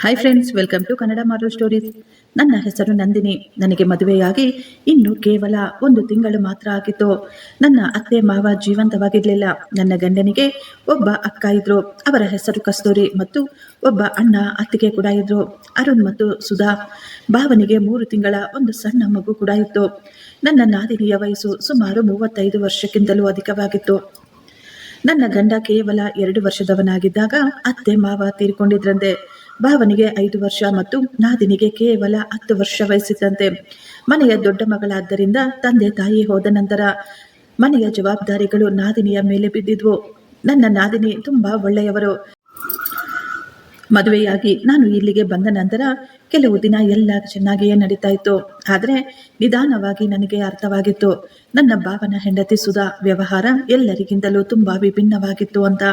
Hi friends, welcome to Kannada moral stories. ನನ್ನ ಹೆಸರು ನಂದಿನಿ. ನನಗೆ ಮದುವೆಯಾಗಿ ಇನ್ನು ಕೇವಲ 1 ತಿಂಗಳು ಮಾತ್ರ ಆಗಿತ್ತು. ನನ್ನ ಅತ್ತೆ ಮಾವ ಜೀವಂತವಾಗಿರಲಿಲ್ಲ. ನನ್ನ ಗಂಡನಿಗೆ ಒಬ್ಬ ಅಕ್ಕ ಇದ್ರು. ಅವರ ಹೆಸರು ಕಸ್ತೂರಿ ಮತ್ತು ಒಬ್ಬ ಅಣ್ಣ ಅತ್ತಿಗೆ ಕೂಡ ಇದ್ರು, ಅರುಣ್ ಮತ್ತು ಸುಧಾ. ಭಾವನಿಗೆ 3 ತಿಂಗಳ ಒಂದು ಸಣ್ಣ ಮಗು ಕೂಡ ಇತ್ತು. ನನ್ನ ನಾದಿನಿಯ ವಯಸ್ಸು ಸುಮಾರು 35 ವರ್ಷಕ್ಕಿಂತಲೂ ಅಧಿಕವಾಗಿತ್ತು. ನನ್ನ ಗಂಡ ಕೇವಲ 2 ವರ್ಷದವನಾಗಿದ್ದಾಗ ಅತ್ತೆ ಮಾವ ತೀರಿಕೊಂಡಿದ್ರಂತೆ. ಭಾವನಿಗೆ 5 ವರ್ಷ ಮತ್ತು ನಾದಿನಿಗೆ ಕೇವಲ 10 ವರ್ಷ ವಯಸ್ಸಿದ್ದಂತೆ. ಮನೆಯ ದೊಡ್ಡ ಮಗಳಾದ್ದರಿಂದ ತಂದೆ ತಾಯಿ ಹೋದ ನಂತರ ಮನೆಯ ಜವಾಬ್ದಾರಿಗಳು ನಾದಿನಿಯ ಮೇಲೆ ಬಿದ್ದಿದ್ವು. ನನ್ನ ನಾದಿನಿ ತುಂಬಾ ಒಳ್ಳೆಯವರು. ಮದುವೆಯಾಗಿ ನಾನು ಇಲ್ಲಿಗೆ ಬಂದ ನಂತರ ಕೆಲವು ದಿನ ಎಲ್ಲ ಚೆನ್ನಾಗಿಯೇ ನಡೀತಾ ಇತ್ತು. ಆದರೆ ನಿಧಾನವಾಗಿ ನನಗೆ ಅರ್ಥವಾಗಿತ್ತು, ನನ್ನ ಭಾವನ ಹೆಂಡತಿ ಸುಧಾ ವ್ಯವಹಾರ ಎಲ್ಲರಿಗಿಂತಲೂ ತುಂಬಾ ವಿಭಿನ್ನವಾಗಿತ್ತು ಅಂತ.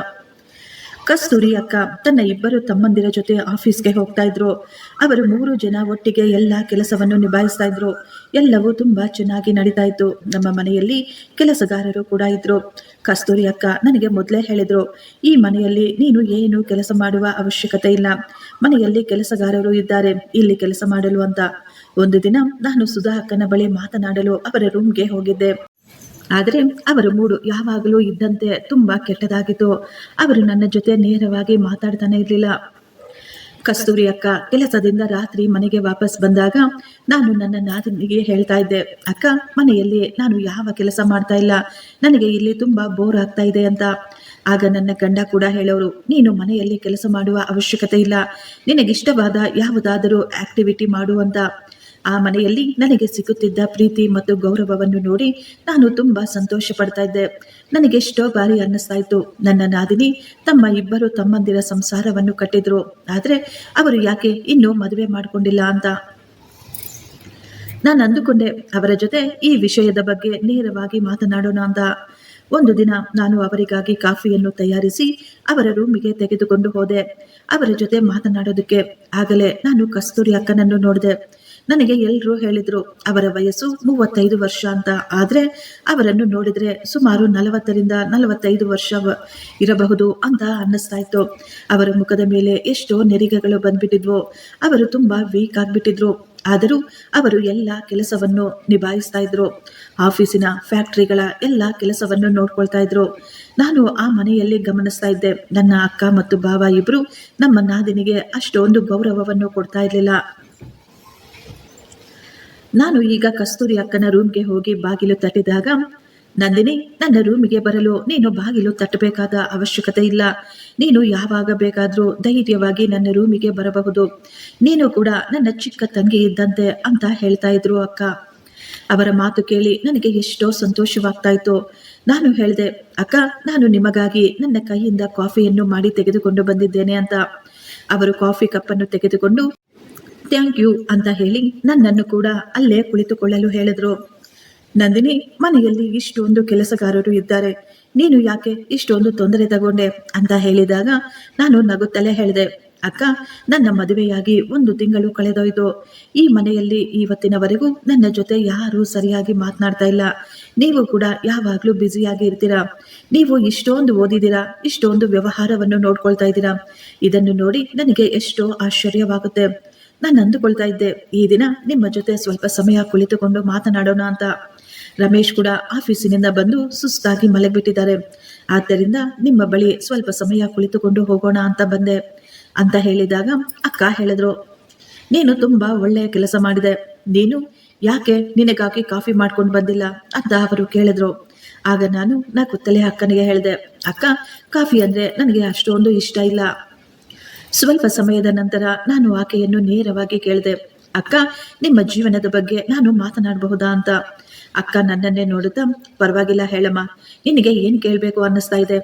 ಕಸ್ತೂರಿ ಅಕ್ಕ ತನ್ನ 2 ತಮ್ಮಂದಿರ ಜೊತೆ ಆಫೀಸ್ಗೆ ಹೋಗ್ತಾ ಇದ್ರು. ಅವರು 3 ಜನ ಒಟ್ಟಿಗೆ ಎಲ್ಲ ಕೆಲಸವನ್ನು ನಿಭಾಯಿಸ್ತಾ ಇದ್ರು. ಎಲ್ಲವೂ ತುಂಬಾ ಚೆನ್ನಾಗಿ ನಡೀತಾ ಇತ್ತು. ನಮ್ಮ ಮನೆಯಲ್ಲಿ ಕೆಲಸಗಾರರು ಕೂಡ ಇದ್ರು. ಕಸ್ತೂರಿ ಅಕ್ಕ ನನಗೆ ಮೊದಲೇ ಹೇಳಿದ್ರು, ಈ ಮನೆಯಲ್ಲಿ ನೀನು ಏನು ಕೆಲಸ ಮಾಡುವ ಅವಶ್ಯಕತೆ ಇಲ್ಲ, ಮನೆಯಲ್ಲಿ ಕೆಲಸಗಾರರು ಇದ್ದಾರೆ ಇಲ್ಲಿ ಕೆಲಸ ಮಾಡಲು ಅಂತ. ಒಂದು ದಿನ ನಾನು ಸುಧಾ ಅಕ್ಕನ ಬಳಿ ಮಾತನಾಡಲು ಅವರ ರೂಮ್ಗೆ ಹೋಗಿದ್ದೆ. ಆದರೆ ಅವರ ಮೂಡು ಯಾವಾಗಲೂ ಇದ್ದಂತೆ ತುಂಬಾ ಕೆಟ್ಟದಾಗಿತ್ತು. ಅವರು ನನ್ನ ಜೊತೆ ನೇರವಾಗಿ ಮಾತಾಡ್ತಾನೆ ಇರಲಿಲ್ಲ. ಕಸ್ತೂರಿ ಅಕ್ಕ ಕೆಲಸದಿಂದ ರಾತ್ರಿ ಮನೆಗೆ ವಾಪಸ್ ಬಂದಾಗ ನಾನು ನನ್ನ ನಾದಿನಿಗೆ ಹೇಳ್ತಾ ಇದ್ದೆ, ಅಕ್ಕ ಮನೆಯಲ್ಲಿ ನಾನು ಯಾವ ಕೆಲಸ ಮಾಡ್ತಾ ಇಲ್ಲ, ನನಗೆ ಇಲ್ಲಿ ತುಂಬಾ ಬೋರ್ ಆಗ್ತಾ ಇದೆ ಅಂತ. ಆಗ ನನ್ನ ಗಂಡ ಕೂಡ ಹೇಳೋರು, ನೀನು ಮನೆಯಲ್ಲಿ ಕೆಲಸ ಮಾಡುವ ಅವಶ್ಯಕತೆ ಇಲ್ಲ, ನಿನಗಿಷ್ಟವಾದ ಯಾವುದಾದರೂ ಆಕ್ಟಿವಿಟಿ ಮಾಡು ಅಂತ. ಆ ಮನೆಯಲ್ಲಿ ನನಗೆ ಸಿಗುತ್ತಿದ್ದ ಪ್ರೀತಿ ಮತ್ತು ಗೌರವವನ್ನು ನೋಡಿ ನಾನು ತುಂಬಾ ಸಂತೋಷ ಪಡ್ತಾ ಇದ್ದೆ. ನನಗೆ ಎಷ್ಟೋ ಬಾರಿ ಅನ್ನಿಸ್ತಾ ಇತ್ತು, ನನ್ನ ನಾದಿನಿ ತಮ್ಮ 2 ತಮ್ಮಂದಿರ ಸಂಸಾರವನ್ನು ಕಟ್ಟಿದ್ರು, ಆದರೆ ಅವರು ಯಾಕೆ ಇನ್ನೂ ಮದುವೆ ಮಾಡಿಕೊಂಡಿಲ್ಲ ಅಂತ. ನಾನು ಅಂದುಕೊಂಡೆ ಅವರ ಜೊತೆ ಈ ವಿಷಯದ ಬಗ್ಗೆ ನೇರವಾಗಿ ಮಾತನಾಡೋಣ ಅಂತ. ಒಂದು ದಿನ ನಾನು ಅವರಿಗಾಗಿ ಕಾಫಿಯನ್ನು ತಯಾರಿಸಿ ಅವರ ರೂಮಿಗೆ ತೆಗೆದುಕೊಂಡು ಹೋದೆ ಅವರ ಜೊತೆ ಮಾತನಾಡೋದಕ್ಕೆ. ಆಗಲೇ ನಾನು ಕಸ್ತೂರಿ ಅಕ್ಕನನ್ನು ನೋಡಿದೆ. ನನಗೆ ಎಲ್ಲರೂ ಹೇಳಿದ್ರು ಅವರ ವಯಸ್ಸು 35 ವರ್ಷ ಅಂತ. ಆದರೆ ಅವರನ್ನು ನೋಡಿದ್ರೆ ಸುಮಾರು 40ರಿಂದ 45 ವರ್ಷ ಇರಬಹುದು ಅಂತ ಅನ್ನಿಸ್ತಾ ಇತ್ತು. ಅವರ ಮುಖದ ಮೇಲೆ ಎಷ್ಟೋ ನೆರಿಗೆಗಳು ಬಂದ್ಬಿಟ್ಟಿದ್ವು. ಅವರು ತುಂಬಾ ವೀಕ್ ಆಗಿಬಿಟ್ಟಿದ್ರು. ಆದರೂ ಅವರು ಎಲ್ಲ ಕೆಲಸವನ್ನು ನಿಭಾಯಿಸ್ತಾ ಇದ್ರು. ಆಫೀಸಿನ ಫ್ಯಾಕ್ಟ್ರಿಗಳ ಎಲ್ಲ ಕೆಲಸವನ್ನು ನೋಡ್ಕೊಳ್ತಾ ಇದ್ರು. ನಾನು ಆ ಮನೆಯಲ್ಲಿ ಗಮನಿಸ್ತಾ ಇದ್ದೆ, ನನ್ನ ಅಕ್ಕ ಮತ್ತು ಭಾವ ಇಬ್ರು ನಮ್ಮ ನಾದಿನಿಗೆ ಅಷ್ಟೊಂದು ಗೌರವವನ್ನು ಕೊಡ್ತಾ ಇರಲಿಲ್ಲ. ನಾನು ಈಗ ಕಸ್ತೂರಿ ಅಕ್ಕನ ರೂಮ್ಗೆ ಹೋಗಿ ಬಾಗಿಲು ತಟ್ಟಿದಾಗ, ನಂದಿನಿ, ನನ್ನ ರೂಮಿಗೆ ಬರಲು ನೀನು ಬಾಗಿಲು ತಟ್ಟಬೇಕಾದ ಅವಶ್ಯಕತೆ ಇಲ್ಲ, ನೀನು ಯಾವಾಗ ಬೇಕಾದರೂ ಧೈರ್ಯವಾಗಿ ನನ್ನ ರೂಮಿಗೆ ಬರಬಹುದು, ನೀನು ಕೂಡ ನನ್ನ ಚಿಕ್ಕ ತಂಗಿ ಇದ್ದಂತೆ ಅಂತ ಹೇಳ್ತಾ ಇದ್ರು ಅಕ್ಕ. ಅವರ ಮಾತು ಕೇಳಿ ನನಗೆ ಎಷ್ಟೋ ಸಂತೋಷವಾಗ್ತಾ ಇತ್ತು. ನಾನು ಹೇಳಿದೆ, ಅಕ್ಕ ನಾನು ನಿಮಗಾಗಿ ನನ್ನ ಕೈಯಿಂದ ಕಾಫಿಯನ್ನು ಮಾಡಿ ತೆಗೆದುಕೊಂಡು ಬಂದಿದ್ದೇನೆ ಅಂತ. ಅವರು ಕಾಫಿ ಕಪ್ಪನ್ನು ತೆಗೆದುಕೊಂಡು ಥ್ಯಾಂಕ್ ಯು ಅಂತ ಹೇಳಿ ನನ್ನನ್ನು ಕೂಡ ಅಲ್ಲೇ ಕುಳಿತುಕೊಳ್ಳಲು ಹೇಳಿದ್ರು. ನಂದಿನಿ, ಮನೆಯಲ್ಲಿ ಇಷ್ಟೊಂದು ಕೆಲಸಗಾರರು ಇದ್ದಾರೆ, ನೀನು ಯಾಕೆ ಇಷ್ಟೊಂದು ತೊಂದರೆ ತಗೊಂಡೆ ಅಂತ ಹೇಳಿದಾಗ ನಾನು ನಗುತ್ತಲೇ ಹೇಳಿದೆ, ಅಕ್ಕ ನನ್ನ ಮದುವೆಯಾಗಿ 1 ತಿಂಗಳು ಕಳೆದೋಯ್ತು. ಈ ಮನೆಯಲ್ಲಿ ಇವತ್ತಿನವರೆಗೂ ನನ್ನ ಜೊತೆ ಯಾರೂ ಸರಿಯಾಗಿ ಮಾತನಾಡ್ತಾ ಇಲ್ಲ. ನೀವು ಕೂಡ ಯಾವಾಗಲೂ ಬ್ಯುಸಿಯಾಗಿ ಇರ್ತೀರಾ. ನೀವು ಇಷ್ಟೊಂದು ಓದಿದ್ದೀರಾ, ಇಷ್ಟೊಂದು ವ್ಯವಹಾರವನ್ನು ನೋಡ್ಕೊಳ್ತಾ ಇದ್ದೀರಾ. ಇದನ್ನು ನೋಡಿ ನನಗೆ ಎಷ್ಟೋ ಆಶ್ಚರ್ಯವಾಗುತ್ತೆ. ನಾನು ಅಂದುಕೊಳ್ತಾ ಇದ್ದೆ, ಈ ದಿನ ನಿಮ್ಮ ಜೊತೆ ಸ್ವಲ್ಪ ಸಮಯ ಕುಳಿತುಕೊಂಡು ಮಾತನಾಡೋಣ ಅಂತ. ರಮೇಶ್ ಕೂಡ ಆಫೀಸಿನಿಂದ ಬಂದು ಸುಸ್ತಾಗಿ ಮಲಗಿಬಿಟ್ಟಿದ್ದಾರೆ. ಆದ್ದರಿಂದ ನಿಮ್ಮ ಬಳಿ ಸ್ವಲ್ಪ ಸಮಯ ಕುಳಿತುಕೊಂಡು ಹೋಗೋಣ ಅಂತ ಬಂದೆ ಅಂತ ಹೇಳಿದಾಗ ಅಕ್ಕ ಹೇಳಿದ್ರು, ನೀನು ತುಂಬಾ ಒಳ್ಳೆಯ ಕೆಲಸ ಮಾಡಿದೆ, ನೀನು ಯಾಕೆ ನಿನಗಾಗಿ ಕಾಫಿ ಮಾಡ್ಕೊಂಡು ಬಂದಿಲ್ಲ ಅಂತ ಅವರು ಕೇಳಿದ್ರು. ಆಗ ನಾನು ನಗುತ್ತಲೇ ಅಕ್ಕನಿಗೆ ಹೇಳಿದೆ, ಅಕ್ಕ ಕಾಫಿ ಅಂದರೆ ನನಗೆ ಅಷ್ಟೊಂದು ಇಷ್ಟ ಇಲ್ಲ. ಸ್ವಲ್ಪ ಸಮಯದ ನಂತರ ನಾನು ಆಕೆಯನ್ನು ನೇರವಾಗಿ ಕೇಳಿದೆ, ಅಕ್ಕ ನಿಮ್ಮ ಜೀವನದ ಬಗ್ಗೆ ನಾನು ಮಾತನಾಡಬಹುದಾ ಅಂತ. ಅಕ್ಕ ನನ್ನನ್ನೇ ನೋಡುತ್ತಾ, ಪರವಾಗಿಲ್ಲ ಹೇಳಮ್ಮ, ನಿನಗೆ ಏನು ಕೇಳಬೇಕು ಅನ್ನಿಸ್ತಾ ಇದೆ.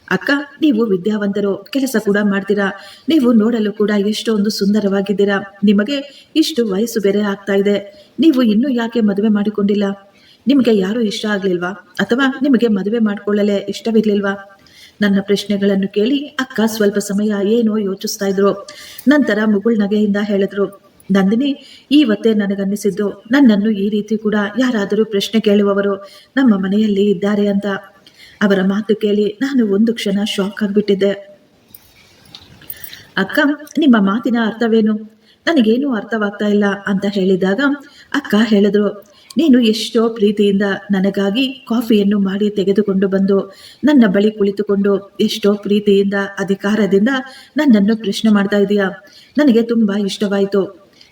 ಅಕ್ಕ ನೀವು ವಿದ್ಯಾವಂತರು, ಕೆಲಸ ಕೂಡ ಮಾಡ್ತೀರಾ, ನೀವು ನೋಡಲು ಕೂಡ ಎಷ್ಟೊಂದು ಸುಂದರವಾಗಿದ್ದೀರಾ, ನಿಮಗೆ ಇಷ್ಟು ವಯಸ್ಸು ಬೇರೆ ಆಗ್ತಾ ಇದೆ, ನೀವು ಇನ್ನೂ ಯಾಕೆ ಮದುವೆ ಮಾಡಿಕೊಂಡಿಲ್ಲ? ನಿಮಗೆ ಯಾರೂ ಇಷ್ಟ ಆಗಲಿಲ್ವಾ, ಅಥವಾ ನಿಮಗೆ ಮದುವೆ ಮಾಡಿಕೊಳ್ಳಲೇ ಇಷ್ಟವಿರಲಿಲ್ವಾ? ನನ್ನ ಪ್ರಶ್ನೆಗಳನ್ನು ಕೇಳಿ ಅಕ್ಕ ಸ್ವಲ್ಪ ಸಮಯ ಏನೋ ಯೋಚಿಸ್ತಾ ಇದ್ರು. ನಂತರ ಮುಗುಳ್ನಗೆಯಿಂದ ಹೇಳಿದ್ರು, ನಂದಿನಿ, ಇವತ್ತೇ ನನಗನ್ನಿಸಿದ್ದು ನನ್ನನ್ನು ಈ ರೀತಿ ಕೂಡ ಯಾರಾದರೂ ಪ್ರಶ್ನೆ ಕೇಳುವವರು ನಮ್ಮ ಮನೆಯಲ್ಲಿ ಇದ್ದಾರೆ ಅಂತ. ಅವರ ಮಾತು ಕೇಳಿ ನಾನು ಒಂದು ಕ್ಷಣ ಶಾಕ್ ಆಗಿಬಿಟ್ಟಿದ್ದೆ. ಅಕ್ಕ, ನಿಮ್ಮ ಮಾತಿನ ಅರ್ಥವೇನು? ನನಗೇನು ಅರ್ಥವಾಗ್ತಾ ಇಲ್ಲ ಅಂತ ಹೇಳಿದಾಗ ಅಕ್ಕ ಹೇಳಿದ್ರು, ನೀನು ಎಷ್ಟೋ ಪ್ರೀತಿಯಿಂದ ನನಗಾಗಿ ಕಾಫಿಯನ್ನು ಮಾಡಿ ತೆಗೆದುಕೊಂಡು ಬಂದು ನನ್ನ ಬಳಿ ಕುಳಿತುಕೊಂಡು ಎಷ್ಟೋ ಪ್ರೀತಿಯಿಂದ ಅಧಿಕಾರದಿಂದ ನನ್ನನ್ನು ಪ್ರಶ್ನೆ ಮಾಡ್ತಾ ಇದೀಯಾ. ನನಗೆ ತುಂಬಾ ಇಷ್ಟವಾಯಿತು.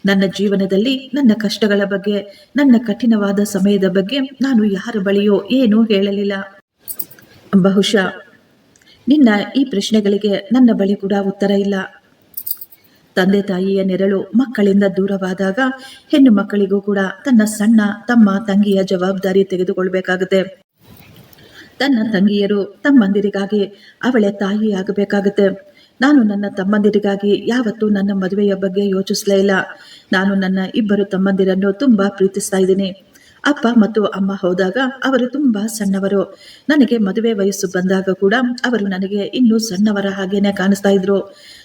ನನ್ನ ಜೀವನದಲ್ಲಿ ನನ್ನ ಕಷ್ಟಗಳ ಬಗ್ಗೆ, ನನ್ನ ಕಠಿಣವಾದ ಸಮಯದ ಬಗ್ಗೆ ನಾನು ಯಾರ ಬಳಿಯೂ ಏನೂ ಹೇಳಲಿಲ್ಲ. ಬಹುಶಃ ನಿನ್ನ ಈ ಪ್ರಶ್ನೆಗಳಿಗೆ ನನ್ನ ಬಳಿ ಕೂಡ ಉತ್ತರ ಇಲ್ಲ. ತಂದೆ ತಾಯಿಯ ನೆರಳು ಮಕ್ಕಳಿಂದ ದೂರವಾದಾಗ ಹೆಣ್ಣು ಮಕ್ಕಳಿಗೂ ಕೂಡ ತನ್ನ ಸಣ್ಣ ತಮ್ಮ ತಂಗಿಯ ಜವಾಬ್ದಾರಿ ತೆಗೆದುಕೊಳ್ಬೇಕಾಗುತ್ತೆ. ತನ್ನ ತಂಗಿಯರು ತಮ್ಮಂದಿರಿಗಾಗಿ ಅವಳೆ ತಾಯಿ ಆಗಬೇಕಾಗುತ್ತೆ. ನಾನು ನನ್ನ ತಮ್ಮಂದಿರಿಗಾಗಿ ಯಾವತ್ತೂ ನನ್ನ ಮದುವೆಯ ಬಗ್ಗೆ ಯೋಚಿಸಲೇ ಇಲ್ಲ. ನಾನು ನನ್ನ ಇಬ್ಬರು ತಮ್ಮಂದಿರನ್ನು ತುಂಬಾ ಪ್ರೀತಿಸ್ತಾ ಇದ್ದೀನಿ. ಅಪ್ಪ ಮತ್ತು ಅಮ್ಮ ಹೋದಾಗ ಅವರು ತುಂಬಾ ಸಣ್ಣವರು. ನನಗೆ ಮದುವೆ ವಯಸ್ಸು ಬಂದಾಗ ಕೂಡ ಅವರು ನನಗೆ ಇನ್ನೂ ಸಣ್ಣವರ ಹಾಗೇನೆ ಕಾಣಿಸ್ತಾ ಇದ್ರು.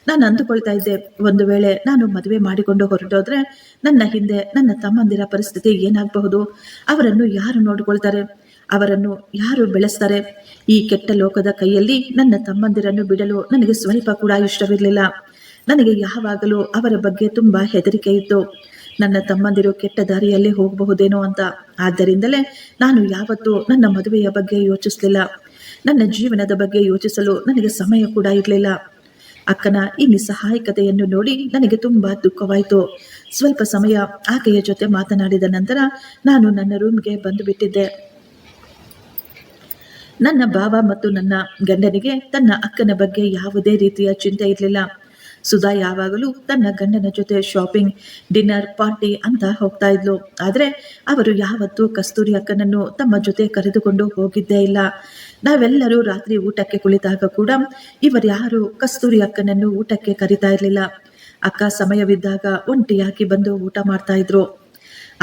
ನಾನು ಅಂದುಕೊಳ್ತಾ ಇದ್ದೆ, ಒಂದು ವೇಳೆ ನಾನು ಮದುವೆ ಮಾಡಿಕೊಂಡು ಹೊರಟೋದ್ರೆ ನನ್ನ ಹಿಂದೆ ನನ್ನ ತಮ್ಮಂದಿರ ಪರಿಸ್ಥಿತಿ ಏನಾಗಬಹುದು? ಅವರನ್ನು ಯಾರು ನೋಡಿಕೊಳ್ತಾರೆ? ಅವರನ್ನು ಯಾರು ಬೆಳೆಸ್ತಾರೆ? ಈ ಕೆಟ್ಟ ಲೋಕದ ಕೈಯಲ್ಲಿ ನನ್ನ ತಮ್ಮಂದಿರನ್ನು ಬಿಡಲು ನನಗೆ ಸ್ವಲ್ಪ ಕೂಡ ಇಷ್ಟವಿರಲಿಲ್ಲ. ನನಗೆ ಯಾವಾಗಲೂ ಅವರ ಬಗ್ಗೆ ತುಂಬಾ ಹೆದರಿಕೆ ಇತ್ತು. ನನ್ನ ತಮ್ಮಂದಿರು ಕೆಟ್ಟ ದಾರಿಯಲ್ಲಿ ಹೋಗಬಹುದೇನೋ ಅಂತ. ಆದ್ದರಿಂದಲೇ ನಾನು ಯಾವತ್ತೂ ನನ್ನ ಮದುವೆಯ ಬಗ್ಗೆ ಯೋಚಿಸಲಿಲ್ಲ. ನನ್ನ ಜೀವನದ ಬಗ್ಗೆ ಯೋಚಿಸಲು ನನಗೆ ಸಮಯ ಕೂಡ ಇರಲಿಲ್ಲ. ಅಕ್ಕನ ಈ ನಿಸ್ಸಹಾಯಕತೆಯನ್ನು ನೋಡಿ ನನಗೆ ತುಂಬಾ ದುಃಖವಾಯಿತು. ಸ್ವಲ್ಪ ಸಮಯ ಆಕೆಯ ಜೊತೆ ಮಾತನಾಡಿದ ನಂತರ ನಾನು ನನ್ನ ರೂಮ್ಗೆ ಬಂದು ಬಿಟ್ಟಿದ್ದೆ. ನನ್ನ ಭಾವ ಮತ್ತು ನನ್ನ ಗಂಡನಿಗೆ ತನ್ನ ಅಕ್ಕನ ಬಗ್ಗೆ ಯಾವುದೇ ರೀತಿಯ ಚಿಂತೆ ಇರಲಿಲ್ಲ. ಸುಧಾ ಯಾವಾಗಲೂ ತನ್ನ ಗಂಡನ ಜೊತೆ ಶಾಪಿಂಗ್, ಡಿನ್ನರ್, ಪಾರ್ಟಿ ಅಂತ ಹೋಗ್ತಾ ಇದ್ಲು. ಆದರೆ ಅವರು ಯಾವತ್ತೂ ಕಸ್ತೂರಿ ಅಕ್ಕನನ್ನು ತಮ್ಮ ಜೊತೆ ಕರೆದುಕೊಂಡು ಹೋಗಿದ್ದೇ ಇಲ್ಲ. ನಾವೆಲ್ಲರೂ ರಾತ್ರಿ ಊಟಕ್ಕೆ ಕುಳಿತಾಗ ಕೂಡ ಇವರ್ಯಾರು ಕಸ್ತೂರಿ ಅಕ್ಕನನ್ನು ಊಟಕ್ಕೆ ಕರಿತಾ ಇರಲಿಲ್ಲ. ಅಕ್ಕ ಸಮಯವಿದ್ದಾಗ ಒಂಟಿಯಾಗಿ ಬಂದು ಊಟ ಮಾಡ್ತಾ ಇದ್ರು.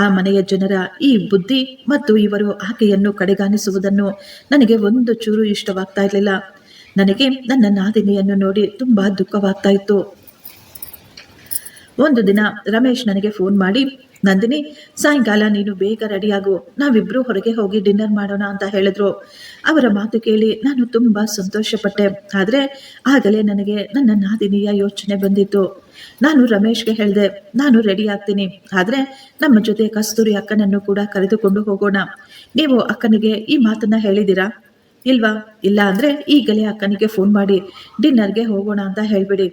ಆ ಮನೆಯ ಜನರ ಈ ಬುದ್ಧಿ ಮತ್ತು ಇವರು ಆಕೆಯನ್ನು ಕಡೆಗಾಣಿಸುವುದನ್ನು ನನಗೆ ಒಂದು ಚೂರು ಇಷ್ಟವಾಗ್ತಾ ಇರಲಿಲ್ಲ. ನನಗೆ ನನ್ನ ನಾದಿನಿಯನ್ನು ನೋಡಿ ತುಂಬಾ ದುಃಖವಾಗ್ತಾ ಇತ್ತು. ಒಂದು ದಿನ ರಮೇಶ್ ನನಗೆ ಫೋನ್ ಮಾಡಿ, ನಂದಿನಿ, ಸಾಯಂಕಾಲ ನೀನು ಬೇಗ ರೆಡಿಯಾಗು, ನಾವಿಬ್ರು ಹೊರಗೆ ಹೋಗಿ ಡಿನ್ನರ್ ಮಾಡೋಣ ಅಂತ ಹೇಳಿದ್ರು. ಅವರ ಮಾತು ಕೇಳಿ ನಾನು ತುಂಬಾ ಸಂತೋಷಪಟ್ಟೆ. ಆದರೆ ಆಗಲೇ ನನಗೆ ನನ್ನ ನಾದಿನಿಯ ಯೋಚನೆ ಬಂದಿತ್ತು. ನಾನು ರಮೇಶ್ಗೆ ಹೇಳಿದೆ, ನಾನು ರೆಡಿ ಆಗ್ತೀನಿ, ಆದರೆ ನಮ್ಮ ಜೊತೆ ಕಸ್ತೂರಿ ಅಕ್ಕನನ್ನು ಕೂಡ ಕರೆದುಕೊಂಡು ಹೋಗೋಣ. ನೀವು ಅಕ್ಕನಿಗೆ ಈ ಮಾತನ್ನ ಹೇಳಿದ್ದೀರಾ? ಇಲ್ವಾ? ಇಲ್ಲ ಅಂದರೆ ಈಗಲೇ ಅಕ್ಕನಿಗೆ ಫೋನ್ ಮಾಡಿ ಡಿನ್ನರ್ಗೆ ಹೋಗೋಣ ಅಂತ ಹೇಳಿಬಿಡಿ.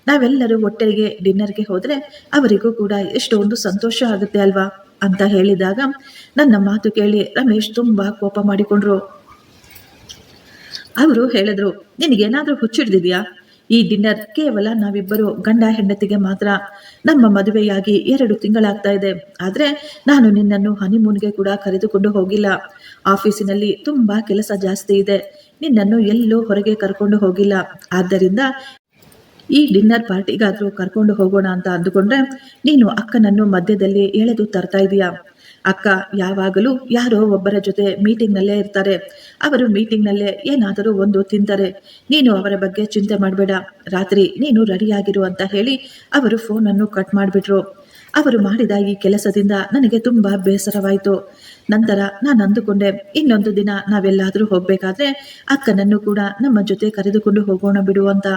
ನಾವೆಲ್ಲರೂ ಒಟ್ಟಿಗೆ ಡಿನ್ನರ್ಗೆ ಹೋದರೆ ಅವರಿಗೂ ಕೂಡ ಎಷ್ಟೊಂದು ಸಂತೋಷ ಆಗುತ್ತೆ ಅಲ್ವಾ ಅಂತ ಹೇಳಿದಾಗ ನನ್ನ ಮಾತು ಕೇಳಿ ರಮೇಶ್ ತುಂಬ ಕೋಪ ಮಾಡಿಕೊಂಡ್ರು. ಅವರು ಹೇಳಿದ್ರು, ನಿನಗೇನಾದರೂ ಹುಚ್ಚಿಡ್ದಿದ್ಯಾ? ಈ ಡಿನ್ನರ್ ಕೇವಲ ನಾವಿಬ್ಬರು ಗಂಡ ಹೆಂಡತಿಗೆ ಮಾತ್ರ. ನಮ್ಮ ಮದುವೆಯಾಗಿ 2 ತಿಂಗಳಾಗ್ತಾ ಇದೆ. ಆದರೆ ನಾನು ನಿನ್ನನ್ನು ಹನಿಮೂನ್ಗೆ ಕೂಡ ಕರೆದುಕೊಂಡು ಹೋಗಿಲ್ಲ. ಆಫೀಸಿನಲ್ಲಿ ತುಂಬ ಕೆಲಸ ಜಾಸ್ತಿ ಇದೆ. ನಿನ್ನನ್ನು ಎಲ್ಲೂ ಹೊರಗೆ ಕರ್ಕೊಂಡು ಹೋಗಿಲ್ಲ. ಆದ್ದರಿಂದ ಈ ಡಿನ್ನರ್ ಪಾರ್ಟಿಗಾದರೂ ಕರ್ಕೊಂಡು ಹೋಗೋಣ ಅಂತ ಅಂದುಕೊಂಡ್ರೆ ನೀನು ಅಕ್ಕನನ್ನು ಮಧ್ಯದಲ್ಲಿ ಎಳೆದು ತರ್ತಾ ಇದೀಯಾ. ಅಕ್ಕ ಯಾವಾಗಲೂ ಯಾರೋ ಒಬ್ಬರ ಜೊತೆ ಮೀಟಿಂಗ್ನಲ್ಲೇ ಇರ್ತಾರೆ. ಅವರು ಮೀಟಿಂಗ್ನಲ್ಲೇ ಏನಾದರೂ ಒಂದು ತಿಂತಾರೆ. ನೀನು ಅವರ ಬಗ್ಗೆ ಚಿಂತೆ ಮಾಡಬೇಡ. ರಾತ್ರಿ ನೀನು ರೆಡಿಯಾಗಿರು ಅಂತ ಹೇಳಿ ಅವರು ಫೋನನ್ನು ಕಟ್ ಮಾಡಿಬಿಟ್ರು. ಅವರು ಮಾಡಿದ ಈ ಕೆಲಸದಿಂದ ನನಗೆ ತುಂಬ ಬೇಸರವಾಯಿತು. ನಂತರ ನಾನು ಅಂದುಕೊಂಡೆ, ಇನ್ನೊಂದು ದಿನ ನಾವೆಲ್ಲಾದರೂ ಹೋಗಬೇಕಾದ್ರೆ ಅಕ್ಕನನ್ನು ಕೂಡ ನಮ್ಮ ಜೊತೆ ಕರೆದುಕೊಂಡು ಹೋಗೋಣ ಬಿಡು ಅಂತ.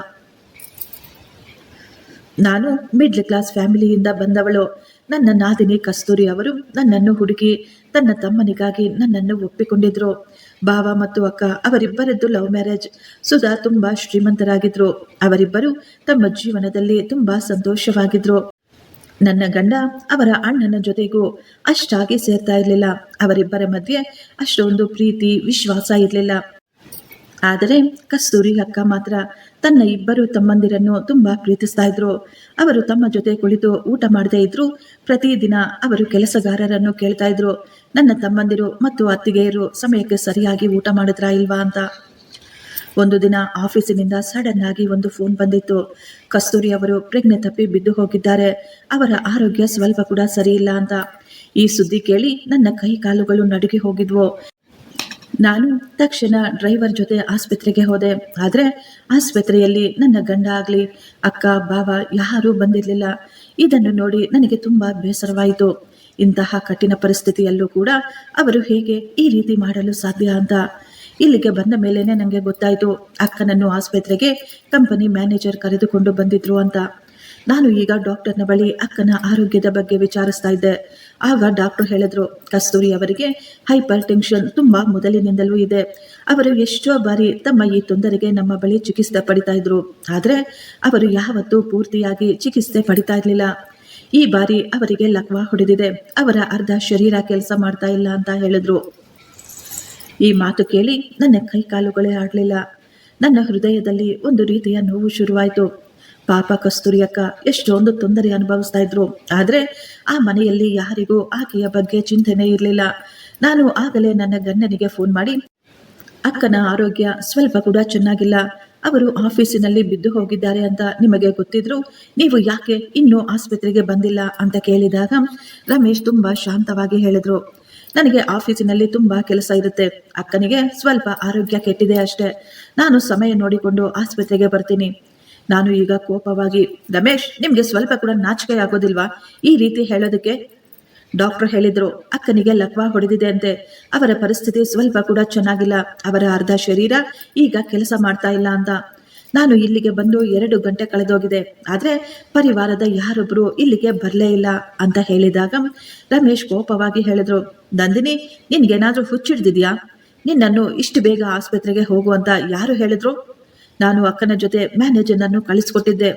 ನಾನು ಮಿಡ್ಲ್ ಕ್ಲಾಸ್ ಫ್ಯಾಮಿಲಿಯಿಂದ ಬಂದವಳು. ನನ್ನ ನಾದಿನಿ ಕಸ್ತೂರಿ ಅವರು ನನ್ನನ್ನು ಹುಡುಕಿ ತನ್ನ ತಮ್ಮನಿಗಾಗಿ ನನ್ನನ್ನು ಒಪ್ಪಿಕೊಂಡಿದ್ರು. ಭಾವ ಮತ್ತು ಅಕ್ಕ ಅವರಿಬ್ಬರದ್ದು ಲವ್ ಮ್ಯಾರೇಜ್. ಸುಧಾ ತುಂಬಾ ಶ್ರೀಮಂತರಾಗಿದ್ರು. ಅವರಿಬ್ಬರು ತಮ್ಮ ಜೀವನದಲ್ಲಿ ತುಂಬಾ ಸಂತೋಷವಾಗಿದ್ರು. ನನ್ನ ಗಂಡ ಅವರ ಅಣ್ಣನ ಜೊತೆಗೂ ಅಷ್ಟಾಗಿ ಸೇರ್ತಾ ಇರಲಿಲ್ಲ. ಅವರಿಬ್ಬರ ಮಧ್ಯೆ ಅಷ್ಟೊಂದು ಪ್ರೀತಿ ವಿಶ್ವಾಸ ಇರಲಿಲ್ಲ. ಆದರೆ ಕಸ್ತೂರಿ ಅಕ್ಕ ಮಾತ್ರ ತನ್ನ ಇಬ್ಬರು ತಮ್ಮಂದಿರನ್ನು ತುಂಬಾ ಪ್ರೀತಿಸ್ತಾ ಇದ್ರು. ಅವರು ತಮ್ಮ ಜೊತೆ ಕುಳಿತು ಊಟ ಮಾಡದೇ ಇದ್ರು. ಪ್ರತಿದಿನ ಅವರು ಕೆಲಸಗಾರರನ್ನು ಕೇಳ್ತಾ ಇದ್ರು, ನನ್ನ ತಮ್ಮಂದಿರು ಮತ್ತು ಅತ್ತಿಗೆಯರು ಸಮಯಕ್ಕೆ ಸರಿಯಾಗಿ ಊಟ ಮಾಡಿದ್ರಾ ಇಲ್ವಾ ಅಂತ. ಒಂದು ದಿನ ಆಫೀಸಿನಿಂದ ಸಡನ್ ಆಗಿ ಒಂದು ಫೋನ್ ಬಂದಿತ್ತು. ಕಸ್ತೂರಿ ಅವರು ಪ್ರಜ್ಞೆ ತಪ್ಪಿ ಬಿದ್ದು ಹೋಗಿದ್ದಾರೆ. ಅವರ ಆರೋಗ್ಯ ಸ್ವಲ್ಪ ಕೂಡ ಸರಿ ಇಲ್ಲ ಅಂತ. ಈ ಸುದ್ದಿ ಕೇಳಿ ನನ್ನ ಕೈ ಕಾಲುಗಳು ನಡುಗಿ ಹೋಗಿದ್ವು. ನಾನು ತಕ್ಷಣ ಡ್ರೈವರ್ ಜೊತೆ ಆಸ್ಪತ್ರೆಗೆ ಹೋದೆ. ಆದರೆ ಆಸ್ಪತ್ರೆಯಲ್ಲಿ ನನ್ನ ಗಂಡ ಆಗಲಿ ಅಕ್ಕ ಭಾವ ಯಾರೂ ಬಂದಿರಲಿಲ್ಲ. ಇದನ್ನು ನೋಡಿ ನನಗೆ ತುಂಬ ಬೇಸರವಾಯಿತು. ಇಂತಹ ಕಠಿಣ ಪರಿಸ್ಥಿತಿಯಲ್ಲೂ ಕೂಡ ಅವರು ಹೇಗೆ ಈ ರೀತಿ ಮಾಡಲು ಸಾಧ್ಯ ಅಂತ. ಇಲ್ಲಿಗೆ ಬಂದ ಮೇಲೇನೆ ನನಗೆ ಗೊತ್ತಾಯಿತು ಅಕ್ಕನನ್ನು ಆಸ್ಪತ್ರೆಗೆ ಕಂಪನಿ ಮ್ಯಾನೇಜರ್ ಕರೆದುಕೊಂಡು ಬಂದಿದ್ರು ಅಂತ. ನಾನು ಈಗ ಡಾಕ್ಟರ್ನ ಬಳಿ ಅಕ್ಕನ ಆರೋಗ್ಯದ ಬಗ್ಗೆ ವಿಚಾರಿಸ್ತಾ ಇದ್ದೆ. ಆಗ ಡಾಕ್ಟರ್ ಹೇಳಿದ್ರು, ಕಸ್ತೂರಿ ಅವರಿಗೆ ಹೈಪರ್ ಟೆನ್ಷನ್ ತುಂಬಾ ಮೊದಲಿನಿಂದಲೂ ಇದೆ. ಅವರು ಎಷ್ಟೋ ಬಾರಿ ತಮ್ಮ ಈ ತೊಂದರೆಗೆ ನಮ್ಮ ಬಳಿ ಚಿಕಿತ್ಸೆ ಪಡಿತಾ ಇದ್ರು. ಆದರೆ ಅವರು ಯಾವತ್ತೂ ಪೂರ್ತಿಯಾಗಿ ಚಿಕಿತ್ಸೆ ಪಡಿತಾ ಇರಲಿಲ್ಲ. ಈ ಬಾರಿ ಅವರಿಗೆ ಲಕ್ವ ಹೊಡೆದಿದೆ. ಅವರ ಅರ್ಧ ಶರೀರ ಕೆಲಸ ಮಾಡ್ತಾ ಇಲ್ಲ ಅಂತ ಹೇಳಿದ್ರು. ಈ ಮಾತು ಕೇಳಿ ನನ್ನ ಕೈಕಾಲುಗಳೇ ಆಡಲಿಲ್ಲ. ನನ್ನ ಹೃದಯದಲ್ಲಿ ಒಂದು ರೀತಿಯ ನೋವು ಶುರುವಾಯಿತು. ಪಾಪ ಕಸ್ತೂರಿ ಅಕ್ಕ ಎಷ್ಟೊಂದು ತೊಂದರೆ ಅನುಭವಿಸ್ತಾ ಇದ್ರು. ಆದರೆ ಆ ಮನೆಯಲ್ಲಿ ಯಾರಿಗೂ ಆಕೆಯ ಬಗ್ಗೆ ಚಿಂತನೆ ಇರಲಿಲ್ಲ. ನಾನು ಆಗಲೇ ನನ್ನ ಗಂಡನಿಗೆ ಫೋನ್ ಮಾಡಿ, ಅಕ್ಕನ ಆರೋಗ್ಯ ಸ್ವಲ್ಪ ಕೂಡ ಚೆನ್ನಾಗಿಲ್ಲ, ಅವರು ಆಫೀಸಿನಲ್ಲಿ ಬಿದ್ದು ಹೋಗಿದ್ದಾರೆ ಅಂತ ನಿಮಗೆ ಗೊತ್ತಿದ್ರು ನೀವು ಯಾಕೆ ಇನ್ನೂ ಆಸ್ಪತ್ರೆಗೆ ಬಂದಿಲ್ಲ ಅಂತ ಕೇಳಿದಾಗ ರಮೇಶ್ ತುಂಬಾ ಶಾಂತವಾಗಿ ಹೇಳಿದ್ರು, ನನಗೆ ಆಫೀಸಿನಲ್ಲಿ ತುಂಬಾ ಕೆಲಸ ಇರುತ್ತೆ, ಅಕ್ಕನಿಗೆ ಸ್ವಲ್ಪ ಆರೋಗ್ಯ ಕೆಟ್ಟಿದೆ ಅಷ್ಟೇ, ನಾನು ಸಮಯ ನೋಡಿಕೊಂಡು ಆಸ್ಪತ್ರೆಗೆ ಬರ್ತೀನಿ. ನಾನು ಈಗ ಕೋಪವಾಗಿ, ರಮೇಶ್ ನಿಮ್ಗೆ ಸ್ವಲ್ಪ ಕೂಡ ನಾಚಿಕೆ ಆಗೋದಿಲ್ವಾ ಈ ರೀತಿ ಹೇಳೋದಕ್ಕೆ? ಡಾಕ್ಟರ್ ಹೇಳಿದ್ರು ಅಕ್ಕನಿಗೆ ಲಕ್ವ ಹೊಡೆದಿದೆ ಅಂತೆ, ಅವರ ಪರಿಸ್ಥಿತಿ ಸ್ವಲ್ಪ ಕೂಡ ಚೆನ್ನಾಗಿಲ್ಲ, ಅವರ ಅರ್ಧ ಶರೀರ ಈಗ ಕೆಲಸ ಮಾಡ್ತಾ ಇಲ್ಲ ಅಂತ. ನಾನು ಇಲ್ಲಿಗೆ ಬಂದು 2 ಗಂಟೆ ಕಳೆದೋಗಿದೆ, ಆದರೆ ಪರಿವಾರದ ಯಾರೊಬ್ಬರು ಇಲ್ಲಿಗೆ ಬರಲೇ ಇಲ್ಲ ಅಂತ ಹೇಳಿದಾಗ ರಮೇಶ್ ಕೋಪವಾಗಿ ಹೇಳಿದ್ರು, ನಂದಿನಿ ನಿನ್ಗೇನಾದ್ರೂ ಹುಚ್ಚಿಡ್ದಿದ್ಯಾ? ನಿನ್ನನ್ನು ಇಷ್ಟು ಬೇಗ ಆಸ್ಪತ್ರೆಗೆ ಹೋಗುವಂತ ಯಾರು ಹೇಳಿದ್ರು? ನಾನು ಅಕ್ಕನ ಜೊತೆ ಮ್ಯಾನೇಜರ್ನನ್ನು ಕಳಿಸ್ಕೊಟ್ಟಿದ್ದೆ.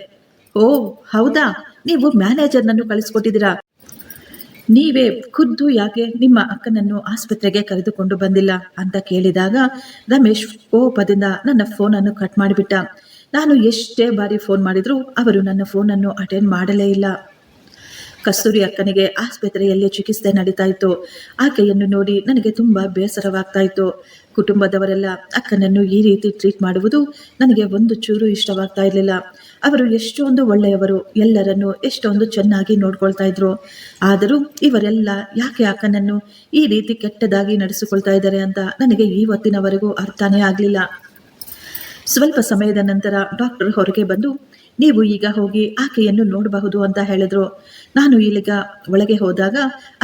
ಓ ಹೌದಾ, ನೀವು ಮ್ಯಾನೇಜರ್ನನ್ನು ಕಳಿಸ್ಕೊಟ್ಟಿದ್ದೀರಾ? ನೀವೇ ಖುದ್ದು ಯಾಕೆ ನಿಮ್ಮ ಅಕ್ಕನನ್ನು ಆಸ್ಪತ್ರೆಗೆ ಕರೆದುಕೊಂಡು ಬಂದಿಲ್ಲ ಅಂತ ಕೇಳಿದಾಗ ರಮೇಶ್ ಕೋಪದಿಂದ ನನ್ನ ಫೋನನ್ನು ಕಟ್ ಮಾಡಿಬಿಟ್ಟ. ನಾನು ಎಷ್ಟೇ ಬಾರಿ ಫೋನ್ ಮಾಡಿದ್ರು ಅವರು ನನ್ನ ಫೋನನ್ನು ಅಟೆಂಡ್ ಮಾಡಲೇ ಇಲ್ಲ. ಕಸ್ತೂರಿ ಅಕ್ಕನಿಗೆ ಆಸ್ಪತ್ರೆಯಲ್ಲಿ ಚಿಕಿತ್ಸೆ ನಡೀತಾ ಇತ್ತು. ಆಕೆಯನ್ನು ನೋಡಿ ನನಗೆ ತುಂಬಾ ಬೇಸರವಾಗ್ತಾ ಇತ್ತು. ಕುಟುಂಬದವರೆಲ್ಲ ಅಕ್ಕನನ್ನು ಈ ರೀತಿ ಟ್ರೀಟ್ ಮಾಡುವುದು ನನಗೆ ಒಂದು ಚೂರು ಇಷ್ಟವಾಗ್ತಾ ಇರಲಿಲ್ಲ. ಅವರು ಎಷ್ಟೊಂದು ಒಳ್ಳೆಯವರು, ಎಲ್ಲರನ್ನು ಎಷ್ಟೊಂದು ಚೆನ್ನಾಗಿ ನೋಡ್ಕೊಳ್ತಾ ಇದ್ರು. ಆದರೂ ಇವರೆಲ್ಲ ಯಾಕೆ ಅಕ್ಕನನ್ನು ಈ ರೀತಿ ಕೆಟ್ಟದಾಗಿ ನಡೆಸಿಕೊಳ್ತಾ ಇದ್ದಾರೆ ಅಂತ ನನಗೆ ಇವತ್ತಿನವರೆಗೂ ಅರ್ಥನೇ ಆಗಲಿಲ್ಲ. ಸ್ವಲ್ಪ ಸಮಯದ ನಂತರ ಡಾಕ್ಟರ್ ಹೊರಗೆ ಬಂದು, ನೀವು ಈಗ ಹೋಗಿ ಆಕೆಯನ್ನು ನೋಡಬಹುದು ಅಂತ ಹೇಳಿದ್ರು. ನಾನು ಇಲ್ಲಿಗ ಒಳಗೆ ಹೋದಾಗ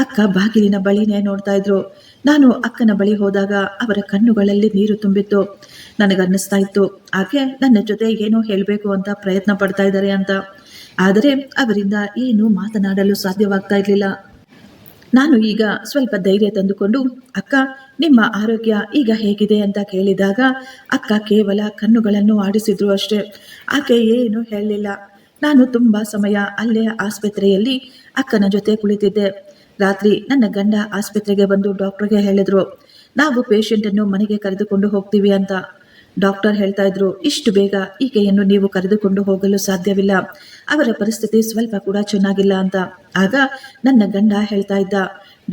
ಅಕ್ಕ ಬಾಗಿಲಿನ ಬಳಿನೇ ನೋಡ್ತಾ ಇದ್ರು. ನಾನು ಅಕ್ಕನ ಬಳಿ ಹೋದಾಗ ಅವರ ಕಣ್ಣುಗಳಲ್ಲಿ ನೀರು ತುಂಬಿತ್ತು. ನನಗನ್ನಿಸ್ತಾ ಇತ್ತು ಆಕೆ ನನ್ನ ಜೊತೆ ಏನೋ ಹೇಳಬೇಕು ಅಂತ ಪ್ರಯತ್ನ ಪಡ್ತಾ ಇದ್ದಾರೆ ಅಂತ. ಆದರೆ ಅವರಿಂದ ಏನೂ ಮಾತನಾಡಲು ಸಾಧ್ಯವಾಗ್ತಾ ಇರಲಿಲ್ಲ. ನಾನು ಈಗ ಸ್ವಲ್ಪ ಧೈರ್ಯ ತಂದುಕೊಂಡು, ಅಕ್ಕ ನಿಮ್ಮ ಆರೋಗ್ಯ ಈಗ ಹೇಗಿದೆ ಅಂತ ಕೇಳಿದಾಗ ಅಕ್ಕ ಕೇವಲ ಕಣ್ಣುಗಳನ್ನು ಆಡಿಸಿದ್ರು ಅಷ್ಟೇ. ಆಕೆ ಏನು ಹೇಳಲಿಲ್ಲ. ನಾನು ತುಂಬ ಸಮಯ ಅಲ್ಲೇ ಆಸ್ಪತ್ರೆಯಲ್ಲಿ ಅಕ್ಕನ ಜೊತೆ ಕುಳಿತಿದ್ದೆ. ರಾತ್ರಿ ನನ್ನ ಗಂಡ ಆಸ್ಪತ್ರೆಗೆ ಬಂದು ಡಾಕ್ಟರ್ಗೆ ಹೇಳಿದ್ರು, ನಾವು ಪೇಷಂಟನ್ನು ಮನೆಗೆ ಕರೆದುಕೊಂಡು ಹೋಗ್ತೀವಿ ಅಂತ. ಡಾಕ್ಟರ್ ಹೇಳ್ತಾ ಇದ್ರು, ಇಷ್ಟು ಬೇಗ ಈಕೆಯನ್ನು ನೀವು ಕರೆದುಕೊಂಡು ಹೋಗಲು ಸಾಧ್ಯವಿಲ್ಲ, ಅವರ ಪರಿಸ್ಥಿತಿ ಸ್ವಲ್ಪ ಕೂಡ ಚೆನ್ನಾಗಿಲ್ಲ ಅಂತ. ಆಗ ನನ್ನ ಗಂಡ ಹೇಳ್ತಾ ಇದ್ದ,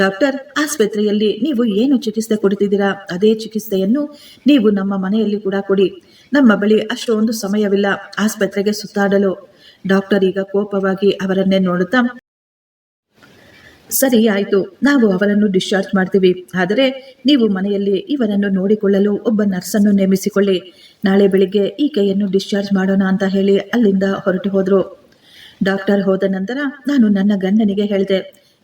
ಡಾಕ್ಟರ್ ಆಸ್ಪತ್ರೆಯಲ್ಲಿ ನೀವು ಏನು ಚಿಕಿತ್ಸೆ ಕೊಡ್ತಿದ್ದೀರಾ ಅದೇ ಚಿಕಿತ್ಸೆಯನ್ನು ನೀವು ನಮ್ಮ ಮನೆಯಲ್ಲಿ ಕೂಡ ಕೊಡಿ, ನಮ್ಮ ಬಳಿ ಅಷ್ಟೊಂದು ಸಮಯವಿಲ್ಲ ಆಸ್ಪತ್ರೆಗೆ ಸುತ್ತಾಡಲು. ಡಾಕ್ಟರ್ ಈಗ ಕೋಪವಾಗಿ ಅವರನ್ನೇ ನೋಡುತ್ತಾ, ಸರಿ ಆಯಿತು, ನಾವು ಅವರನ್ನು ಡಿಸ್ಚಾರ್ಜ್ ಮಾಡ್ತೀವಿ, ಆದರೆ ನೀವು ಮನೆಯಲ್ಲಿ ಇವರನ್ನು ನೋಡಿಕೊಳ್ಳಲು ಒಬ್ಬ ನರ್ಸನ್ನು ನೇಮಿಸಿಕೊಳ್ಳಿ, ನಾಳೆ ಬೆಳಿಗ್ಗೆ ಈಕೆಯನ್ನು ಡಿಸ್ಚಾರ್ಜ್ ಮಾಡೋಣ ಅಂತ ಹೇಳಿ ಅಲ್ಲಿಂದ ಹೊರಟು ಹೋದರು. ಡಾಕ್ಟರ್ ಹೋದ ನಂತರ ನಾನು ನನ್ನ ಗಂಡನಿಗೆ ಹೇಳಿದೆ,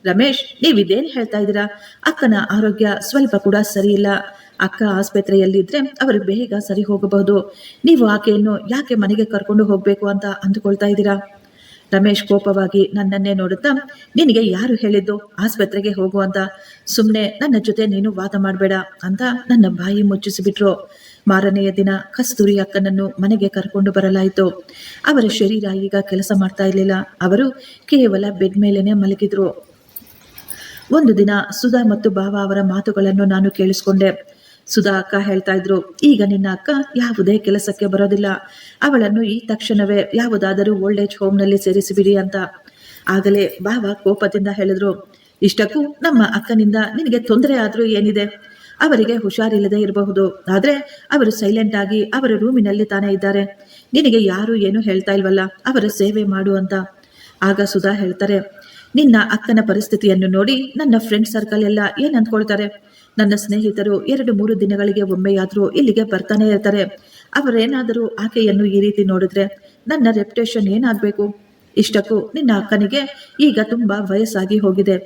ರಮೇಶ್ ನೀವಿದೇನು ಹೇಳ್ತಾ ಇದ್ದೀರಾ? ಅಕ್ಕನ ಆರೋಗ್ಯ ಸ್ವಲ್ಪ ಕೂಡ ಸರಿ ಇಲ್ಲ. ಅಕ್ಕ ಆಸ್ಪತ್ರೆಯಲ್ಲಿದ್ದರೆ ಅವರು ಬೇಗ ಸರಿ ಹೋಗಬಹುದು. ನೀವು ಆಕೆಯನ್ನು ಯಾಕೆ ಮನೆಗೆ ಕರ್ಕೊಂಡು ಹೋಗಬೇಕು ಅಂತ ಅಂದುಕೊಳ್ತಾ ಇದ್ದೀರಾ? ರಮೇಶ್ ಕೋಪವಾಗಿ ನನ್ನನ್ನೇ ನೋಡುತ್ತಾ, ನಿನಗೆ ಯಾರು ಹೇಳಿದ್ದು ಆಸ್ಪತ್ರೆಗೆ ಹೋಗುವಂತ? ಸುಮ್ಮನೆ ನನ್ನ ಜೊತೆ ನೀನು ವಾದ ಮಾಡಬೇಡ ಅಂತ ನನ್ನ ಬಾಯಿ ಮುಚ್ಚಿಸಿಬಿಟ್ರು. ಮಾರನೆಯ ದಿನ ಕಸ್ತೂರಿ ಅಕ್ಕನನ್ನು ಮನೆಗೆ ಕರ್ಕೊಂಡು ಬರಲಾಯಿತು. ಅವರ ಶರೀರ ಈಗ ಕೆಲಸ ಮಾಡ್ತಾ ಇರಲಿಲ್ಲ. ಅವರು ಕೇವಲ ಬೆಡ್ ಮೇಲೇನೆ ಮಲಗಿದ್ರು. ಒಂದು ದಿನ ಸುಧಾ ಮತ್ತು ಭಾವ ಅವರ ಮಾತುಗಳನ್ನು ನಾನು ಕೇಳಿಸ್ಕೊಂಡೆ. ಸುಧಾ ಅಕ್ಕ ಹೇಳ್ತಾ ಇದ್ರು, ಈಗ ನಿನ್ನ ಅಕ್ಕ ಯಾವುದೇ ಕೆಲಸಕ್ಕೆ ಬರೋದಿಲ್ಲ, ಅವಳನ್ನು ಈ ತಕ್ಷಣವೇ ಯಾವುದಾದರೂ ಓಲ್ಡ್ ಏಜ್ ಹೋಮ್ನಲ್ಲಿ ಸೇರಿಸಿಬಿಡಿ ಅಂತ. ಆಗಲೇ ಭಾವ ಕೋಪದಿಂದ ಹೇಳಿದ್ರು, ಇಷ್ಟಕ್ಕೂ ನಮ್ಮ ಅಕ್ಕನಿಂದ ನಿನಗೆ ತೊಂದರೆ ಆದರೂ ಏನಿದೆ? ಅವರಿಗೆ ಹುಷಾರಿಲ್ಲದೆ ಇರಬಹುದು, ಆದರೆ ಅವರು ಸೈಲೆಂಟ್ ಆಗಿ ಅವರ ರೂಮಿನಲ್ಲಿ ತಾನೇ ಇದ್ದಾರೆ. ನಿನಗೆ ಯಾರು ಏನು ಹೇಳ್ತಾ ಇಲ್ವಲ್ಲ, ಅವರ ಸೇವೆ ಮಾಡು ಅಂತ. ಆಗ ಸುಧಾ ಹೇಳ್ತಾರೆ, ನಿನ್ನ ಅಕ್ಕನ ಪರಿಸ್ಥಿತಿಯನ್ನು ನೋಡಿ ನನ್ನ ಫ್ರೆಂಡ್ ಸರ್ಕಲ್ ಎಲ್ಲ ಏನು ಅಂದ್ಕೊಳ್ತಾರೆ? ನನ್ನ ಸ್ನೇಹಿತರು 2-3 ದಿನಗಳಿಗೆ ಒಮ್ಮೆಯಾದರೂ ಇಲ್ಲಿಗೆ ಬರ್ತಾನೆ ಇರ್ತಾರೆ. ಅವರೇನಾದರೂ ಆಕೆಯನ್ನು ಈ ರೀತಿ ನೋಡಿದ್ರೆ ನನ್ನ ರೆಪ್ಯುಟೇಷನ್ ಏನಾಗಬೇಕು? ಇಷ್ಟಕ್ಕೂ ನಿನ್ನ ಅಕ್ಕನಿಗೆ ಈಗ ತುಂಬಾ ವಯಸ್ಸಾಗಿ ಹೋಗಿದೆ.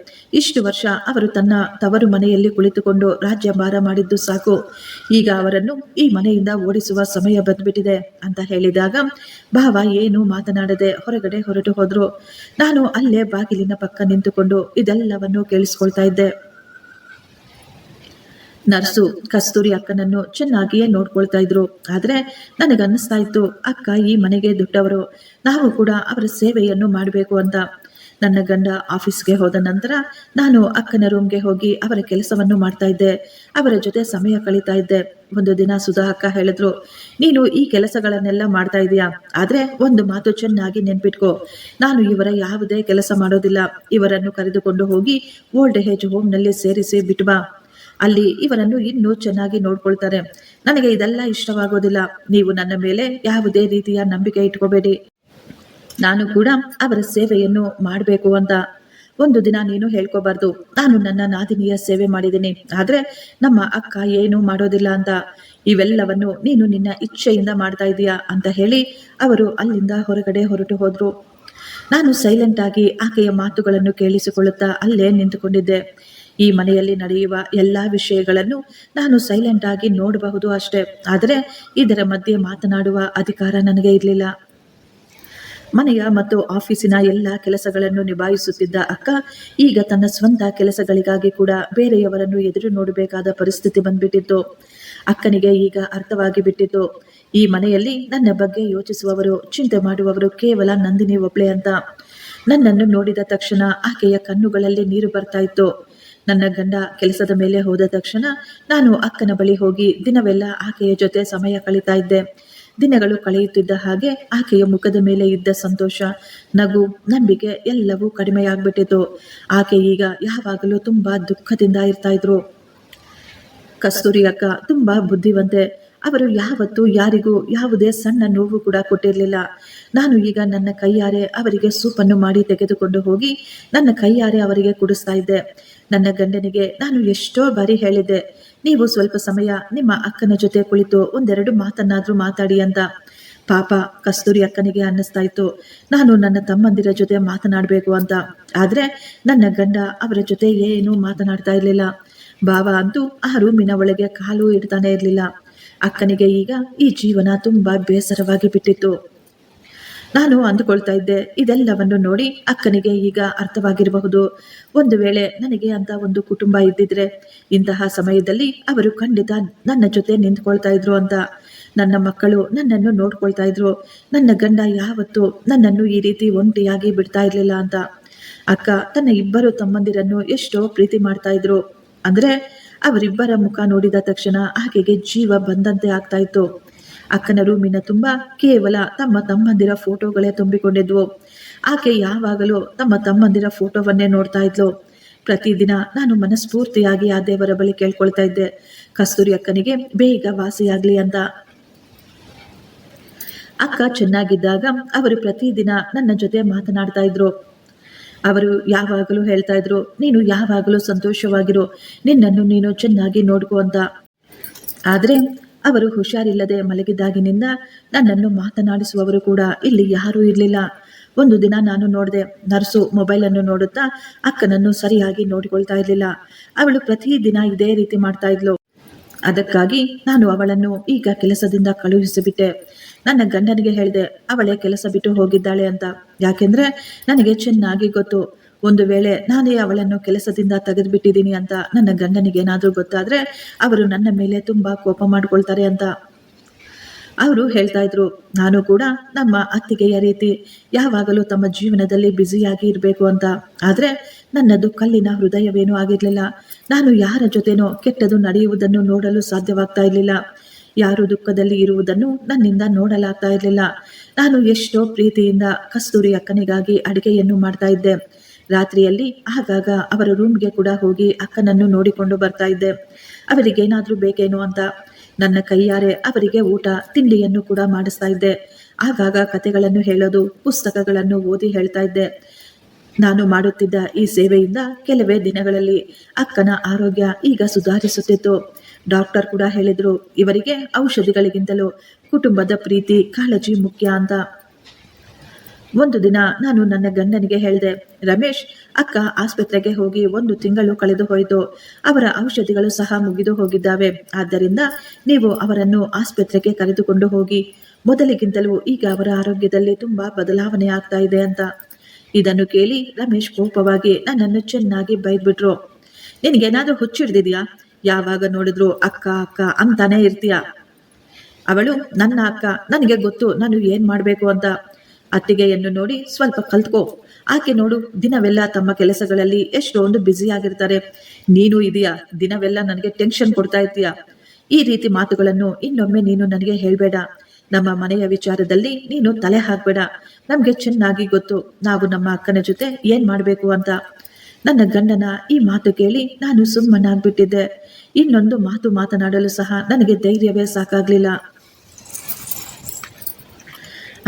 ಇಷ್ಟು ವರ್ಷ ಅವರು ತನ್ನ ತವರು ಮನೆಯಲ್ಲಿ ಕುಳಿತುಕೊಂಡು ರಾಜ್ಯಭಾರ ಮಾಡಿದ್ದು ಸಾಕು. ಈಗ ಅವರನ್ನು ಈ ಮನೆಯಿಂದ ಓಡಿಸುವ ಸಮಯ ಬಂದ್ಬಿಟ್ಟಿದೆ ಅಂತ ಹೇಳಿದಾಗ ಭಾವ ಏನು ಮಾತನಾಡದೆ ಹೊರಗಡೆ ಹೊರಟು ಹೋದ್ರು. ನಾನು ಅಲ್ಲೇ ಬಾಗಿಲಿನ ಪಕ್ಕ ನಿಂತುಕೊಂಡು ಇದೆಲ್ಲವನ್ನು ಕೇಳಿಸ್ಕೊಳ್ತಾ ಇದ್ದೆ. ನರ್ಸು ಕಸ್ತೂರಿ ಅಕ್ಕನನ್ನು ಚೆನ್ನಾಗಿಯೇ ನೋಡ್ಕೊಳ್ತಾ ಇದ್ರು. ಆದ್ರೆ ನನಗನ್ನಿಸ್ತಾ ಇತ್ತು, ಅಕ್ಕ ಈ ಮನೆಗೆ ದುಡ್ಡವರು, ನಾವು ಕೂಡ ಅವರ ಸೇವೆಯನ್ನು ಮಾಡಬೇಕು ಅಂತ. ನನ್ನ ಗಂಡ ಆಫೀಸ್ಗೆ ಹೋದ ನಂತರ ನಾನು ಅಕ್ಕನ ರೂಮ್ಗೆ ಹೋಗಿ ಅವರ ಕೆಲಸವನ್ನು ಮಾಡ್ತಾ ಇದ್ದೆ. ಅವರ ಜೊತೆ ಸಮಯ ಕಳೀತಾ ಇದ್ದೆ. ಒಂದು ದಿನ ಸುಧಾ ಅಕ್ಕ ಹೇಳಿದ್ರು, ನೀನು ಈ ಕೆಲಸಗಳನ್ನೆಲ್ಲ ಮಾಡ್ತಾ ಇದೀಯಾ, ಆದ್ರೆ ಒಂದು ಮಾತು ಚೆನ್ನಾಗಿ ನೆನ್ಪಿಟ್ಕೋ, ನಾನು ಇವರ ಯಾವುದೇ ಕೆಲಸ ಮಾಡೋದಿಲ್ಲ. ಇವರನ್ನು ಕರೆದುಕೊಂಡು ಹೋಗಿ ಓಲ್ಡ್ ಏಜ್ ಹೋಮ್ನಲ್ಲಿ ಸೇರಿಸಿ ಬಿಟ್ಬಾ. ಅಲ್ಲಿ ಇವರನ್ನು ಇನ್ನೂ ಚೆನ್ನಾಗಿ ನೋಡ್ಕೊಳ್ತಾರೆ. ನನಗೆ ಇದೆಲ್ಲ ಇಷ್ಟವಾಗೋದಿಲ್ಲ. ನೀವು ನನ್ನ ಮೇಲೆ ಯಾವುದೇ ರೀತಿಯ ನಂಬಿಕೆ ಇಟ್ಕೋಬೇಡಿ. ನಾನು ಕೂಡ ಅವರ ಸೇವೆಯನ್ನು ಮಾಡಬೇಕು ಅಂತ. ಒಂದು ದಿನ ನೀನು ಹೇಳ್ಕೋಬಾರ್ದು, ನಾನು ನನ್ನ ನಾದಿನಿಯ ಸೇವೆ ಮಾಡಿದ್ದೀನಿ, ಆದ್ರೆ ನಮ್ಮ ಅಕ್ಕ ಏನೂ ಮಾಡೋದಿಲ್ಲ ಅಂತ. ಇವೆಲ್ಲವನ್ನು ನೀನು ನಿನ್ನ ಇಚ್ಛೆಯಿಂದ ಮಾಡ್ತಾ ಇದೀಯಾ ಅಂತ ಹೇಳಿ ಅವರು ಅಲ್ಲಿಂದ ಹೊರಗಡೆ ಹೊರಟು ಹೋದ್ರು. ನಾನು ಸೈಲೆಂಟ್ ಆಗಿ ಆಕೆಯ ಮಾತುಗಳನ್ನು ಕೇಳಿಸಿಕೊಳ್ಳುತ್ತಾ ಅಲ್ಲೇ ನಿಂತುಕೊಂಡಿದ್ದೆ. ಈ ಮನೆಯಲ್ಲಿ ನಡೆಯುವ ಎಲ್ಲ ವಿಷಯಗಳನ್ನು ನಾನು ಸೈಲೆಂಟ್ ಆಗಿ ನೋಡಬಹುದು ಅಷ್ಟೇ, ಆದರೆ ಇದರ ಮಧ್ಯೆ ಮಾತನಾಡುವ ಅಧಿಕಾರ ನನಗೆ ಇರಲಿಲ್ಲ. ಮನೆಯ ಮತ್ತು ಆಫೀಸಿನ ಎಲ್ಲ ಕೆಲಸಗಳನ್ನು ನಿಭಾಯಿಸುತ್ತಿದ್ದ ಅಕ್ಕ ಈಗ ತನ್ನ ಸ್ವಂತ ಕೆಲಸಗಳಿಗಾಗಿ ಕೂಡ ಬೇರೆಯವರನ್ನು ಎದುರು ನೋಡಬೇಕಾದ ಪರಿಸ್ಥಿತಿ ಬಂದ್ಬಿಟ್ಟಿತ್ತು. ಅಕ್ಕನಿಗೆ ಈಗ ಅರ್ಥವಾಗಿ ಬಿಟ್ಟಿತ್ತು, ಈ ಮನೆಯಲ್ಲಿ ನನ್ನ ಬಗ್ಗೆ ಯೋಚಿಸುವವರು, ಚಿಂತೆ ಮಾಡುವವರು ಕೇವಲ ನಂದಿನಿ ಒಬ್ಳೆ ಅಂತ. ನನ್ನನ್ನು ನೋಡಿದ ತಕ್ಷಣ ಆಕೆಯ ಕಣ್ಣುಗಳಲ್ಲಿ ನೀರು ಬರ್ತಾ ಇತ್ತು. ನನ್ನ ಗಂಡ ಕೆಲಸದ ಮೇಲೆ ಹೋದ ತಕ್ಷಣ ನಾನು ಅಕ್ಕನ ಬಳಿ ಹೋಗಿ ದಿನವೆಲ್ಲ ಆಕೆಯ ಜೊತೆ ಸಮಯ ಕಳೀತಾ ಇದ್ದೆ. ದಿನಗಳು ಕಳೆಯುತ್ತಿದ್ದ ಹಾಗೆ ಆಕೆಯ ಮುಖದ ಮೇಲೆ ಇದ್ದ ಸಂತೋಷ, ನಗು, ನಂಬಿಕೆ ಎಲ್ಲವೂ ಕಡಿಮೆಯಾಗ್ಬಿಟ್ಟಿತು. ಆಕೆ ಈಗ ಯಾವಾಗಲೂ ತುಂಬಾ ದುಃಖದಿಂದ ಇರ್ತಾ ಇದ್ರು. ಕಸ್ತೂರಿ ಅಕ್ಕ ತುಂಬಾ ಬುದ್ಧಿವಂತೆ. ಅವರು ಯಾವತ್ತೂ ಯಾರಿಗೂ ಯಾವುದೇ ಸಣ್ಣ ನೋವು ಕೂಡ ಕೊಟ್ಟಿರಲಿಲ್ಲ. ನಾನು ಈಗ ನನ್ನ ಕೈಯಾರೆ ಅವರಿಗೆ ಸೂಪನ್ನು ಮಾಡಿ ತೆಗೆದುಕೊಂಡು ಹೋಗಿ ನನ್ನ ಕೈಯಾರೆ ಅವರಿಗೆ ಕುಡಿಸ್ತಾ ಇದ್ದೆ. ನನ್ನ ಗಂಡನಿಗೆ ನಾನು ಎಷ್ಟೋ ಬಾರಿ ಹೇಳಿದ್ದೆ, ನೀವು ಸ್ವಲ್ಪ ಸಮಯ ನಿಮ್ಮ ಅಕ್ಕನ ಜೊತೆ ಕುಳಿತು ಒಂದೆರಡು ಮಾತನ್ನಾದ್ರೂ ಮಾತಾಡಿ ಅಂತ. ಪಾಪ ಕಸ್ತೂರಿ ಅಕ್ಕನಿಗೆ ಅನ್ನಿಸ್ತಾ ಇತ್ತು, ನಾನು ನನ್ನ ತಮ್ಮಂದಿರ ಜೊತೆ ಮಾತನಾಡಬೇಕು ಅಂತ. ಆದ್ರೆ ನನ್ನ ಗಂಡ ಅವರ ಜೊತೆ ಏನೂ ಮಾತನಾಡ್ತಾ ಇರಲಿಲ್ಲ. ಭಾವ ಅಂತೂ ಆ ರೂಮಿನ ಒಳಗೆ ಕಾಲು ಇಡ್ತಾನೆ ಇರಲಿಲ್ಲ. ಅಕ್ಕನಿಗೆ ಈಗ ಈ ಜೀವನ ತುಂಬಾ ಬೇಸರವಾಗಿ ಬಿಟ್ಟಿತ್ತು. ನಾನು ಅಂದುಕೊಳ್ತಾ ಇದ್ದೆ, ಇದೆಲ್ಲವನ್ನು ನೋಡಿ ಅಕ್ಕನಿಗೆ ಈಗ ಅರ್ಥವಾಗಿರಬಹುದು. ಒಂದು ವೇಳೆ ನನಗೆ ಅಂತ ಒಂದು ಕುಟುಂಬ ಇದ್ದಿದ್ರೆ ಇಂತಹ ಸಮಯದಲ್ಲಿ ಅವರು ಖಂಡಿತ ನನ್ನ ಜೊತೆ ನಿಂತ್ಕೊಳ್ತಾ ಇದ್ರು ಅಂತ. ನನ್ನ ಮಕ್ಕಳು ನನ್ನನ್ನು ನೋಡ್ಕೊಳ್ತಾ ಇದ್ರು. ನನ್ನ ಗಂಡ ಯಾವತ್ತೂ ನನ್ನನ್ನು ಈ ರೀತಿ ಒಂಟಿಯಾಗಿ ಬಿಡ್ತಾ ಇರ್ಲಿಲ್ಲ ಅಂತ. ಅಕ್ಕ ತನ್ನ ಇಬ್ಬರು ತಮ್ಮಂದಿರನ್ನು ಎಷ್ಟೋ ಪ್ರೀತಿ ಮಾಡ್ತಾ ಇದ್ರು. ಅಂದ್ರೆ ಅವರಿಬ್ಬರ ಮುಖ ನೋಡಿದ ತಕ್ಷಣ ಆಕೆಗೆ ಜೀವ ಬಂದಂತೆ ಆಗ್ತಾ ಇತ್ತು. ಅಕ್ಕನ ರೂಮಿನ ತುಂಬ ಕೇವಲ ತಮ್ಮ ತಮ್ಮಂದಿರ ಫೋಟೋಗಳೇ ತುಂಬಿಕೊಂಡಿದ್ವು. ಆಕೆ ಯಾವಾಗಲೂ ತಮ್ಮ ತಮ್ಮಂದಿರ ಫೋಟೋವನ್ನೇ ನೋಡ್ತಾ ಇದ್ಲು. ಪ್ರತಿದಿನ ನಾನು ಮನಸ್ಫೂರ್ತಿಯಾಗಿ ಆ ದೇವರ ಬಳಿ ಕೇಳ್ಕೊಳ್ತಾ ಇದ್ದೆ, ಕಸ್ತೂರಿ ಅಕ್ಕನಿಗೆ ಬೇಗ ವಾಸಿಯಾಗ್ಲಿ ಅಂತ. ಅಕ್ಕ ಚೆನ್ನಾಗಿದ್ದಾಗ ಅವರು ಪ್ರತಿದಿನ ನನ್ನ ಜೊತೆ ಮಾತನಾಡ್ತಾ ಇದ್ರು. ಅವರು ಯಾವಾಗಲೂ ಹೇಳ್ತಾ ಇದ್ರು, ನೀನು ಯಾವಾಗಲೂ ಸಂತೋಷವಾಗಿರು, ನಿನ್ನನ್ನು ನೀನು ಚೆನ್ನಾಗಿ ನೋಡ್ಕೋ ಅಂತ. ಆದ್ರೆ ಅವರು ಹುಷಾರಿಲ್ಲದೆ ಮಲಗಿದಾಗಿನಿಂದ ನನ್ನನ್ನು ಮಾತನಾಡಿಸುವವರು ಕೂಡ ಇಲ್ಲಿ ಯಾರೂ ಇರಲಿಲ್ಲ. ಒಂದು ದಿನ ನಾನು ನೋಡಿದೆ, ನರ್ಸು ಮೊಬೈಲನ್ನು ನೋಡುತ್ತಾ ಅಕ್ಕನನ್ನು ಸರಿಯಾಗಿ ನೋಡಿಕೊಳ್ತಾ ಇರಲಿಲ್ಲ. ಅವಳು ಪ್ರತಿದಿನ ಇದೇ ರೀತಿ ಮಾಡ್ತಾ ಇದ್ಲು. ಅದಕ್ಕಾಗಿ ನಾನು ಅವಳನ್ನು ಈಗ ಕೆಲಸದಿಂದ ಕಳುಹಿಸಿಬಿಟ್ಟೆ. ನನ್ನ ಗಂಡನಿಗೆ ಹೇಳಿದೆ, ಅವಳೇ ಕೆಲಸ ಬಿಟ್ಟು ಹೋಗಿದ್ದಾಳೆ ಅಂತ. ಯಾಕೆಂದ್ರೆ ನನಗೆ ಚೆನ್ನಾಗಿ ಗೊತ್ತು, ಒಂದು ವೇಳೆ ನಾನೇ ಅವಳನ್ನು ಕೆಲಸದಿಂದ ತೆಗೆದುಬಿಟ್ಟಿದ್ದೀನಿ ಅಂತ ನನ್ನ ಗಂಡನಿಗೆ ಏನಾದರೂ ಗೊತ್ತಾದ್ರೆ ಅವರು ನನ್ನ ಮೇಲೆ ತುಂಬಾ ಕೋಪ ಮಾಡ್ಕೊಳ್ತಾರೆ ಅಂತ. ಅವರು ಹೇಳ್ತಾ ಇದ್ರು, ನಾನು ಕೂಡ ನಮ್ಮ ಅತ್ತಿಗೆಯ ರೀತಿ ಯಾವಾಗಲೂ ತಮ್ಮ ಜೀವನದಲ್ಲಿ ಬ್ಯುಸಿಯಾಗಿ ಇರಬೇಕು ಅಂತ. ಆದ್ರೆ ನನ್ನದು ಕಲ್ಲಿನ ಹೃದಯವೇನೂ ಆಗಿರ್ಲಿಲ್ಲ. ನಾನು ಯಾರ ಜೊತೆನೋ ಕೆಟ್ಟದು ನಡೆಯುವುದನ್ನು ನೋಡಲು ಸಾಧ್ಯವಾಗ್ತಾ ಇರಲಿಲ್ಲ. ಯಾರು ದುಃಖದಲ್ಲಿ ಇರುವುದನ್ನು ನನ್ನಿಂದ ನೋಡಲಾಗ್ತಾ ಇರಲಿಲ್ಲ. ನಾನು ಎಷ್ಟೋ ಪ್ರೀತಿಯಿಂದ ಕಸ್ತೂರಿ ಅಕ್ಕನಿಗಾಗಿ ಅಡಿಗೆಯನ್ನು ಮಾಡ್ತಾ ಇದ್ದೆ. ರಾತ್ರಿಯಲ್ಲಿ ಆಗಾಗ ಅವರ ರೂಮ್ಗೆ ಕೂಡ ಹೋಗಿ ಅಕ್ಕನನ್ನು ನೋಡಿಕೊಂಡು ಬರ್ತಾ ಇದ್ದೆ. ಅವರಿಗೇನಾದರೂ ಬೇಕೇನೋ ಅಂತ ನನ್ನ ಕೈಯಾರೆ ಅವರಿಗೆ ಊಟ ತಿಂಡಿಯನ್ನು ಕೂಡ ಮಾಡಿಸ್ತಾ ಇದ್ದೆ. ಆಗಾಗ ಕತೆಗಳನ್ನು ಹೇಳೋದು, ಪುಸ್ತಕಗಳನ್ನು ಓದಿ ಹೇಳ್ತಾ ಇದ್ದೆ. ನಾನು ಮಾಡುತ್ತಿದ್ದ ಈ ಸೇವೆಯಿಂದ ಕೆಲವೇ ದಿನಗಳಲ್ಲಿ ಅಕ್ಕನ ಆರೋಗ್ಯ ಈಗ ಸುಧಾರಿಸುತ್ತಿತ್ತು. ಡಾಕ್ಟರ್ ಕೂಡ ಹೇಳಿದ್ರು, ಇವರಿಗೆ ಔಷಧಿಗಳಿಗಿಂತಲೂ ಕುಟುಂಬದ ಪ್ರೀತಿ ಕಾಳಜಿ ಮುಖ್ಯ ಅಂತ. ಒಂದು ದಿನ ನಾನು ನನ್ನ ಗಂಡನಿಗೆ ಹೇಳಿದೆ, ರಮೇಶ್, ಅಕ್ಕ ಆಸ್ಪತ್ರೆಗೆ ಹೋಗಿ 1 ತಿಂಗಳು ಕಳೆದು ಹೋಯಿತು. ಅವರ ಔಷಧಿಗಳು ಸಹ ಮುಗಿದು ಹೋಗಿದ್ದಾವೆ. ಆದ್ದರಿಂದ ನೀವು ಅವರನ್ನು ಆಸ್ಪತ್ರೆಗೆ ಕರೆದುಕೊಂಡು ಹೋಗಿ. ಮೊದಲಿಗಿಂತಲೂ ಈಗ ಅವರ ಆರೋಗ್ಯದಲ್ಲಿ ತುಂಬಾ ಬದಲಾವಣೆ ಆಗ್ತಾ ಇದೆ ಅಂತ. ಇದನ್ನು ಕೇಳಿ ರಮೇಶ್ ಕೋಪವಾಗಿ ನನ್ನನ್ನು ಚೆನ್ನಾಗಿ ಬೈದ್ಬಿಟ್ರು. ನಿನಗೇನಾದ್ರೂ ಹುಚ್ಚಿಡ್ದಿದ್ಯಾ? ಯಾವಾಗ ನೋಡಿದ್ರು ಅಕ್ಕ ಅಕ್ಕ ಅಂತಾನೆ ಇರ್ತೀಯ. ಅವಳು ನನ್ನ ಅಕ್ಕ, ನನಗೆ ಗೊತ್ತು ನಾನು ಏನ್ ಮಾಡ್ಬೇಕು ಅಂತ. ಅತ್ತಿಗೆಯನ್ನು ನೋಡಿ ಸ್ವಲ್ಪ ಕಲ್ತ್ಕೋ. ಆಕೆ ನೋಡು, ದಿನವೆಲ್ಲ ತಮ್ಮ ಕೆಲಸಗಳಲ್ಲಿ ಎಷ್ಟೊಂದು ಬ್ಯುಸಿ ಆಗಿರ್ತಾರೆ. ನೀನು ಇದೆಯಾ, ದಿನವೆಲ್ಲ ನನಗೆ ಟೆನ್ಷನ್ ಕೊಡ್ತಾ ಇರ್ತೀಯ. ಈ ರೀತಿ ಮಾತುಗಳನ್ನು ಇನ್ನೊಮ್ಮೆ ನೀನು ನನಗೆ ಹೇಳ್ಬೇಡ. ನಮ್ಮ ಮನೆಯ ವಿಚಾರದಲ್ಲಿ ನೀನು ತಲೆ ಹಾಕ್ಬೇಡ. ನಮ್ಗೆ ಚೆನ್ನಾಗಿ ಗೊತ್ತು ನಾವು ನಮ್ಮ ಅಕ್ಕನ ಜೊತೆ ಏನ್ ಮಾಡ್ಬೇಕು ಅಂತ. ನನ್ನ ಗಂಡನ ಈ ಮಾತು ಕೇಳಿ ನಾನು ಸುಮ್ಮನಾಗ್ಬಿಟ್ಟಿದ್ದೆ. ಇನ್ನೊಂದು ಮಾತು ಮಾತನಾಡಲು ಸಹ ನನಗೆ ಧೈರ್ಯವೇ ಸಾಕಾಗ್ಲಿಲ್ಲ.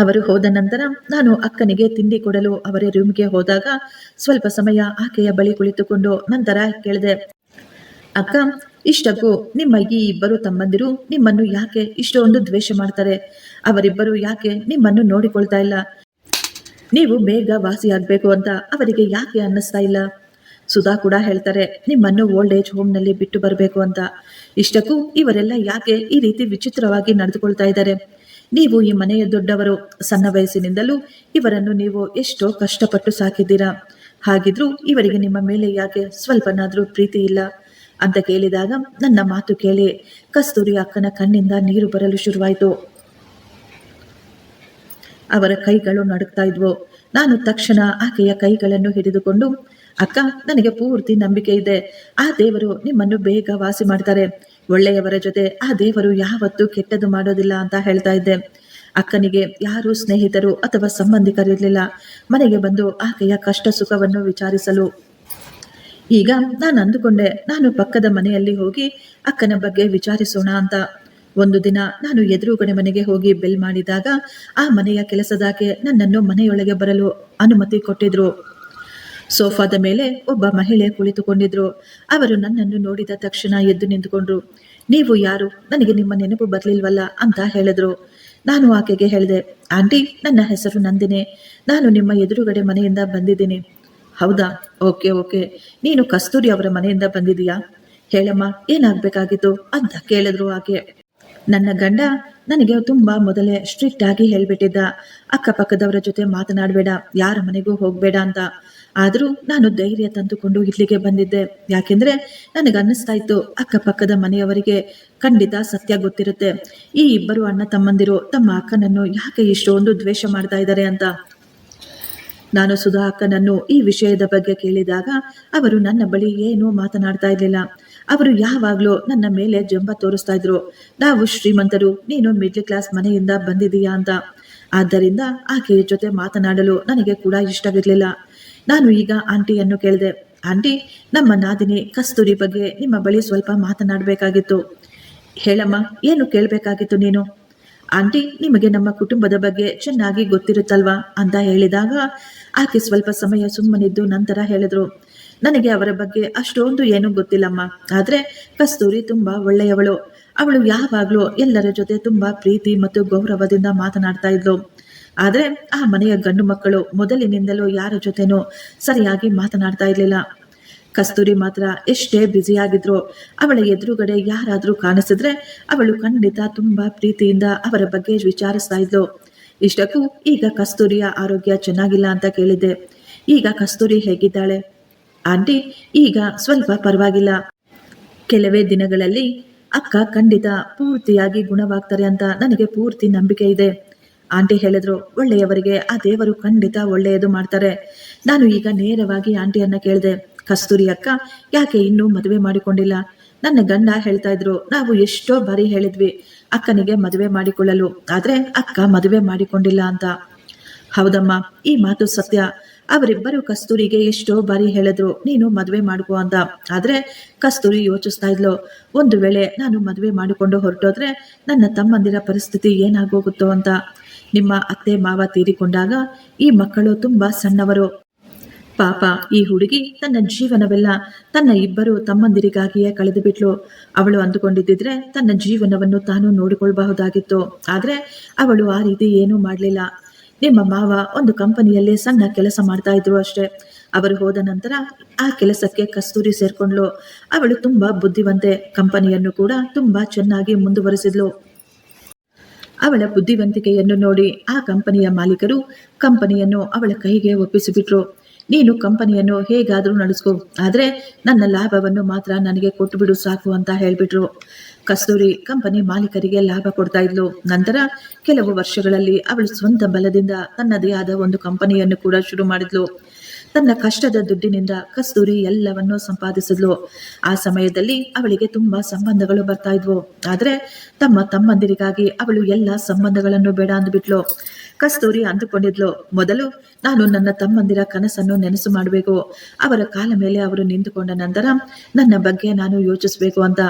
ಅವರು ಹೋದ ನಂತರ ನಾನು ಅಕ್ಕನಿಗೆ ತಿಂಡಿ ಕೊಡಲು ಅವರ ರೂಮ್ಗೆ ಹೋದಾಗ ಸ್ವಲ್ಪ ಸಮಯ ಆಕೆಯ ಬಳಿ ಕುಳಿತುಕೊಂಡು ನಂತರ ಕೇಳಿದೆ, ಅಕ್ಕ, ಇಷ್ಟಕ್ಕೂ ನಿಮ್ಮ ಈ 2 ತಮ್ಮಂದಿರು ನಿಮ್ಮನ್ನು ಯಾಕೆ ಇಷ್ಟೊಂದು ದ್ವೇಷ ಮಾಡ್ತಾರೆ? ಅವರಿಬ್ಬರು ಯಾಕೆ ನಿಮ್ಮನ್ನು ನೋಡಿಕೊಳ್ತಾ ಇಲ್ಲ? ನೀವು ಬೇಗ ವಾಸಿಯಾಗಬೇಕು ಅಂತ ಅವರಿಗೆ ಯಾಕೆ ಅನ್ನಿಸ್ತಾ ಇಲ್ಲ? ಸುಧಾ ಕೂಡ ಹೇಳ್ತಾರೆ ನಿಮ್ಮನ್ನು ಓಲ್ಡ್ ಏಜ್ ಹೋಮ್ನಲ್ಲಿ ಬಿಟ್ಟು ಬರಬೇಕು ಅಂತ. ಇಷ್ಟಕ್ಕೂ ಇವರೆಲ್ಲ ಯಾಕೆ ಈ ರೀತಿ ವಿಚಿತ್ರವಾಗಿ ನಡೆದುಕೊಳ್ತಾ ಇದ್ದಾರೆ? ನೀವು ಈ ಮನೆಯ ದೊಡ್ಡವರು. ಸಣ್ಣ ವಯಸ್ಸಿನಿಂದಲೂ ಇವರನ್ನು ನೀವು ಎಷ್ಟೋ ಕಷ್ಟಪಟ್ಟು ಸಾಕಿದ್ದೀರಾ. ಹಾಗಿದ್ರೂ ಇವರಿಗೆ ನಿಮ್ಮ ಮೇಲೆ ಯಾಕೆ ಸ್ವಲ್ಪನಾದ್ರೂ ಪ್ರೀತಿ ಇಲ್ಲ ಅಂತ ಕೇಳಿದಾಗ ನನ್ನ ಮಾತು ಕೇಳಿ ಕಸ್ತೂರಿ ಅಕ್ಕನ ಕಣ್ಣಿಂದ ನೀರು ಬರಲು ಶುರುವಾಯಿತು. ಅವರ ಕೈಗಳು ನಡುಗ್ತಾ ಇದ್ವು. ನಾನು ತಕ್ಷಣ ಆಕೆಯ ಕೈಗಳನ್ನು ಹಿಡಿದುಕೊಂಡು, ಅಕ್ಕ, ನನಗೆ ಪೂರ್ತಿ ನಂಬಿಕೆ ಇದೆ. ಆ ದೇವರು ನಿಮ್ಮನ್ನು ಬೇಗ ವಾಸಿ ಮಾಡ್ತಾರೆ. ಒಳ್ಳೆಯವರ ಜೊತೆ ಆ ದೇವರು ಯಾವತ್ತೂ ಕೆಟ್ಟದ್ದು ಮಾಡೋದಿಲ್ಲ ಅಂತ ಹೇಳ್ತಾ ಇದ್ದೆ. ಅಕ್ಕನಿಗೆ ಯಾರೂ ಸ್ನೇಹಿತರು ಅಥವಾ ಸಂಬಂಧಿಕರಿರಲಿಲ್ಲ ಮನೆಗೆ ಬಂದು ಆಕೆಯ ಕಷ್ಟ ಸುಖವನ್ನು ವಿಚಾರಿಸಲು. ಈಗ ನಾನು ಅಂದುಕೊಂಡೆ ನಾನು ಪಕ್ಕದ ಮನೆಯಲ್ಲಿ ಹೋಗಿ ಅಕ್ಕನ ಬಗ್ಗೆ ವಿಚಾರಿಸೋಣ ಅಂತ. ಒಂದು ದಿನ ನಾನು ಎದುರುಗಡೆ ಮನೆಗೆ ಹೋಗಿ ಬೆಲ್ ಮಾಡಿದಾಗ ಆ ಮನೆಯ ಕೆಲಸದಾಕೆ ನನ್ನನ್ನು ಮನೆಯೊಳಗೆ ಬರಲು ಅನುಮತಿ ಕೊಟ್ಟಿದ್ರು. ಸೋಫಾದ ಮೇಲೆ ಒಬ್ಬ ಮಹಿಳೆ ಕುಳಿತುಕೊಂಡಿದ್ರು. ಅವರು ನನ್ನನ್ನು ನೋಡಿದ ತಕ್ಷಣ ಎದ್ದು ನಿಂತುಕೊಂಡ್ರು. ನೀವು ಯಾರು? ನನಗೆ ನಿಮ್ಮ ನೆನಪು ಬರಲಿಲ್ವಲ್ಲ ಅಂತ ಹೇಳಿದ್ರು. ನಾನು ಆಕೆಗೆ ಹೇಳಿದೆ, ಆಂಟಿ, ನನ್ನ ಹೆಸರು ನಂದಿನಿ. ನಾನು ನಿಮ್ಮ ಎದುರುಗಡೆ ಮನೆಯಿಂದ ಬಂದಿದ್ದೀನಿ. ಹೌದಾ? ಓಕೆ ಓಕೆ, ನೀನು ಕಸ್ತೂರಿ ಅವರ ಮನೆಯಿಂದ ಬಂದಿದೀಯಾ? ಹೇಳಮ್ಮ, ಏನಾಗಬೇಕಾಗಿತ್ತು ಅಂತ ಕೇಳಿದ್ರು ಆಕೆ. ನನ್ನ ಗಂಡ ನನಗೆ ತುಂಬ ಮೊದಲೇ ಸ್ಟ್ರಿಕ್ಟ್ ಆಗಿ ಹೇಳ್ಬಿಟ್ಟಿದ್ದ, ಅಕ್ಕಪಕ್ಕದವರ ಜೊತೆ ಮಾತನಾಡಬೇಡ, ಯಾರ ಮನೆಗೂ ಹೋಗಬೇಡ ಅಂತ. ಆದರೂ ನಾನು ಧೈರ್ಯ ತಂದುಕೊಂಡು ಇಲ್ಲಿಗೆ ಬಂದಿದ್ದೆ. ಯಾಕೆಂದ್ರೆ ನನಗನ್ನಿಸ್ತಾ ಇತ್ತು ಅಕ್ಕಪಕ್ಕದ ಮನೆಯವರಿಗೆ ಖಂಡಿತ ಸತ್ಯ ಗೊತ್ತಿರುತ್ತೆ. ಈ 2 ಅಣ್ಣ ತಮ್ಮಂದಿರು ತಮ್ಮ ಅಕ್ಕನನ್ನು ಯಾಕೆ ಇಷ್ಟೊಂದು ದ್ವೇಷ ಮಾಡ್ತಾ ಇದ್ದಾರೆ ಅಂತ. ನಾನು ಸುಧಾ ಅಕ್ಕನನ್ನು ಈ ವಿಷಯದ ಬಗ್ಗೆ ಕೇಳಿದಾಗ ಅವರು ನನ್ನ ಬಳಿ ಏನೂ ಮಾತನಾಡ್ತಾ ಇರಲಿಲ್ಲ. ಅವರು ಯಾವಾಗಲೂ ನನ್ನ ಮೇಲೆ ಜಂಬ ತೋರಿಸ್ತಾ ಇದ್ರು. ನಾವು ಶ್ರೀಮಂತರು, ನೀನು ಮಿಡ್ಲ್ ಕ್ಲಾಸ್ ಮನೆಯಿಂದ ಬಂದಿದೀಯಾ ಅಂತ. ಆದ್ದರಿಂದ ಆಕೆಯ ಜೊತೆ ಮಾತನಾಡಲು ನನಗೆ ಕೂಡ ಇಷ್ಟವಿರಲಿಲ್ಲ. ನಾನು ಈಗ ಆಂಟಿಯನ್ನು ಕೇಳಿದೆ, ಆಂಟಿ, ನಮ್ಮ ನಾದಿನಿ ಕಸ್ತೂರಿ ಬಗ್ಗೆ ನಿಮ್ಮ ಬಳಿ ಸ್ವಲ್ಪ ಮಾತನಾಡಬೇಕಾಗಿತ್ತು. ಹೇಳಮ್ಮ, ಏನು ಕೇಳಬೇಕಾಗಿತ್ತು ನೀನು? ಆಂಟಿ, ನಿಮಗೆ ನಮ್ಮ ಕುಟುಂಬದ ಬಗ್ಗೆ ಚೆನ್ನಾಗಿ ಗೊತ್ತಿರುತ್ತಲ್ವಾ ಅಂತ ಹೇಳಿದಾಗ ಆಕೆ ಸ್ವಲ್ಪ ಸಮಯ ಸುಮ್ಮನಿದ್ದು ನಂತರ ಹೇಳಿದ್ರು, ನನಗೆ ಅವರ ಬಗ್ಗೆ ಅಷ್ಟೊಂದು ಏನೂ ಗೊತ್ತಿಲ್ಲಮ್ಮ. ಆದರೆ ಕಸ್ತೂರಿ ತುಂಬ ಒಳ್ಳೆಯವಳು. ಅವಳು ಯಾವಾಗಲೂ ಎಲ್ಲರ ಜೊತೆ ತುಂಬ ಪ್ರೀತಿ ಮತ್ತು ಗೌರವದಿಂದ ಮಾತನಾಡ್ತಾ ಇದ್ಲು. ಆದರೆ ಆ ಮನೆಯ ಗಂಡು ಮಕ್ಕಳು ಮೊದಲಿನಿಂದಲೂ ಯಾರ ಜೊತೆನೂ ಸರಿಯಾಗಿ ಮಾತನಾಡ್ತಾ ಇರಲಿಲ್ಲ. ಕಸ್ತೂರಿ ಮಾತ್ರ ಎಷ್ಟೇ ಬ್ಯುಸಿಯಾಗಿದ್ರು ಅವಳ ಎದುರುಗಡೆ ಯಾರಾದರೂ ಕಾಣಿಸಿದ್ರೆ ಅವಳು ಖಂಡಿತ ತುಂಬ ಪ್ರೀತಿಯಿಂದ ಅವರ ಬಗ್ಗೆ ವಿಚಾರಿಸ್ತಾ ಇದ್ಲು. ಇಷ್ಟಕ್ಕೂ ಈಗ ಕಸ್ತೂರಿಯ ಆರೋಗ್ಯ ಚೆನ್ನಾಗಿಲ್ಲ ಅಂತ ಕೇಳಿದ್ದೆ. ಈಗ ಕಸ್ತೂರಿ ಹೇಗಿದ್ದಾಳೆ? ಆಂಟಿ, ಈಗ ಸ್ವಲ್ಪ ಪರವಾಗಿಲ್ಲ. ಕೆಲವೇ ದಿನಗಳಲ್ಲಿ ಅಕ್ಕ ಖಂಡಿತ ಪೂರ್ತಿಯಾಗಿ ಗುಣವಾಗ್ತಾರೆ ಅಂತ ನನಗೆ ಪೂರ್ತಿ ನಂಬಿಕೆ ಇದೆ ಆಂಟಿ ಹೇಳಿದ್ರು. ಒಳ್ಳೆಯವರಿಗೆ ಆ ದೇವರು ಖಂಡಿತ ಒಳ್ಳೆಯದು ಮಾಡ್ತಾರೆ. ನಾನು ಈಗ ನೇರವಾಗಿ ಆಂಟಿಯನ್ನ ಕೇಳಿದೆ, ಕಸ್ತೂರಿ ಅಕ್ಕ ಯಾಕೆ ಇನ್ನೂ ಮದುವೆ ಮಾಡಿಕೊಂಡಿಲ್ಲ? ನನ್ನ ಗಂಡ ಹೇಳ್ತಾ ಇದ್ರು, ನಾವು ಎಷ್ಟೋ ಬಾರಿ ಹೇಳಿದ್ವಿ ಅಕ್ಕನಿಗೆ ಮದುವೆ ಮಾಡಿಕೊಳ್ಳಲು, ಆದ್ರೆ ಅಕ್ಕ ಮದುವೆ ಮಾಡಿಕೊಂಡಿಲ್ಲ ಅಂತ. ಹೌದಮ್ಮ, ಈ ಮಾತು ಸತ್ಯ. ಅವರಿಬ್ಬರು ಕಸ್ತೂರಿಗೆ ಎಷ್ಟೋ ಬಾರಿ ಹೇಳಿದ್ರು ನೀನು ಮದುವೆ ಮಾಡ್ಕೋ ಅಂತ. ಆದ್ರೆ ಕಸ್ತೂರಿ ಯೋಚಿಸ್ತಾ ಇದ್ಲು, ಒಂದು ವೇಳೆ ನಾನು ಮದುವೆ ಮಾಡಿಕೊಂಡು ಹೊರಟೋದ್ರೆ ನನ್ನ ತಮ್ಮಂದಿರ ಪರಿಸ್ಥಿತಿ ಏನಾಗೋಗುತ್ತೋ ಅಂತ. ನಿಮ್ಮ ಅತ್ತೆ ಮಾವ ತೀರಿಕೊಂಡಾಗ ಈ ಮಕ್ಕಳು ತುಂಬಾ ಸಣ್ಣವರು. ಪಾಪ ಈ ಹುಡುಗಿ ತನ್ನ ಜೀವನವೆಲ್ಲ ತನ್ನ 2 ತಮ್ಮಂದಿರಿಗಾಗಿಯೇ ಕಳೆದು ಬಿಟ್ಲು. ಅವಳು ಅಂದುಕೊಂಡಿದ್ದಿದ್ರೆ ತನ್ನ ಜೀವನವನ್ನು ತಾನು ನೋಡಿಕೊಳ್ಬಹುದಾಗಿತ್ತು. ಆದ್ರೆ ಅವಳು ಆ ರೀತಿ ಏನೂ ಮಾಡಲಿಲ್ಲ. ನಿಮ್ಮ ಮಾವ ಒಂದು ಕಂಪನಿಯಲ್ಲಿ ಸಣ್ಣ ಕೆಲಸ ಮಾಡ್ತಾ ಇದ್ರು ಅಷ್ಟೇ. ಅವರು ಹೋದ ನಂತರ ಆ ಕೆಲಸಕ್ಕೆ ಕಸ್ತೂರಿ ಸೇರ್ಕೊಂಡ್ಲು. ಅವಳು ತುಂಬಾ ಬುದ್ಧಿವಂತೆ, ಕಂಪನಿಯನ್ನು ಕೂಡ ತುಂಬಾ ಚೆನ್ನಾಗಿ ಮುಂದುವರಿಸಿದ್ಲು. ಅವಳ ಬುದ್ಧಿವಂತಿಕೆಯನ್ನು ನೋಡಿ ಆ ಕಂಪನಿಯ ಮಾಲೀಕರು ಕಂಪನಿಯನ್ನು ಅವಳ ಕೈಗೆ ಒಪ್ಪಿಸಿಬಿಟ್ರು. ನೀನು ಕಂಪನಿಯನ್ನು ಹೇಗಾದರೂ ನಡೆಸ್ಕೊ, ಆದರೆ ನನ್ನ ಲಾಭವನ್ನು ಮಾತ್ರ ನನಗೆ ಕೊಟ್ಟುಬಿಡು ಸಾಕು ಅಂತ ಹೇಳ್ಬಿಟ್ರು. ಕಸ್ತೂರಿ ಕಂಪನಿ ಮಾಲೀಕರಿಗೆ ಲಾಭ ಕೊಡ್ತಾ ಇದ್ಲು. ನಂತರ ಕೆಲವು ವರ್ಷಗಳಲ್ಲಿ ಅವಳು ಸ್ವಂತ ಬಲದಿಂದ ತನ್ನದೇ ಆದ ಒಂದು ಕಂಪನಿಯನ್ನು ಕೂಡ ಶುರು ಮಾಡಿದ್ಲು. ತನ್ನ ಕಷ್ಟದ ದುಡ್ಡಿನಿಂದ ಕಸ್ತೂರಿ ಎಲ್ಲವನ್ನೂ ಸಂಪಾದಿಸಿದ್ಲು. ಆ ಸಮಯದಲ್ಲಿ ಅವಳಿಗೆ ತುಂಬಾ ಸಂಬಂಧಗಳು ಬರ್ತಾ ಇದ್ವು. ಆದರೆ ತಮ್ಮಂದಿರಿಗಾಗಿ ಅವಳು ಎಲ್ಲ ಸಂಬಂಧಗಳನ್ನು ಬೇಡ ಅಂದ್ಬಿಟ್ಲು. ಕಸ್ತೂರಿ ಅಂದುಕೊಂಡಿದ್ಲು, ಮೊದಲು ನಾನು ನನ್ನ ತಮ್ಮಂದಿರ ಕನಸನ್ನು ನೆನಸು ಮಾಡಬೇಕು, ಅವರ ಕಾಲ ಮೇಲೆ ಅವರು ನಿಂತುಕೊಂಡ ನಂತರ ನನ್ನ ಬಗ್ಗೆ ನಾನು ಯೋಚಿಸಬೇಕು ಅಂತ.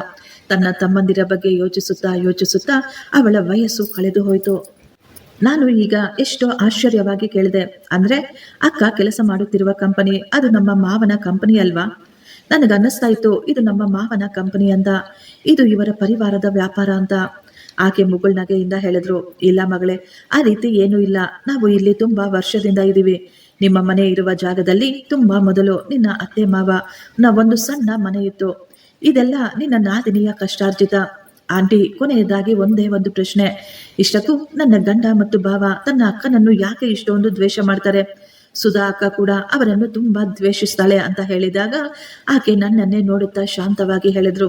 ತನ್ನ ತಮ್ಮಂದಿರ ಬಗ್ಗೆ ಯೋಚಿಸುತ್ತಾ ಅವಳ ವಯಸ್ಸು ಕಳೆದು ಹೋಯಿತು. ನಾನು ಈಗ ಎಷ್ಟೋ ಆಶ್ಚರ್ಯವಾಗಿ ಕೇಳಿದೆ. ಅಂದ್ರೆ ಅಕ್ಕ ಕೆಲಸ ಮಾಡುತ್ತಿರುವ ಕಂಪನಿ ಅದು ನಮ್ಮ ಮಾವನ ಕಂಪನಿ ಅಲ್ವಾ? ನನಗನ್ನಿಸ್ತಾ ಇತ್ತು ಇದು ನಮ್ಮ ಮಾವನ ಕಂಪನಿ ಅಂತ, ಇದು ಇವರ ಪರಿವಾರದ ವ್ಯಾಪಾರ ಅಂತ. ಆಕೆ ಮುಗುಳ್ನಗೆಯಿಂದ ಹೇಳಿದ್ರು, ಇಲ್ಲ ಮಗಳೇ, ಆ ರೀತಿ ಏನೂ ಇಲ್ಲ. ನಾವು ಇಲ್ಲಿ ತುಂಬಾ ವರ್ಷದಿಂದ ಇದ್ದೀವಿ. ನಿಮ್ಮ ಮನೆ ಇರುವ ಜಾಗದಲ್ಲಿ ತುಂಬಾ ಮೊದಲು ನಿನ್ನ ಅತ್ತೆ ಮಾವ ಒಂದು ಸಣ್ಣ ಮನೆ ಇತ್ತು. ಇದೆಲ್ಲ ನಿನ್ನ ನಾದಿನಿಯ ಕಷ್ಟಾರ್ಜಿತ. ಆಂಟಿ, ಕೊನೆಯದಾಗಿ ಒಂದೇ ಒಂದು ಪ್ರಶ್ನೆ. ಇಷ್ಟಕ್ಕೂ ನನ್ನ ಗಂಡ ಮತ್ತು ಭಾವ ತನ್ನ ಅಕ್ಕನನ್ನು ಯಾಕೆ ಇಷ್ಟೊಂದು ದ್ವೇಷ ಮಾಡ್ತಾರೆ? ಸುಧಾ ಅಕ್ಕ ಕೂಡ ಅವರನ್ನು ತುಂಬಾ ದ್ವೇಷಿಸ್ತಾಳೆ ಅಂತ ಹೇಳಿದಾಗ ಆಕೆ ನನ್ನನ್ನೇ ನೋಡುತ್ತಾ ಶಾಂತವಾಗಿ ಹೇಳಿದ್ರು,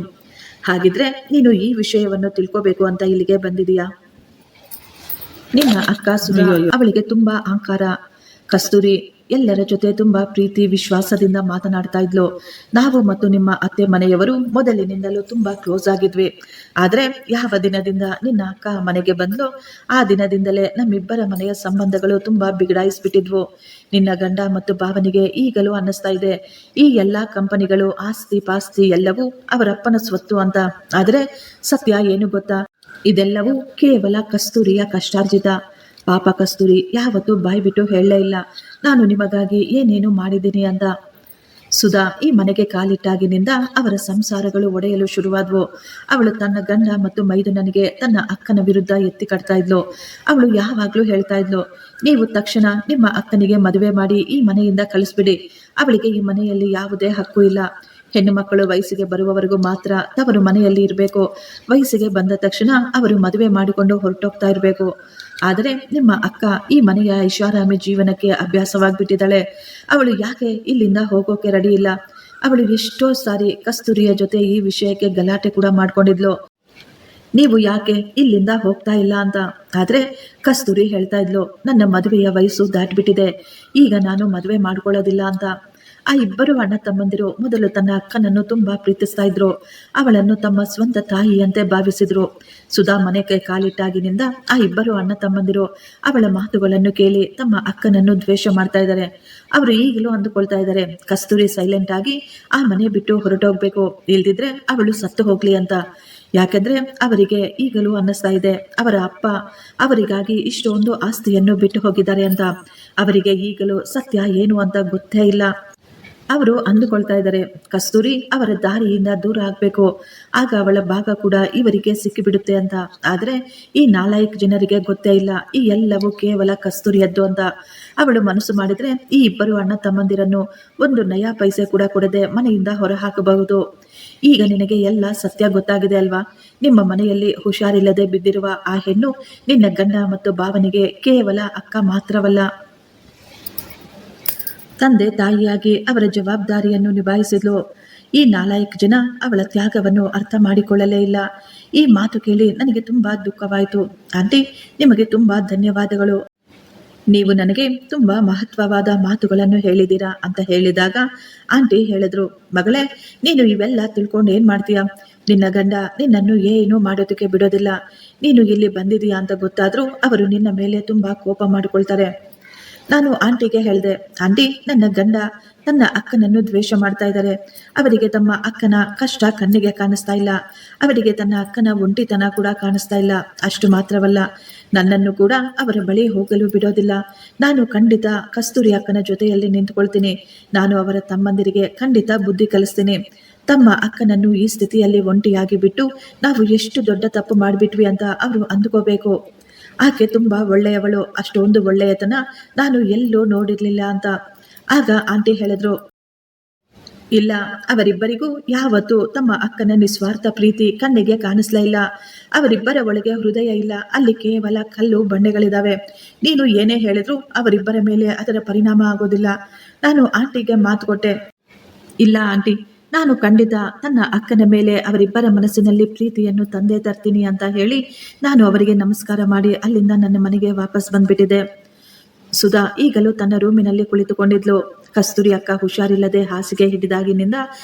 ಹಾಗಿದ್ರೆ ನೀನು ಈ ವಿಷಯವನ್ನು ತಿಳ್ಕೋಬೇಕು ಅಂತ ಇಲ್ಲಿಗೆ ಬಂದಿದೀಯಾ? ನಿನ್ನ ಅಕ್ಕ ಸುಧಾ, ಅವಳಿಗೆ ತುಂಬಾ ಅಹಂಕಾರ. ಕಸ್ತೂರಿ ಎಲ್ಲರ ಜೊತೆ ತುಂಬಾ ಪ್ರೀತಿ ವಿಶ್ವಾಸದಿಂದ ಮಾತನಾಡ್ತಾ ಇದ್ಲು. ನಾವು ಮತ್ತು ನಿಮ್ಮ ಅತ್ತೆ ಮನೆಯವರು ಮೊದಲಿನಿಂದಲೂ ತುಂಬಾ ಕ್ಲೋಸ್ ಆಗಿದ್ವಿ. ಆದ್ರೆ ಯಾವ ದಿನದಿಂದ ನಿನ್ನ ಅಕ್ಕ ಮನೆಗೆ ಬಂದ್ಲು ಆ ದಿನದಿಂದಲೇ ನಮ್ಮಿಬ್ಬರ ಮನೆಯ ಸಂಬಂಧಗಳು ತುಂಬಾ ಬಿಗಡಾಯಿಸ್ಬಿಟ್ಟಿದ್ವು. ನಿನ್ನ ಗಂಡ ಮತ್ತು ಭಾವನಿಗೆ ಈಗಲೂ ಅನ್ನಿಸ್ತಾ ಇದೆ ಈ ಎಲ್ಲಾ ಕಂಪನಿಗಳು ಆಸ್ತಿ ಪಾಸ್ತಿ ಎಲ್ಲವೂ ಅವರಪ್ಪನ ಸ್ವತ್ತು ಅಂತ. ಆದ್ರೆ ಸತ್ಯ ಏನು ಗೊತ್ತಾ? ಇದೆಲ್ಲವೂ ಕೇವಲ ಕಸ್ತೂರಿಯ ಕಷ್ಟಾರ್ಜಿತ. ಪಾಪ ಕಸ್ತೂರಿ ಯಾವತ್ತೂ ಬಾಯಿ ಬಿಟ್ಟು ಹೇಳಲೇ ಇಲ್ಲ ನಾನು ನಿಮಗಾಗಿ ಏನೇನು ಮಾಡಿದ್ದೀನಿ ಅಂತ. ಸುಧಾ ಈ ಮನೆಗೆ ಕಾಲಿಟ್ಟಾಗಿನಿಂದ ಅವರ ಸಂಸಾರಗಳು ಒಡೆಯಲು ಶುರುವಾದ್ವು. ಅವಳು ತನ್ನ ಗಂಡ ಮತ್ತು ಮೈದುನನಿಗೆ ತನ್ನ ಅಕ್ಕನ ವಿರುದ್ಧ ಎತ್ತಿ ಕಟ್ತಾ ಇದ್ಲು. ಅವಳು ಯಾವಾಗ್ಲೂ ಹೇಳ್ತಾ ಇದ್ಲು, ನೀವು ತಕ್ಷಣ ನಿಮ್ಮ ಅಕ್ಕನಿಗೆ ಮದುವೆ ಮಾಡಿ ಈ ಮನೆಯಿಂದ ಕಳಿಸ್ಬಿಡಿ. ಅವಳಿಗೆ ಈ ಮನೆಯಲ್ಲಿ ಯಾವುದೇ ಹಕ್ಕು ಇಲ್ಲ. ಹೆಣ್ಣು ಮಕ್ಕಳು ವಯಸ್ಸಿಗೆ ಬರುವವರೆಗೂ ಮಾತ್ರ ತವರು ಮನೆಯಲ್ಲಿ ಇರಬೇಕು. ವಯಸ್ಸಿಗೆ ಬಂದ ತಕ್ಷಣ ಅವರು ಮದುವೆ ಮಾಡಿಕೊಂಡು ಹೊರಟೋಗ್ತಾ ಇರಬೇಕು. ಆದರೆ ನಿಮ್ಮ ಅಕ್ಕ ಈ ಮನೆಯ ಐಷಾರಾಮಿ ಜೀವನಕ್ಕೆ ಅಭ್ಯಾಸವಾಗಿಬಿಟ್ಟಿದ್ದಾಳೆ. ಅವಳು ಯಾಕೆ ಇಲ್ಲಿಂದ ಹೋಗೋಕೆ ರೆಡಿ ಇಲ್ಲ? ಅವಳು ಎಷ್ಟೋ ಸಾರಿ ಕಸ್ತೂರಿಯ ಜೊತೆ ಈ ವಿಷಯಕ್ಕೆ ಗಲಾಟೆ ಕೂಡ ಮಾಡ್ಕೊಂಡಿದ್ಲು, ನೀವು ಯಾಕೆ ಇಲ್ಲಿಂದ ಹೋಗ್ತಾ ಇಲ್ಲ ಅಂತ. ಆದ್ರೆ ಕಸ್ತೂರಿ ಹೇಳ್ತಾ ಇದ್ಲು, ನನ್ನ ಮದುವೆಯ ವಯಸ್ಸು ದಾಟ್ಬಿಟ್ಟಿದೆ, ಈಗ ನಾನು ಮದುವೆ ಮಾಡ್ಕೊಳ್ಳೋದಿಲ್ಲ ಅಂತ. ಆ ಇಬ್ಬರು ಅಣ್ಣ ತಮ್ಮಂದಿರು ಮೊದಲು ತನ್ನ ಅಕ್ಕನನ್ನು ತುಂಬಾ ಪ್ರೀತಿಸ್ತಾ ಇದ್ರು. ಅವಳನ್ನು ತಮ್ಮ ಸ್ವಂತ ತಾಯಿಯಂತೆ ಭಾವಿಸಿದ್ರು. ಸುಧಾ ಮನೆಗೆ ಕಾಲಿಟ್ಟಾಗಿನಿಂದ ಆ ಇಬ್ಬರು ಅಣ್ಣ ತಮ್ಮಂದಿರು ಅವಳ ಮಾತುಗಳನ್ನು ಕೇಳಿ ತಮ್ಮ ಅಕ್ಕನನ್ನು ದ್ವೇಷ ಮಾಡ್ತಾ ಇದ್ದಾರೆ. ಅವರು ಈಗಲೂ ಅಂದುಕೊಳ್ತಾ ಇದ್ದಾರೆ, ಕಸ್ತೂರಿ ಸೈಲೆಂಟ್ ಆಗಿ ಆ ಮನೆ ಬಿಟ್ಟು ಹೊರಟೋಗ್ಬೇಕು, ಇಲ್ದಿದ್ರೆ ಅವಳು ಸತ್ತು ಹೋಗ್ಲಿ ಅಂತ. ಯಾಕೆಂದ್ರೆ ಅವರಿಗೆ ಈಗಲೂ ಅನ್ನಿಸ್ತಾ ಇದೆ ಅವರ ಅಪ್ಪ ಅವರಿಗಾಗಿ ಇಷ್ಟೊಂದು ಆಸ್ತಿಯನ್ನು ಬಿಟ್ಟು ಹೋಗಿದ್ದಾರೆ ಅಂತ. ಅವರಿಗೆ ಈಗಲೂ ಸತ್ಯ ಏನು ಅಂತ ಗೊತ್ತೇ ಇಲ್ಲ. ಅವರು ಅಂದುಕೊಳ್ತಾ ಇದ್ದಾರೆ ಕಸ್ತೂರಿ ಅವರ ದಾರಿಯಿಂದ ದೂರ ಆಗ್ಬೇಕು, ಆಗ ಅವಳ ಭಾಗ ಕೂಡ ಇವರಿಗೆ ಸಿಕ್ಕಿಬಿಡುತ್ತೆ ಅಂತ. ಆದ್ರೆ ಈ 4 ಜನರಿಗೆ ಗೊತ್ತೇ ಇಲ್ಲ ಈ ಎಲ್ಲವೂ ಕೇವಲ ಕಸ್ತೂರಿಯದ್ದು ಅಂತ. ಅವಳು ಮನಸ್ಸು ಮಾಡಿದ್ರೆ ಈ ಇಬ್ಬರು ಅಣ್ಣ ತಮ್ಮಂದಿರನ್ನು ಒಂದು ನಯಾ ಪೈಸೆ ಕೂಡ ಕೊಡದೆ ಮನೆಯಿಂದ ಹೊರ ಹಾಕಬಹುದು. ಈಗ ನಿನಗೆ ಎಲ್ಲ ಸತ್ಯ ಗೊತ್ತಾಗಿದೆ ಅಲ್ವಾ? ನಿಮ್ಮ ಮನೆಯಲ್ಲಿ ಹುಷಾರಿಲ್ಲದೆ ಬಿದ್ದಿರುವ ಆ ಹೆಣ್ಣು ನಿನ್ನ ಗಂಡ ಮತ್ತು ಭಾವನಿಗೆ ಕೇವಲ ಅಕ್ಕ ಮಾತ್ರವಲ್ಲ, ತಂದೆ ತಾಯಿಯಾಗಿ ಅವರ ಜವಾಬ್ದಾರಿಯನ್ನು ನಿಭಾಯಿಸಿದ್ಲು. ಈ 4 ಜನ ಅವಳ ತ್ಯಾಗವನ್ನು ಅರ್ಥ ಮಾಡಿಕೊಳ್ಳಲೇ ಇಲ್ಲ. ಈ ಮಾತು ಕೇಳಿ ನನಗೆ ತುಂಬಾ ದುಃಖವಾಯಿತು. ಆಂಟಿ, ನಿಮಗೆ ತುಂಬಾ ಧನ್ಯವಾದಗಳು. ನೀವು ನನಗೆ ತುಂಬಾ ಮಹತ್ವವಾದ ಮಾತುಗಳನ್ನು ಹೇಳಿದ್ದೀರಾ ಅಂತ ಹೇಳಿದಾಗ ಆಂಟಿ ಹೇಳಿದ್ರು, ಮಗಳೇ, ನೀನು ಇವೆಲ್ಲ ತಿಳ್ಕೊಂಡು ಏನ್ ಮಾಡ್ತೀಯ? ನಿನ್ನ ಗಂಡ ನಿನ್ನನ್ನು ಏನು ಮಾಡೋದಕ್ಕೆ ಬಿಡೋದಿಲ್ಲ. ನೀನು ಇಲ್ಲಿ ಬಂದಿದೀಯಾ ಅಂತ ಗೊತ್ತಾದ್ರೂ ಅವರು ನಿನ್ನ ಮೇಲೆ ತುಂಬಾ ಕೋಪ ಮಾಡಿಕೊಳ್ತಾರೆ. ನಾನು ಆಂಟಿಗೆ ಹೇಳಿದೆ, ಆಂಟಿ, ನನ್ನ ಗಂಡ ತನ್ನ ಅಕ್ಕನನ್ನು ದ್ವೇಷ ಮಾಡ್ತಾ ಇದ್ದಾರೆ. ಅವರಿಗೆ ತಮ್ಮ ಅಕ್ಕನ ಕಷ್ಟ ಕಣ್ಣಿಗೆ ಕಾಣಿಸ್ತಾ ಇಲ್ಲ. ಅವರಿಗೆ ತನ್ನ ಅಕ್ಕನ ಒಂಟಿತನ ಕೂಡ ಕಾಣಿಸ್ತಾ ಇಲ್ಲ. ಅಷ್ಟು ಮಾತ್ರವಲ್ಲ, ನನ್ನನ್ನು ಕೂಡ ಅವರ ಬಳಿ ಹೋಗಲು ಬಿಡೋದಿಲ್ಲ. ನಾನು ಖಂಡಿತ ಕಸ್ತೂರಿ ಅಕ್ಕನ ಜೊತೆಯಲ್ಲಿ ನಿಂತುಕೊಳ್ತೀನಿ. ನಾನು ಅವರ ತಮ್ಮಂದಿರಿಗೆ ಖಂಡಿತ ಬುದ್ಧಿ ಕಲಿಸ್ತೀನಿ. ತಮ್ಮ ಅಕ್ಕನನ್ನು ಈ ಸ್ಥಿತಿಯಲ್ಲಿ ಒಂಟಿಯಾಗಿ ಬಿಟ್ಟು ನಾವು ಎಷ್ಟು ದೊಡ್ಡ ತಪ್ಪು ಮಾಡಿಬಿಟ್ವಿ ಅಂತ ಅವರು ಅಂದುಕೋಬೇಕು. ಆಕೆ ತುಂಬ ಒಳ್ಳೆಯವಳು, ಅಷ್ಟೊಂದು ಒಳ್ಳೆಯತನ ನಾನು ಎಲ್ಲೂ ನೋಡಿರಲಿಲ್ಲ ಅಂತ. ಆಗ ಆಂಟಿ ಹೇಳಿದ್ರು, ಇಲ್ಲ, ಅವರಿಬ್ಬರಿಗೂ ಯಾವತ್ತೂ ತಮ್ಮ ಅಕ್ಕನ ನಿಸ್ವಾರ್ಥ ಪ್ರೀತಿ ಕಣ್ಣಿಗೆ ಕಾಣಿಸ್ಲೇ ಇಲ್ಲ. ಅವರಿಬ್ಬರ ಒಳಗೆ ಹೃದಯ ಇಲ್ಲ, ಅಲ್ಲಿ ಕೇವಲ ಕಲ್ಲು ಬಂಡೆಗಳಿದಾವೆ. ನೀನು ಏನೇ ಹೇಳಿದ್ರು ಅವರಿಬ್ಬರ ಮೇಲೆ ಅದರ ಪರಿಣಾಮ ಆಗೋದಿಲ್ಲ. ನಾನು ಆಂಟಿಗೆ ಮಾತು ಕೊಟ್ಟೆ, ಇಲ್ಲ ಆಂಟಿ, ನಾನು ಖಂಡಿತ ತನ್ನ ಅಕ್ಕನ ಮೇಲೆ ಅವರಿಬ್ಬರ ಮನಸ್ಸಿನಲ್ಲಿ ಪ್ರೀತಿಯನ್ನು ತಂದೆ ತರ್ತೀನಿ ಅಂತ ಹೇಳಿ ನಾನು ಅವರಿಗೆ ನಮಸ್ಕಾರ ಮಾಡಿ ಅಲ್ಲಿಂದ ನನ್ನ ಮನೆಗೆ ವಾಪಸ್ ಬಂದ್ಬಿಟ್ಟಿದ್ದೆ. ಸುಧಾ ಈಗಲೂ ತನ್ನ ರೂಮಿನಲ್ಲಿ ಕುಳಿತುಕೊಂಡಿದ್ಲು. ಕಸ್ತೂರಿ ಅಕ್ಕ ಹುಷಾರಿಲ್ಲದೆ ಹಾಸಿಗೆ ಹಿಡಿದಾಗಿನಿಂದ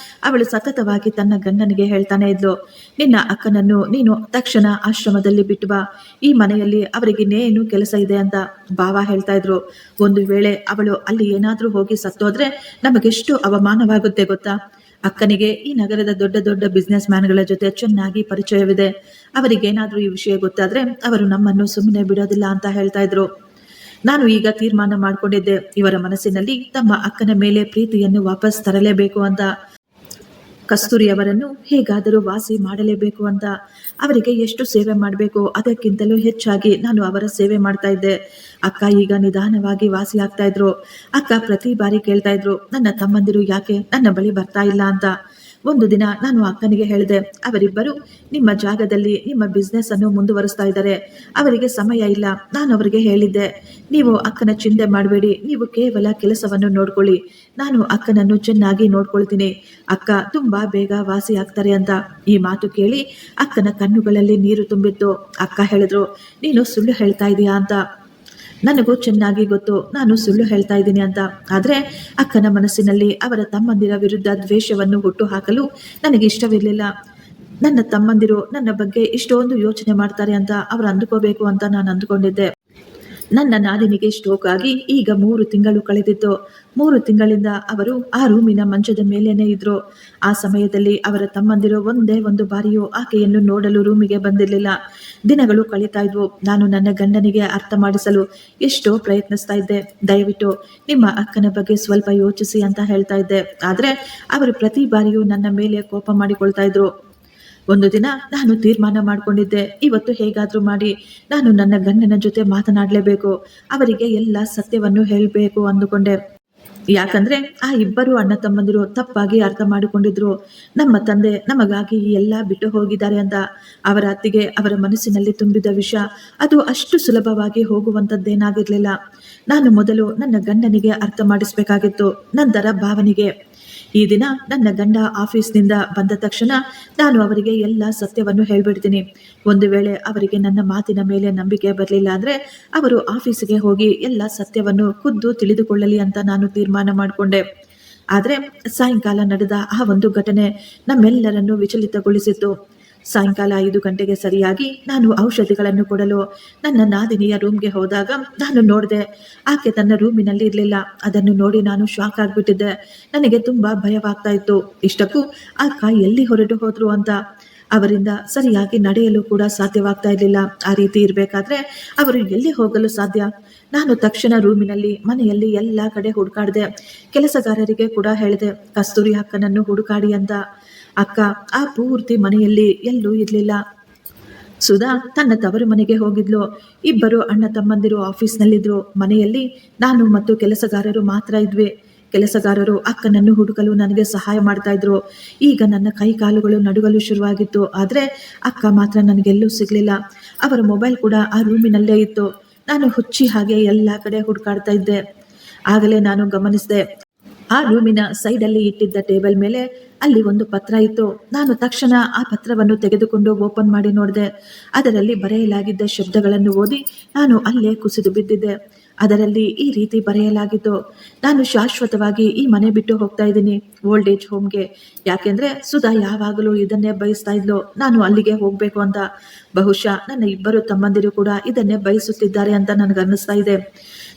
ಅವಳು ಸತತವಾಗಿ ತನ್ನ ಗಂಡನಿಗೆ ಹೇಳ್ತಾನೆ ಇದ್ಲು, ನಿನ್ನ ಅಕ್ಕನನ್ನು ನೀನು ತಕ್ಷಣ ಆಶ್ರಮದಲ್ಲಿ ಬಿಟ್ಟು ಬಾ, ಈ ಮನೆಯಲ್ಲಿ ಅವರಿಗಿನ್ನೇನು ಕೆಲಸ ಇದೆ ಅಂತ ಭಾವ ಹೇಳ್ತಾ ಇದ್ರು. ಒಂದು ವೇಳೆ ಅವಳು ಅಲ್ಲಿ ಏನಾದ್ರೂ ಹೋಗಿ ಸತ್ತೋದ್ರೆ ನಮಗೆಷ್ಟು ಅವಮಾನವಾಗುತ್ತೆ ಗೊತ್ತಾ. ಅಕ್ಕನಿಗೆ ಈ ನಗರದ ದೊಡ್ಡ ದೊಡ್ಡ ಬಿಸ್ನೆಸ್ ಮ್ಯಾನ್ಗಳ ಜೊತೆ ಚೆನ್ನಾಗಿ ಪರಿಚಯವಿದೆ. ಅವರಿಗೇನಾದ್ರೂ ಈ ವಿಷಯ ಗೊತ್ತಾದ್ರೆ ಅವರು ನಮ್ಮನ್ನು ಸುಮ್ಮನೆ ಬಿಡೋದಿಲ್ಲ ಅಂತ ಹೇಳ್ತಾ ಇದ್ರು. ನಾನು ಈಗ ತೀರ್ಮಾನ ಮಾಡಿಕೊಂಡಿದ್ದೆ, ಇವರ ಮನಸ್ಸಿನಲ್ಲಿ ತಮ್ಮ ಅಕ್ಕನ ಮೇಲೆ ಪ್ರೀತಿಯನ್ನು ವಾಪಸ್ ತರಲೇಬೇಕು ಅಂತ. ಕಸ್ತೂರಿ ಅವರನ್ನು ಹೇಗಾದರೂ ವಾಸಿ ಮಾಡಲೇಬೇಕು ಅಂತ. ಅವರಿಗೆ ಎಷ್ಟು ಸೇವೆ ಮಾಡಬೇಕು ಅದಕ್ಕಿಂತಲೂ ಹೆಚ್ಚಾಗಿ ನಾನು ಅವರ ಸೇವೆ ಮಾಡ್ತಾ ಇದ್ದೆ. ಅಕ್ಕ ಈಗ ನಿಧಾನವಾಗಿ ವಾಸಿ ಆಗ್ತಾ ಇದ್ರು. ಅಕ್ಕ ಪ್ರತಿ ಬಾರಿ ಕೇಳ್ತಾ ಇದ್ರು, ನನ್ನ ತಮ್ಮಂದಿರು ಯಾಕೆ ನನ್ನ ಬಳಿ ಬರ್ತಾ ಇಲ್ಲ ಅಂತ. ಒಂದು ದಿನ ನಾನು ಅಕ್ಕನಿಗೆ ಹೇಳಿದೆ, ಅವರಿಬ್ಬರು ನಿಮ್ಮ ಜಾಗದಲ್ಲಿ ನಿಮ್ಮ ಬಿಸ್ನೆಸ್ ಅನ್ನು ಮುಂದುವರಿಸ್ತಾ ಇದ್ದಾರೆ, ಅವರಿಗೆ ಸಮಯ ಇಲ್ಲ. ನಾನು ಅವರಿಗೆ ಹೇಳಿದ್ದೆ, ನೀವು ಅಕ್ಕನ ಚಿಂತೆ ಮಾಡಬೇಡಿ, ನೀವು ಕೇವಲ ಕೆಲಸವನ್ನು ನೋಡ್ಕೊಳ್ಳಿ, ನಾನು ಅಕ್ಕನನ್ನು ಚೆನ್ನಾಗಿ ನೋಡ್ಕೊಳ್ತೀನಿ, ಅಕ್ಕ ತುಂಬಾ ಬೇಗ ವಾಸಿ ಆಗ್ತಾರೆ ಅಂತ. ಈ ಮಾತು ಕೇಳಿ ಅಕ್ಕನ ಕಣ್ಣುಗಳಲ್ಲಿ ನೀರು ತುಂಬಿತ್ತು. ಅಕ್ಕ ಹೇಳಿದ್ರು, ನೀನು ಸುಳ್ಳು ಹೇಳ್ತಾ ಇದೀಯಾ ಅಂತ. ನನಗೂ ಚೆನ್ನಾಗಿ ಗೊತ್ತು ನಾನು ಸುಳ್ಳು ಹೇಳ್ತಾ ಇದ್ದೀನಿ ಅಂತ. ಆದರೆ ಅಕ್ಕನ ಮನಸ್ಸಿನಲ್ಲಿ ಅವರ ತಮ್ಮಂದಿರ ವಿರುದ್ಧ ದ್ವೇಷವನ್ನು ಹುಟ್ಟು ಹಾಕಲು ನನಗೆ ಇಷ್ಟವಿರಲಿಲ್ಲ. ನನ್ನ ತಮ್ಮಂದಿರು ನನ್ನ ಬಗ್ಗೆ ಇಷ್ಟೊಂದು ಯೋಚನೆ ಮಾಡ್ತಾರೆ ಅಂತ ಅವರು ಅಂದುಕೋಬೇಕು ಅಂತ ನಾನು ಅಂದುಕೊಂಡಿದ್ದೆ. ನನ್ನ ನಾದಿನಿಗೆ ಸ್ಟ್ರೋಕ್ ಆಗಿ ಈಗ 3 ತಿಂಗಳು ಕಳೆದಿತ್ತು. 3 ತಿಂಗಳಿಂದ ಅವರು ಆ ರೂಮಿನ ಮಂಚದ ಮೇಲೇನೆ ಇದ್ರು. ಆ ಸಮಯದಲ್ಲಿ ಅವರ ತಮ್ಮಂದಿರು ಒಂದೇ ಒಂದು ಬಾರಿಯೂ ಆಕೆಯನ್ನು ನೋಡಲು ರೂಮಿಗೆ ಬಂದಿರಲಿಲ್ಲ. ದಿನಗಳು ಕಳೀತಾ ಇದ್ವು. ನಾನು ನನ್ನ ಗಂಡನಿಗೆ ಅರ್ಥ ಮಾಡಿಸಲು ಎಷ್ಟೋ ಪ್ರಯತ್ನಿಸ್ತಾ ಇದ್ದೆ. ದಯವಿಟ್ಟು ನಿಮ್ಮ ಅಕ್ಕನ ಬಗ್ಗೆ ಸ್ವಲ್ಪ ಯೋಚಿಸಿ ಅಂತ ಹೇಳ್ತಾ ಇದ್ದೆ. ಆದರೆ ಅವರು ಪ್ರತಿ ಬಾರಿಯೂ ನನ್ನ ಮೇಲೆ ಕೋಪ ಮಾಡಿಕೊಳ್ತಾ ಇದ್ರು. ಒಂದು ದಿನ ನಾನು ತೀರ್ಮಾನ ಮಾಡಿಕೊಂಡಿದ್ದೆ, ಇವತ್ತು ಹೇಗಾದ್ರೂ ಮಾಡಿ ನಾನು ನನ್ನ ಗಂಡನ ಜೊತೆ ಮಾತನಾಡಲೇಬೇಕು, ಅವರಿಗೆ ಎಲ್ಲ ಸತ್ಯವನ್ನು ಹೇಳಬೇಕು ಅಂದುಕೊಂಡೆ. ಯಾಕಂದ್ರೆ ಆ ಇಬ್ಬರು ಅಣ್ಣ ತಮ್ಮಂದಿರು ತಪ್ಪಾಗಿ ಅರ್ಥ ಮಾಡಿಕೊಂಡಿದ್ರು. ನಮ್ಮ ತಂದೆ ನಮಗಾಗಿ ಎಲ್ಲ ಬಿಟ್ಟು ಹೋಗಿದ್ದಾರೆ ಅಂತ. ಅವರ ಅತ್ತಿಗೆ ಅವರ ಮನಸ್ಸಿನಲ್ಲಿ ತುಂಬಿದ ವಿಷ ಅದು ಅಷ್ಟು ಸುಲಭವಾಗಿ ಹೋಗುವಂಥದ್ದೇನಾಗಿರ್ಲಿಲ್ಲ. ನಾನು ಮೊದಲು ನನ್ನ ಗಂಡನಿಗೆ ಅರ್ಥ ಮಾಡಿಸ್ಬೇಕಾಗಿತ್ತು, ನಂತರ ಭಾವನಿಗೆ. ಈ ದಿನ ನನ್ನ ಗಂಡ ಆಫೀಸ್ನಿಂದ ಬಂದ ತಕ್ಷಣ ನಾನು ಅವರಿಗೆ ಎಲ್ಲ ಸತ್ಯವನ್ನು ಹೇಳ್ಬಿಡ್ತೀನಿ. ಒಂದು ವೇಳೆ ಅವರಿಗೆ ನನ್ನ ಮಾತಿನ ಮೇಲೆ ನಂಬಿಕೆ ಬರಲಿಲ್ಲ ಅಂದರೆ ಅವರು ಆಫೀಸಿಗೆ ಹೋಗಿ ಎಲ್ಲ ಸತ್ಯವನ್ನು ಖುದ್ದು ತಿಳಿದುಕೊಳ್ಳಲಿ ಅಂತ ನಾನು ತೀರ್ಮಾನ ಮಾಡಿಕೊಂಡೆ. ಆದರೆ ಸಾಯಂಕಾಲ ನಡೆದ ಆ ಒಂದು ಘಟನೆ ನಮ್ಮೆಲ್ಲರನ್ನು ವಿಚಲಿತಗೊಳಿಸಿತ್ತು. ಸಾಯಂಕಾಲ 5 ಗಂಟೆಗೆ ಸರಿಯಾಗಿ ನಾನು ಔಷಧಿಗಳನ್ನು ಕೊಡಲು ನನ್ನ ನಾದಿನಿಯ ರೂಮ್ಗೆ ಹೋದಾಗ ನಾನು ನೋಡಿದೆ, ಆಕೆ ತನ್ನ ರೂಮಿನಲ್ಲಿ ಇರಲಿಲ್ಲ. ಅದನ್ನು ನೋಡಿ ನಾನು ಶಾಕ್ ಆಗಿಬಿಟ್ಟಿದ್ದೆ. ನನಗೆ ತುಂಬ ಭಯವಾಗ್ತಾ ಇತ್ತು. ಇಷ್ಟಕ್ಕೂ ಅಕ್ಕ ಎಲ್ಲಿ ಹೊರಟು ಹೋದ್ರು ಅಂತ. ಅವರಿಂದ ಸರಿಯಾಗಿ ನಡೆಯಲು ಕೂಡ ಸಾಧ್ಯವಾಗ್ತಾ ಇರಲಿಲ್ಲ. ಆ ರೀತಿ ಇರಬೇಕಾದ್ರೆ ಅವರು ಎಲ್ಲಿ ಹೋಗಲು ಸಾಧ್ಯ? ನಾನು ತಕ್ಷಣ ರೂಮಿನಲ್ಲಿ ಮನೆಯಲ್ಲಿ ಎಲ್ಲ ಕಡೆ ಹುಡುಕಾಡಿದೆ. ಕೆಲಸಗಾರರಿಗೆ ಕೂಡ ಹೇಳಿದೆ, ಕಸ್ತೂರಿ ಅಕ್ಕನನ್ನು ಹುಡುಕಾಡಿ ಅಂತ. ಅಕ್ಕ ಆ ಪೂರ್ತಿ ಮನೆಯಲ್ಲಿ ಎಲ್ಲೂ ಇರಲಿಲ್ಲ. ಸುಧಾ ತನ್ನ ತವರು ಮನೆಗೆ ಹೋಗಿದ್ಲು. ಇಬ್ಬರು ಅಣ್ಣ ತಮ್ಮಂದಿರು ಆಫೀಸ್ನಲ್ಲಿದ್ರು. ಮನೆಯಲ್ಲಿ ನಾನು ಮತ್ತು ಕೆಲಸಗಾರರು ಮಾತ್ರ ಇದ್ವಿ. ಕೆಲಸಗಾರರು ಅಕ್ಕನನ್ನು ಹುಡುಕಲು ನನಗೆ ಸಹಾಯ ಮಾಡ್ತಾ ಇದ್ರು. ಈಗ ನನ್ನ ಕೈ ಕಾಲುಗಳು ನಡುಗಲು ಶುರುವಾಗಿತ್ತು. ಆದರೆ ಅಕ್ಕ ಮಾತ್ರ ನನಗೆಲ್ಲೂ ಸಿಗಲಿಲ್ಲ. ಅವರ ಮೊಬೈಲ್ ಕೂಡ ಆ ರೂಮಿನಲ್ಲೇ ಇತ್ತು. ನಾನು ಹುಚ್ಚಿ ಹಾಗೆ ಎಲ್ಲ ಕಡೆ ಹುಡುಕಾಡ್ತಾ ಇದ್ದೆ. ಆಗಲೇ ನಾನು ಗಮನಿಸಿದೆ, ಆ ರೂಮಿನ ಸೈಡಲ್ಲಿ ಇಟ್ಟಿದ್ದ ಟೇಬಲ್ ಮೇಲೆ ಅಲ್ಲಿ ಒಂದು ಪತ್ರ ಇತ್ತು. ನಾನು ತಕ್ಷಣ ಆ ಪತ್ರವನ್ನು ತೆಗೆದುಕೊಂಡು ಓಪನ್ ಮಾಡಿ ನೋಡಿದೆ. ಅದರಲ್ಲಿ ಬರೆಯಲಾಗಿದ್ದ ಶಬ್ದಗಳನ್ನು ಓದಿ ನಾನು ಅಲ್ಲೇ ಕುಸಿದು ಬಿದ್ದಿದ್ದೆ. ಅದರಲ್ಲಿ ಈ ರೀತಿ ಬರೆಯಲಾಗಿತ್ತು, ನಾನು ಶಾಶ್ವತವಾಗಿ ಈ ಮನೆ ಬಿಟ್ಟು ಹೋಗ್ತಾ ಇದ್ದೀನಿ, ಓಲ್ಡ್ ಏಜ್ ಹೋಮ್ಗೆ. ಯಾಕೆಂದ್ರೆ ಸುಧಾ ಯಾವಾಗಲೂ ಇದನ್ನೇ ಬಯಸ್ತಾ ಇದ್ಲು, ನಾನು ಅಲ್ಲಿಗೆ ಹೋಗ್ಬೇಕು ಅಂತ. ಬಹುಶಃ ನನ್ನ ಇಬ್ಬರು ತಮ್ಮಂದಿರು ಕೂಡ ಇದನ್ನೇ ಬಯಸುತ್ತಿದ್ದಾರೆ ಅಂತ ನನಗನ್ನಿಸ್ತಾ ಇದೆ.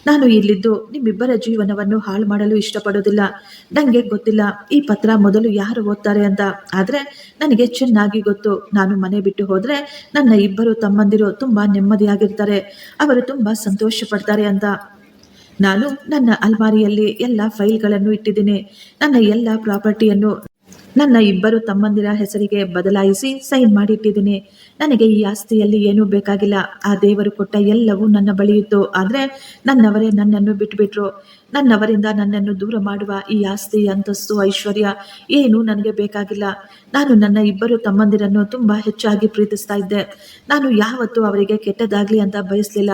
ನಾನು ಇಲ್ಲಿದ್ದು ನಿಮ್ಮಿಬ್ಬರ ಜೀವನವನ್ನು ಹಾಳು ಮಾಡಲು ಇಷ್ಟಪಡೋದಿಲ್ಲ. ನನಗೆ ಗೊತ್ತಿಲ್ಲ ಈ ಪತ್ರ ಮೊದಲು ಯಾರು ಓದ್ತಾರೆ ಅಂತ. ಆದರೆ ನನಗೆ ಚೆನ್ನಾಗಿ ಗೊತ್ತು, ನಾನು ಮನೆ ಬಿಟ್ಟು ಹೋದರೆ ನನ್ನ ಇಬ್ಬರು ತಮ್ಮಂದಿರು ತುಂಬ ನೆಮ್ಮದಿಯಾಗಿರ್ತಾರೆ, ಅವರು ತುಂಬ ಸಂತೋಷ ಪಡ್ತಾರೆ ಅಂತ. ನಾನು ನನ್ನ ಅಲ್ಮಾರಿಯಲ್ಲಿ ಎಲ್ಲ ಫೈಲ್ಗಳನ್ನು ಇಟ್ಟಿದ್ದೀನಿ. ನನ್ನ ಎಲ್ಲ ಪ್ರಾಪರ್ಟಿಯನ್ನು ನನ್ನ ಇಬ್ಬರು ತಮ್ಮಂದಿರ ಹೆಸರಿಗೆ ಬದಲಾಯಿಸಿ ಸೈನ್ ಮಾಡಿಟ್ಟಿದ್ದೀನಿ. ನನಗೆ ಈ ಆಸ್ತಿಯಲ್ಲಿ ಏನೂ ಬೇಕಾಗಿಲ್ಲ. ಆ ದೇವರು ಕೊಟ್ಟ ಎಲ್ಲವೂ ನನ್ನ ಬಳಿ ಇತ್ತು. ಆದರೆ ನನ್ನವರೇ ನನ್ನನ್ನು ಬಿಟ್ಟುಬಿಟ್ರು. ನನ್ನವರಿಂದ ನನ್ನನ್ನು ದೂರ ಮಾಡುವ ಈ ಆಸ್ತಿ, ಅಂತಸ್ತು, ಐಶ್ವರ್ಯ ಏನೂ ನನಗೆ ಬೇಕಾಗಿಲ್ಲ. ನಾನು ನನ್ನ ಇಬ್ಬರು ತಮ್ಮಂದಿರನ್ನು ತುಂಬ ಹೆಚ್ಚಾಗಿ ಪ್ರೀತಿಸ್ತಾ ಇದ್ದೆ. ನಾನು ಯಾವತ್ತೂ ಅವರಿಗೆ ಕೆಟ್ಟದಾಗಲಿ ಅಂತ ಬಯಸಲಿಲ್ಲ.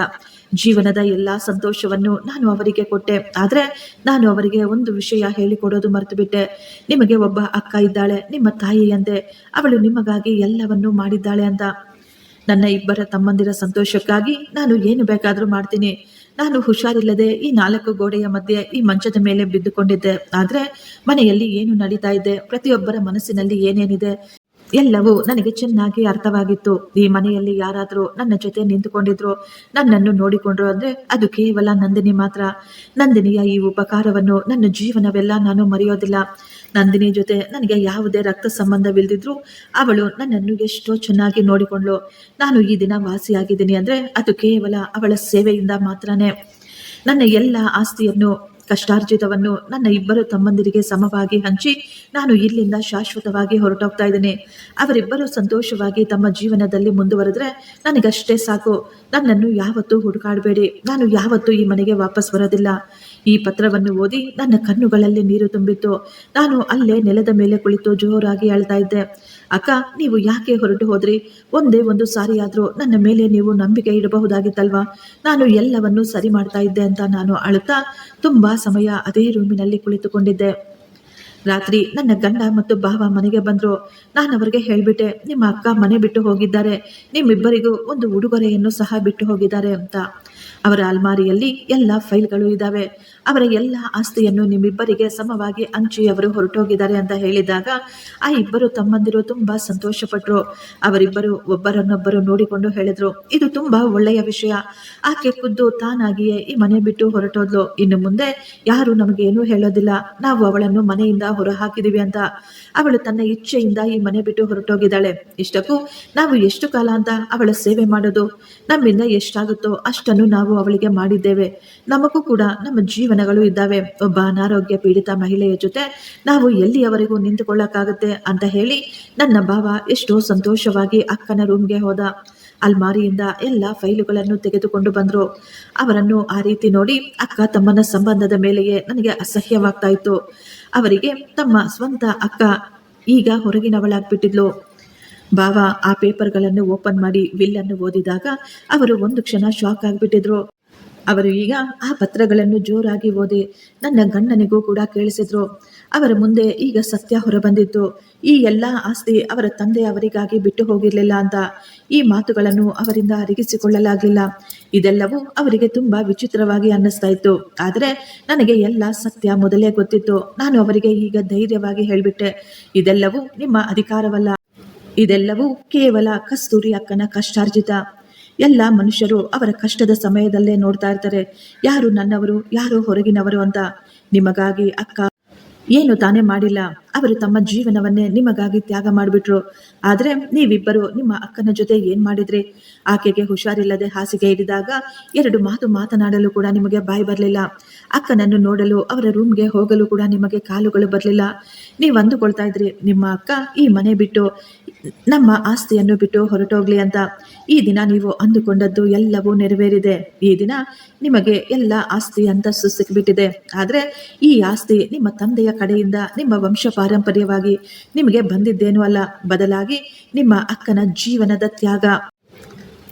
ಜೀವನದ ಎಲ್ಲ ಸಂತೋಷವನ್ನು ನಾನು ಅವರಿಗೆ ಕೊಟ್ಟೆ. ಆದರೆ ನಾನು ಅವರಿಗೆ ಒಂದು ವಿಷಯ ಹೇಳಿಕೊಡೋದು ಮರೆತು ಬಿಟ್ಟೆ. ನಿಮಗೆ ಒಬ್ಬ ಅಕ್ಕ ಇದ್ದಾಳೆ, ನಿಮ್ಮ ತಾಯಿಯಂತೆ. ಅವಳು ನಿಮಗಾಗಿ ಎಲ್ಲವನ್ನೂ ಮಾಡಿದ್ದಾಳೆ ಅಂತ. ನನ್ನ ಇಬ್ಬರ ತಮ್ಮಂದಿರ ಸಂತೋಷಕ್ಕಾಗಿ ನಾನು ಏನು ಬೇಕಾದರೂ ಮಾಡ್ತೀನಿ. ನಾನು ಹುಷಾರಿಲ್ಲದೆ ಈ 4 ಗೋಡೆಯ ಮಧ್ಯೆ ಈ ಮಂಚದ ಮೇಲೆ ಬಿದ್ದುಕೊಂಡಿದ್ದೆ. ಆದರೆ ಮನೆಯಲ್ಲಿ ಏನು ನಡೀತಾ ಇದೆ, ಪ್ರತಿಯೊಬ್ಬರ ಮನಸ್ಸಿನಲ್ಲಿ ಏನೇನಿದೆ ಎಲ್ಲವೂ ನನಗೆ ಚೆನ್ನಾಗಿ ಅರ್ಥವಾಗಿತ್ತು. ಈ ಮನೆಯಲ್ಲಿ ಯಾರಾದರೂ ನನ್ನ ಜೊತೆ ನಿಂತುಕೊಂಡಿದ್ರು, ನನ್ನನ್ನು ನೋಡಿಕೊಂಡ್ರು ಅಂದ್ರೆ ಅದು ಕೇವಲ ನಂದಿನಿ ಮಾತ್ರ. ನಂದಿನಿಯ ಈ ಉಪಕಾರವನ್ನು ನನ್ನ ಜೀವನವೆಲ್ಲ ನಾನು ಮರೆಯೋದಿಲ್ಲ. ನಂದಿನಿ ಜೊತೆ ನನಗೆ ಯಾವುದೇ ರಕ್ತ ಸಂಬಂಧವಿಲ್ಲದಿದ್ರು ಅವಳು ನನ್ನನ್ನು ಎಷ್ಟೋ ಚೆನ್ನಾಗಿ ನೋಡಿಕೊಂಡ್ಳು. ನಾನು ಈ ದಿನ ವಾಸಿಯಾಗಿದ್ದೀನಿ ಅಂದ್ರೆ ಅದು ಕೇವಲ ಅವಳ ಸೇವೆಯಿಂದ ಮಾತ್ರನೇ. ನನ್ನ ಎಲ್ಲ ಆಸ್ತಿಯನ್ನು, ಕಷ್ಟಾರ್ಜಿತವನ್ನು ನನ್ನ ಇಬ್ಬರು ತಮ್ಮಂದಿರಿಗೆ ಸಮವಾಗಿ ಹಂಚಿ ನಾನು ಇಲ್ಲಿಂದ ಶಾಶ್ವತವಾಗಿ ಹೊರಟೋಗ್ತಾ ಇದ್ದೀನಿ. ಅವರಿಬ್ಬರು ಸಂತೋಷವಾಗಿ ತಮ್ಮ ಜೀವನದಲ್ಲಿ ಮುಂದುವರೆದ್ರೆ ನನಗಷ್ಟೇ ಸಾಕು. ನನ್ನನ್ನು ಯಾವತ್ತೂ ಹುಡುಕಾಡಬೇಡಿ. ನಾನು ಯಾವತ್ತೂ ಈ ಮನೆಗೆ ವಾಪಸ್ ಬರೋದಿಲ್ಲ. ಈ ಪತ್ರವನ್ನು ಓದಿ ನನ್ನ ಕಣ್ಣುಗಳಲ್ಲಿ ನೀರು ತುಂಬಿತ್ತು. ನಾನು ಅಲ್ಲೇ ನೆಲದ ಮೇಲೆ ಕುಳಿತು ಜೋರಾಗಿ ಅಳ್ತಾ ಇದ್ದೆ. ಅಕ್ಕ, ನೀವು ಯಾಕೆ ಹೊರಟು ಹೋದ್ರಿ? ಒಂದೇ ಒಂದು ಸಾರಿಯಾದರೂ ನನ್ನ ಮೇಲೆ ನೀವು ನಂಬಿಕೆ ಇಡಬಹುದಾಗಿತ್ತಲ್ವಾ? ನಾನು ಎಲ್ಲವನ್ನೂ ಸರಿ ಮಾಡ್ತಾ ಇದ್ದೆ ಅಂತ ನಾನು ಅಳುತ್ತಾ ತುಂಬಾ ಸಮಯ ಅದೇ ರೂಮಿನಲ್ಲಿ ಕುಳಿತುಕೊಂಡಿದ್ದೆ. ರಾತ್ರಿ ನನ್ನ ಗಂಡ ಮತ್ತು ಭಾವ ಮನೆಗೆ ಬಂದ್ರು. ನಾನು ಅವರಿಗೆ ಹೇಳ್ಬಿಟ್ಟೆ, ನಿಮ್ಮ ಅಕ್ಕ ಮನೆ ಬಿಟ್ಟು ಹೋಗಿದ್ದಾರೆ, ನಿಮ್ಮಿಬ್ಬರಿಗೂ ಒಂದು ಉಡುಗೊರೆಯನ್ನು ಸಹ ಬಿಟ್ಟು ಹೋಗಿದ್ದಾರೆ ಅಂತ. ಅವರ ಅಲ್ಮಾರಿಯಲ್ಲಿ ಎಲ್ಲ ಫೈಲ್ಗಳು ಇದ್ದಾವೆ. ಅವರ ಎಲ್ಲ ಆಸ್ತಿಯನ್ನು ನಿಮ್ಮಿಬ್ಬರಿಗೆ ಸಮವಾಗಿ ಹಂಚಿ ಅವರು ಹೊರಟೋಗಿದ್ದಾರೆ ಅಂತ ಹೇಳಿದಾಗ ಆ ಇಬ್ಬರು ತಮ್ಮಂದಿರು ತುಂಬಾ ಸಂತೋಷಪಟ್ಟರು. ಅವರಿಬ್ಬರು ಒಬ್ಬರನ್ನೊಬ್ಬರು ನೋಡಿಕೊಂಡು ಹೇಳಿದ್ರು, ಇದು ತುಂಬಾ ಒಳ್ಳೆಯ ವಿಷಯ. ಆಕೆ ಖುದ್ದು ತಾನಾಗಿಯೇ ಈ ಮನೆ ಬಿಟ್ಟು ಹೊರಟೋದ್ಲು. ಇನ್ನು ಮುಂದೆ ಯಾರು ನಮಗೇನೂ ಹೇಳೋದಿಲ್ಲ. ನಾವು ಅವಳನ್ನು ಮನೆಯಿಂದ ಹೊರ ಹಾಕಿದೀವಿ ಅಂತ. ಅವಳು ತನ್ನ ಇಚ್ಛೆಯಿಂದ ಈ ಮನೆ ಬಿಟ್ಟು ಹೊರಟೋಗಿದ್ದಾಳೆ. ಇಷ್ಟಕ್ಕೂ ನಾವು ಎಷ್ಟು ಕಾಲ ಅಂತ ಅವಳ ಸೇವೆ ಮಾಡೋದು? ನಮ್ಮಿಂದ ಎಷ್ಟಾಗುತ್ತೋ ಅಷ್ಟನ್ನು ನಾವು ಅವಳಿಗೆ ಮಾಡಿದ್ದೇವೆ. ನಮಗೂ ಕೂಡ ನಮ್ಮ ಜೀವನಗಳು ಇದ್ದಾವೆ. ಒಬ್ಬ ಅನಾರೋಗ್ಯ ಪೀಡಿತ ಮಹಿಳೆಯ ಜೊತೆ ನಾವು ಎಲ್ಲಿಯವರೆಗೂ ನಿಂತುಕೊಳ್ಳಕ್ಕಾಗತ್ತೆ ಅಂತ ಹೇಳಿ ನನ್ನ ಭಾವ ಎಷ್ಟೋ ಸಂತೋಷವಾಗಿ ಅಕ್ಕನ ರೂಮ್ಗೆ ಹೋದ. ಅಲ್ಮಾರಿಯಿಂದ ಎಲ್ಲ ಫೈಲುಗಳನ್ನು ತೆಗೆದುಕೊಂಡು ಬಂದ್ರು. ಅವರನ್ನು ಆ ರೀತಿ ನೋಡಿ ಅಕ್ಕ ತಮ್ಮನ ಸಂಬಂಧದ ಮೇಲೆಯೇ ನನಗೆ ಅಸಹ್ಯವಾಗ್ತಾ ಇತ್ತು. ಅವರಿಗೆ ತಮ್ಮ ಸ್ವಂತ ಅಕ್ಕ ಈಗ ಹೊರಗಿನವಳಾಗ್ಬಿಟ್ಟಿದ್ಲು. ಭಾವ ಆ ಪೇಪರ್ಗಳನ್ನು ಓಪನ್ ಮಾಡಿ ವಿಲ್ಲನ್ನು ಓದಿದಾಗ ಅವರು ಒಂದು ಕ್ಷಣ ಶಾಕ್ ಆಗಿಬಿಟ್ಟಿದ್ರು. ಅವರು ಈಗ ಆ ಪತ್ರಗಳನ್ನು ಜೋರಾಗಿ ಓದಿ ನನ್ನ ಗಂಡನಿಗೂ ಕೂಡ ಕೇಳಿಸಿದ್ರು. ಅವರ ಮುಂದೆ ಈಗ ಸತ್ಯ ಹೊರಬಂದಿತ್ತು. ಈ ಎಲ್ಲ ಆಸ್ತಿ ಅವರ ತಂದೆ ಅವರಿಗಾಗಿ ಬಿಟ್ಟು ಹೋಗಿರಲಿಲ್ಲ ಅಂತ. ಈ ಮಾತುಗಳನ್ನು ಅವರಿಂದ ಅರಗಿಸಿಕೊಳ್ಳಲಾಗಲಿಲ್ಲ. ಇದೆಲ್ಲವೂ ಅವರಿಗೆ ತುಂಬಾ ವಿಚಿತ್ರವಾಗಿ ಅನ್ನಿಸ್ತಾ ಇತ್ತು. ಆದರೆ ನನಗೆ ಎಲ್ಲ ಸತ್ಯ ಮೊದಲೇ ಗೊತ್ತಿತ್ತು. ನಾನು ಅವರಿಗೆ ಈಗ ಧೈರ್ಯವಾಗಿ ಹೇಳಿಬಿಟ್ಟೆ, ಇದೆಲ್ಲವೂ ನಿಮ್ಮ ಅಧಿಕಾರವಲ್ಲ. ಇದೆಲ್ಲವೂ ಕೇವಲ ಕಸ್ತೂರಿ ಅಕ್ಕನ ಕಷ್ಟಾರ್ಜಿತ. ಎಲ್ಲ ಮನುಷ್ಯರು ಅವರ ಕಷ್ಟದ ಸಮಯದಲ್ಲೇ ನೋಡ್ತಾ ಇರ್ತಾರೆ, ಯಾರು ನನ್ನವರು, ಯಾರು ಹೊರಗಿನವರು ಅಂತ. ನಿಮಗಾಗಿ ಅಕ್ಕ ಏನು ತಾನೇ ಮಾಡಿಲ್ಲ. ಅವರು ತಮ್ಮ ಜೀವನವನ್ನೇ ನಿಮಗಾಗಿ ತ್ಯಾಗ ಮಾಡಿಬಿಟ್ರು. ಆದರೆ ನೀವಿಬ್ಬರು ನಿಮ್ಮ ಅಕ್ಕನ ಜೊತೆ ಏನ್ ಮಾಡಿದ್ರಿ? ಆಕೆಗೆ ಹುಷಾರಿಲ್ಲದೆ ಹಾಸಿಗೆ ಹಿಡಿದಾಗ 2 ಮಾತು ಮಾತನಾಡಲು ಕೂಡ ನಿಮಗೆ ಬಾಯಿ ಬರಲಿಲ್ಲ. ಅಕ್ಕನನ್ನು ನೋಡಲು ಅವರ ರೂಮ್ಗೆ ಹೋಗಲು ಕೂಡ ನಿಮಗೆ ಕಾಲುಗಳು ಬರಲಿಲ್ಲ. ನೀವು ಅಂದುಕೊಳ್ತಾ ಇದ್ರಿ ನಿಮ್ಮ ಅಕ್ಕ ಈ ಮನೆ ಬಿಟ್ಟು, ನಮ್ಮ ಆಸ್ತಿಯನ್ನು ಬಿಟ್ಟು ಹೊರಟೋಗ್ಲಿ ಅಂತ. ಈ ದಿನ ನೀವು ಅಂದುಕೊಂಡದ್ದು ಎಲ್ಲವೂ ನೆರವೇರಿದೆ. ಈ ದಿನ ನಿಮಗೆ ಎಲ್ಲ ಆಸ್ತಿ ಅಂತಸ್ತು ಸಿಕ್ಕಿಬಿಟ್ಟಿದೆ. ಆದರೆ ಈ ಆಸ್ತಿ ನಿಮ್ಮ ತಂದೆಯ ಕಡೆಯಿಂದ ನಿಮ್ಮ ವಂಶ ಪಾರಂಪರ್ಯವಾಗಿ ನಿಮಗೆ ಬಂದಿದ್ದೇನೂ ಅಲ್ಲ, ಬದಲಾಗಿ ನಿಮ್ಮ ಅಕ್ಕನ ಜೀವನದ ತ್ಯಾಗ.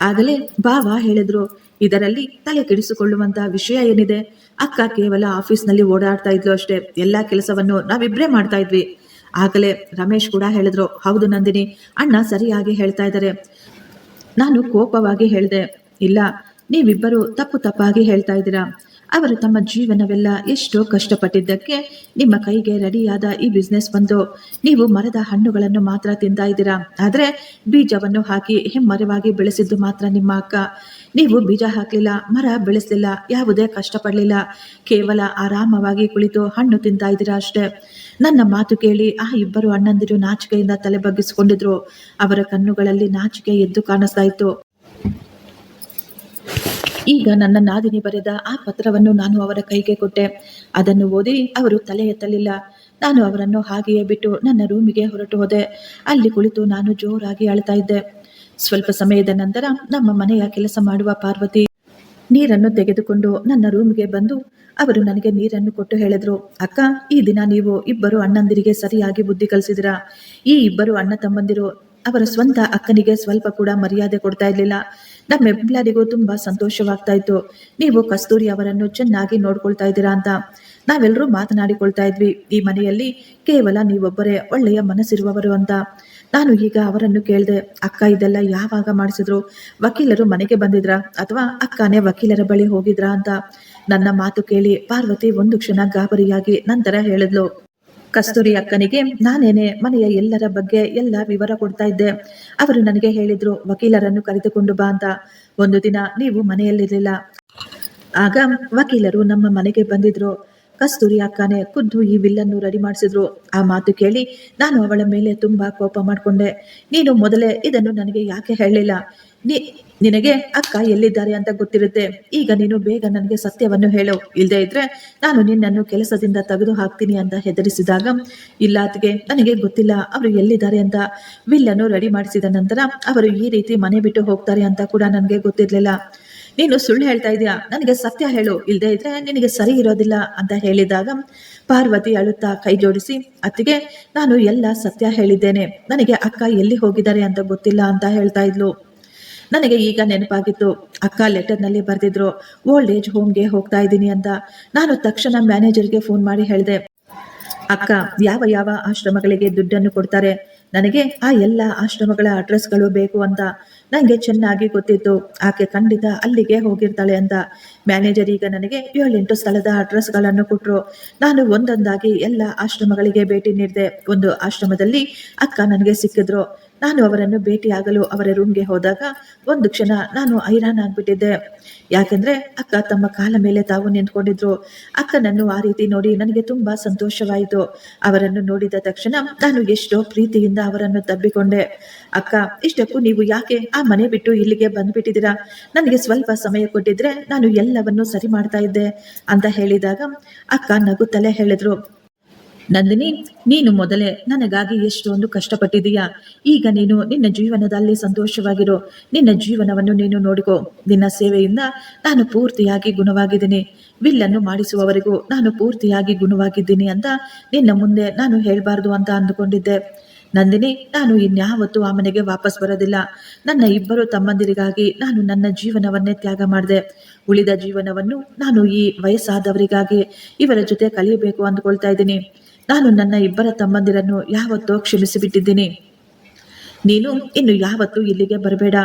ಆಗಲೇ ಭಾವ ಹೇಳಿದ್ರು, ಇದರಲ್ಲಿ ತಲೆ ಕೆಡಿಸಿಕೊಳ್ಳುವಂತ ವಿಷಯ ಏನಿದೆ? ಅಕ್ಕ ಕೇವಲ ಆಫೀಸ್ನಲ್ಲಿ ಓಡಾಡ್ತಾ ಇದ್ಲು ಅಷ್ಟೇ. ಎಲ್ಲ ಕೆಲಸವನ್ನು ನಾವಿಬ್ಬರೇ ಮಾಡ್ತಾ ಇದ್ವಿ. ಆಗಲೇ ರಮೇಶ್ ಕೂಡ ಹೇಳಿದ್ರು, ಹೌದು ನಂದಿನಿ, ಅಣ್ಣ ಸರಿಯಾಗಿ ಹೇಳ್ತಾ ಇದ್ದಾರೆ. ನಾನು ಕೋಪವಾಗಿ ಹೇಳಿದೆ, ಇಲ್ಲ, ನೀವಿಬ್ಬರು ತಪ್ಪಾಗಿ ಹೇಳ್ತಾ ಇದ್ದೀರಾ. ಅವರು ತಮ್ಮ ಜೀವನವೆಲ್ಲ ಎಷ್ಟೋ ಕಷ್ಟಪಟ್ಟಿದ್ದಕ್ಕೆ ನಿಮ್ಮ ಕೈಗೆ ರೆಡಿಯಾದ ಈ ಬಿಸ್ನೆಸ್ ಬಂದು ನೀವು ಮರದ ಹಣ್ಣುಗಳನ್ನು ಮಾತ್ರ ತಿಂತಾ ಇದ್ದೀರಾ. ಆದರೆ ಬೀಜವನ್ನು ಹಾಕಿ ಹೆಮ್ಮರವಾಗಿ ಬೆಳೆಸಿದ್ದು ಮಾತ್ರ ನಿಮ್ಮ ಅಕ್ಕ. ನೀವು ಬೀಜ ಹಾಕಲಿಲ್ಲ, ಮರ ಬೆಳೆಸಲಿಲ್ಲ, ಯಾವುದೇ ಕಷ್ಟಪಡಲಿಲ್ಲ. ಕೇವಲ ಆರಾಮವಾಗಿ ಕುಳಿತು ಹಣ್ಣು ತಿಂತಾ ಇದ್ದೀರಾ ಅಷ್ಟೇ. ನನ್ನ ಮಾತು ಕೇಳಿ ಆ ಇಬ್ಬರು ಅಣ್ಣಂದಿರು ನಾಚಿಕೆಯಿಂದ ತಲೆ ಬಗ್ಗಿಸಿಕೊಂಡಿದ್ರು. ಅವರ ಕಣ್ಣುಗಳಲ್ಲಿ ನಾಚಿಕೆ ಎದ್ದು ಕಾಣಿಸ್ತಾ ಇತ್ತು. ಈಗ ನನ್ನ ನಾದಿನಿ ಬರೆದ ಆ ಪತ್ರವನ್ನು ನಾನು ಅವರ ಕೈಗೆ ಕೊಟ್ಟೆ. ಅದನ್ನು ಓದಿ ಅವರು ತಲೆ ಎತ್ತಲಿಲ್ಲ. ನಾನು ಅವರನ್ನು ಹಾಗೆಯೇ ಬಿಟ್ಟು ನನ್ನ ರೂಮಿಗೆ ಹೊರಟು ಹೋದೆ. ಅಲ್ಲಿ ಕುಳಿತು ನಾನು ಜೋರಾಗಿ ಅಳ್ತಾ ಇದ್ದೆ. ಸ್ವಲ್ಪ ಸಮಯದ ನಂತರ ನಮ್ಮ ಮನೆಯ ಕೆಲಸ ಮಾಡುವ ಪಾರ್ವತಿ ನೀರನ್ನು ತೆಗೆದುಕೊಂಡು ನನ್ನ ರೂಮಿಗೆ ಬಂದು ಅವರು ನನಗೆ ನೀರನ್ನು ಕೊಟ್ಟು ಹೇಳಿದ್ರು, ಅಕ್ಕ, ಈ ದಿನ ನೀವು ಇಬ್ಬರು ಅಣ್ಣಂದಿರಿಗೆ ಸರಿಯಾಗಿ ಬುದ್ಧಿ ಕಲಿಸಿದಿರಾ. ಈ ಇಬ್ಬರು ಅಣ್ಣ ತಮ್ಮಂದಿರು ಅವರ ಸ್ವಂತ ಅಕ್ಕನಿಗೆ ಸ್ವಲ್ಪ ಕೂಡ ಮರ್ಯಾದೆ ಕೊಡ್ತಾ ಇರ್ಲಿಲ್ಲ. ನಮ್ಮೆಲ್ಲರಿಗೂ ತುಂಬಾ ಸಂತೋಷವಾಗ್ತಾ ಇತ್ತು. ನೀವು ಕಸ್ತೂರಿ ಅವರನ್ನು ಚೆನ್ನಾಗಿ ನೋಡ್ಕೊಳ್ತಾ ಇದ್ದೀರಾ ಅಂತ ನಾವೆಲ್ಲರೂ ಮಾತನಾಡಿಕೊಳ್ತಾ ಇದ್ವಿ. ಈ ಮನೆಯಲ್ಲಿ ಕೇವಲ ನೀವೊಬ್ಬರೇ ಒಳ್ಳೆಯ ಮನಸ್ಸಿರುವವರು ಅಂತ. ನಾನು ಈಗ ಅವರನ್ನು ಕೇಳಿದೆ, ಅಕ್ಕ, ಇದೆಲ್ಲ ಯಾವಾಗ ಮಾಡಿಸಿದ್ರು? ವಕೀಲರು ಮನೆಗೆ ಬಂದಿದ್ರಾ ಅಥವಾ ಅಕ್ಕನೇ ವಕೀಲರ ಬಳಿ ಹೋಗಿದ್ರಾ ಅಂತ. ನನ್ನ ಮಾತು ಕೇಳಿ ಪಾರ್ವತಿ ಒಂದು ಕ್ಷಣ ಗಾಬರಿಯಾಗಿ ನಂತರ ಹೇಳಿದ್ಲು, ಕಸ್ತೂರಿ ಅಕ್ಕನಿಗೆ ನಾನೇನೆ ಮನೆಯ ಎಲ್ಲರ ಬಗ್ಗೆ ಎಲ್ಲ ವಿವರ ಕೊಡ್ತಾ ಇದ್ದೆ. ಅವರು ನನಗೆ ಹೇಳಿದ್ರು, ವಕೀಲರನ್ನು ಕರೆದುಕೊಂಡು ಬಾ ಅಂತ. ಒಂದು ದಿನ ನೀವು ಮನೆಯಲ್ಲಿರಲಿಲ್ಲ. ಆಗ ವಕೀಲರು ನಮ್ಮ ಮನೆಗೆ ಬಂದಿದ್ರು. ಕಸ್ತೂರಿ ಅಕ್ಕನೇ ಖುದ್ದು ಈ ವಿಲ್ಲನ್ನು ರೆಡಿ ಮಾಡಿಸಿದ್ರು. ಆ ಮಾತು ಕೇಳಿ ನಾನು ಅವಳ ಮೇಲೆ ತುಂಬಾ ಕೋಪ ಮಾಡಿಕೊಂಡೆ. ನೀನು ಮೊದಲೇ ಇದನ್ನು ನನಗೆ ಯಾಕೆ ಹೇಳಲಿಲ್ಲ? ನಿನಗೆ ಅಕ್ಕ ಎಲ್ಲಿದ್ದಾರೆ ಅಂತ ಗೊತ್ತಿರುತ್ತೆ. ಈಗ ನೀನು ಬೇಗ ನನಗೆ ಸತ್ಯವನ್ನು ಹೇಳು. ಇಲ್ಲದೆ ಇದ್ರೆ ನಾನು ನಿನ್ನನ್ನು ಕೆಲಸದಿಂದ ತೆಗೆದು ಹಾಕ್ತೀನಿ ಅಂತ ಹೆದರಿಸಿದಾಗ, ಇಲ್ಲ ಅತ್ತಿಗೆ, ನನಗೆ ಗೊತ್ತಿಲ್ಲ ಅವರು ಎಲ್ಲಿದ್ದಾರೆ ಅಂತ. ವಿಲ್ಲನ್ನು ರೆಡಿ ಮಾಡಿಸಿದ ನಂತರ ಅವರು ಈ ರೀತಿ ಮನೆ ಬಿಟ್ಟು ಹೋಗ್ತಾರೆ ಅಂತ ಕೂಡ ನನಗೆ ಗೊತ್ತಿರಲಿಲ್ಲ. ನೀನು ಸುಳ್ಳು ಹೇಳ್ತಾ ಇದೀಯಾ, ನನಗೆ ಸತ್ಯ ಹೇಳು. ಇಲ್ಲದೆ ಇದ್ರೆ ನಿನಗೆ ಸರಿ ಇರೋದಿಲ್ಲ ಅಂತ ಹೇಳಿದಾಗ ಪಾರ್ವತಿ ಅಳುತ್ತಾ ಕೈ ಜೋಡಿಸಿ, ಅತ್ತಿಗೆ, ನಾನು ಎಲ್ಲ ಸತ್ಯ ಹೇಳಿದ್ದೇನೆ. ನನಗೆ ಅಕ್ಕ ಎಲ್ಲಿ ಹೋಗಿದ್ದಾರೆ ಅಂತ ಗೊತ್ತಿಲ್ಲ ಅಂತ ಹೇಳ್ತಾ ಇದ್ಲು. ನನಗೆ ಈಗ ನೆನಪಾಗಿತ್ತು. ಅಕ್ಕ ಲೆಟರ್ನಲ್ಲಿ ಬರೆದಿದ್ರು, ಓಲ್ಡ್ ಏಜ್ ಹೋಮ್ಗೆ ಹೋಗ್ತಾ ಇದ್ದೀನಿ ಅಂತ. ನಾನು ತಕ್ಷಣ ಮ್ಯಾನೇಜರ್ಗೆ ಫೋನ್ ಮಾಡಿ ಹೇಳಿದೆ, ಅಕ್ಕ ಯಾವ ಯಾವ ಆಶ್ರಮಗಳಿಗೆ ದುಡ್ಡನ್ನು ಕೊಡ್ತಾರೆ, ನನಗೆ ಆ ಎಲ್ಲ ಆಶ್ರಮಗಳ ಅಡ್ರೆಸ್ಗಳು ಬೇಕು ಅಂತ. ನನಗೆ ಚೆನ್ನಾಗಿ ಗೊತ್ತಿತ್ತು ಆಕೆ ಖಂಡಿತ ಅಲ್ಲಿಗೆ ಹೋಗಿರ್ತಾಳೆ ಅಂತ. ಮ್ಯಾನೇಜರ್ ಈಗ ನನಗೆ 7-8 ಸ್ಥಳದ ಅಡ್ರೆಸ್ಗಳನ್ನು ಕೊಟ್ಟರು. ನಾನು ಒಂದೊಂದಾಗಿ ಎಲ್ಲ ಆಶ್ರಮಗಳಿಗೆ ಭೇಟಿ ನೀಡಿದೆ. ಒಂದು ಆಶ್ರಮದಲ್ಲಿ ಅಕ್ಕ ನನಗೆ ಸಿಕ್ಕಿದ್ರು. ನಾನು ಅವರನ್ನು ಭೇಟಿಯಾಗಲು ಅವರ ರೂಮ್ಗೆ ಹೋದಾಗ ಒಂದು ಕ್ಷಣ ನಾನು ಹೈರಾಣಾಗ್ಬಿಟ್ಟಿದ್ದೆ. ಯಾಕೆಂದ್ರೆ ಅಕ್ಕ ತಮ್ಮ ಕಾಲ ಮೇಲೆ ತಾವು ನಿಂತ್ಕೊಂಡಿದ್ರು. ಅಕ್ಕನನ್ನು ಆ ರೀತಿ ನೋಡಿ ನನಗೆ ತುಂಬಾ ಸಂತೋಷವಾಯಿತು. ಅವರನ್ನು ನೋಡಿದ ತಕ್ಷಣ ನಾನು ಎಷ್ಟೋ ಪ್ರೀತಿಯಿಂದ ಅವರನ್ನು ತಬ್ಬಿಕೊಂಡೆ. ಅಕ್ಕ, ಇಷ್ಟಕ್ಕೂ ನೀವು ಯಾಕೆ ಆ ಮನೆ ಬಿಟ್ಟು ಇಲ್ಲಿಗೆ ಬಂದ್ಬಿಟ್ಟಿದ್ದೀರಾ? ನನಗೆ ಸ್ವಲ್ಪ ಸಮಯ ಕೊಟ್ಟಿದ್ರೆ ನಾನು ಎಲ್ಲವನ್ನೂ ಸರಿ ಮಾಡ್ತಾ ಇದ್ದೆ ಅಂತ ಹೇಳಿದಾಗ ಅಕ್ಕ ನಗುತ್ತಲೇ ಹೇಳಿದ್ರು, ನಂದಿನಿ, ನೀನು ಮೊದಲೇ ನನಗಾಗಿ ಎಷ್ಟೊಂದು ಕಷ್ಟಪಟ್ಟಿದೀಯಾ. ಈಗ ನೀನು ನಿನ್ನ ಜೀವನದಲ್ಲಿ ಸಂತೋಷವಾಗಿರೋ. ನಿನ್ನ ಜೀವನವನ್ನು ನೀನು ನೋಡಿಕೋ. ನಿನ್ನ ಸೇವೆಯಿಂದ ನಾನು ಪೂರ್ತಿಯಾಗಿ ಗುಣವಾಗಿದ್ದೀನಿ. ವಿಲ್ಲನ್ನು ಮಾಡಿಸುವವರೆಗೂ ನಾನು ಪೂರ್ತಿಯಾಗಿ ಗುಣವಾಗಿದ್ದೀನಿ ಅಂತ ನಿನ್ನ ಮುಂದೆ ನಾನು ಹೇಳಬಾರ್ದು ಅಂತ ಅಂದುಕೊಂಡಿದ್ದೆ. ನಂದಿನಿ, ನಾನು ಇನ್ಯಾವತ್ತೂ ಆ ಮನೆಗೆ ವಾಪಸ್ ಬರೋದಿಲ್ಲ. ನನ್ನ ಇಬ್ಬರು ತಮ್ಮಂದಿರಿಗಾಗಿ ನಾನು ನನ್ನ ಜೀವನವನ್ನೇ ತ್ಯಾಗ ಮಾಡಿದೆ. ಉಳಿದ ಜೀವನವನ್ನು ನಾನು ಈ ವಯಸ್ಸಾದವರಿಗಾಗಿ ಇವರ ಜೊತೆ ಕಲಿಯಬೇಕು ಅಂದ್ಕೊಳ್ತಾ ಇದ್ದೀನಿ. ನಾನು ನನ್ನ ಇಬ್ಬರ ತಮ್ಮಂದಿರನ್ನು ಯಾವತ್ತೋ ಕ್ಷಮಿಸಿಬಿಟ್ಟಿದ್ದೀನಿ. ನೀನು ಇನ್ನು ಯಾವತ್ತೂ ಇಲ್ಲಿಗೆ ಬರಬೇಡ.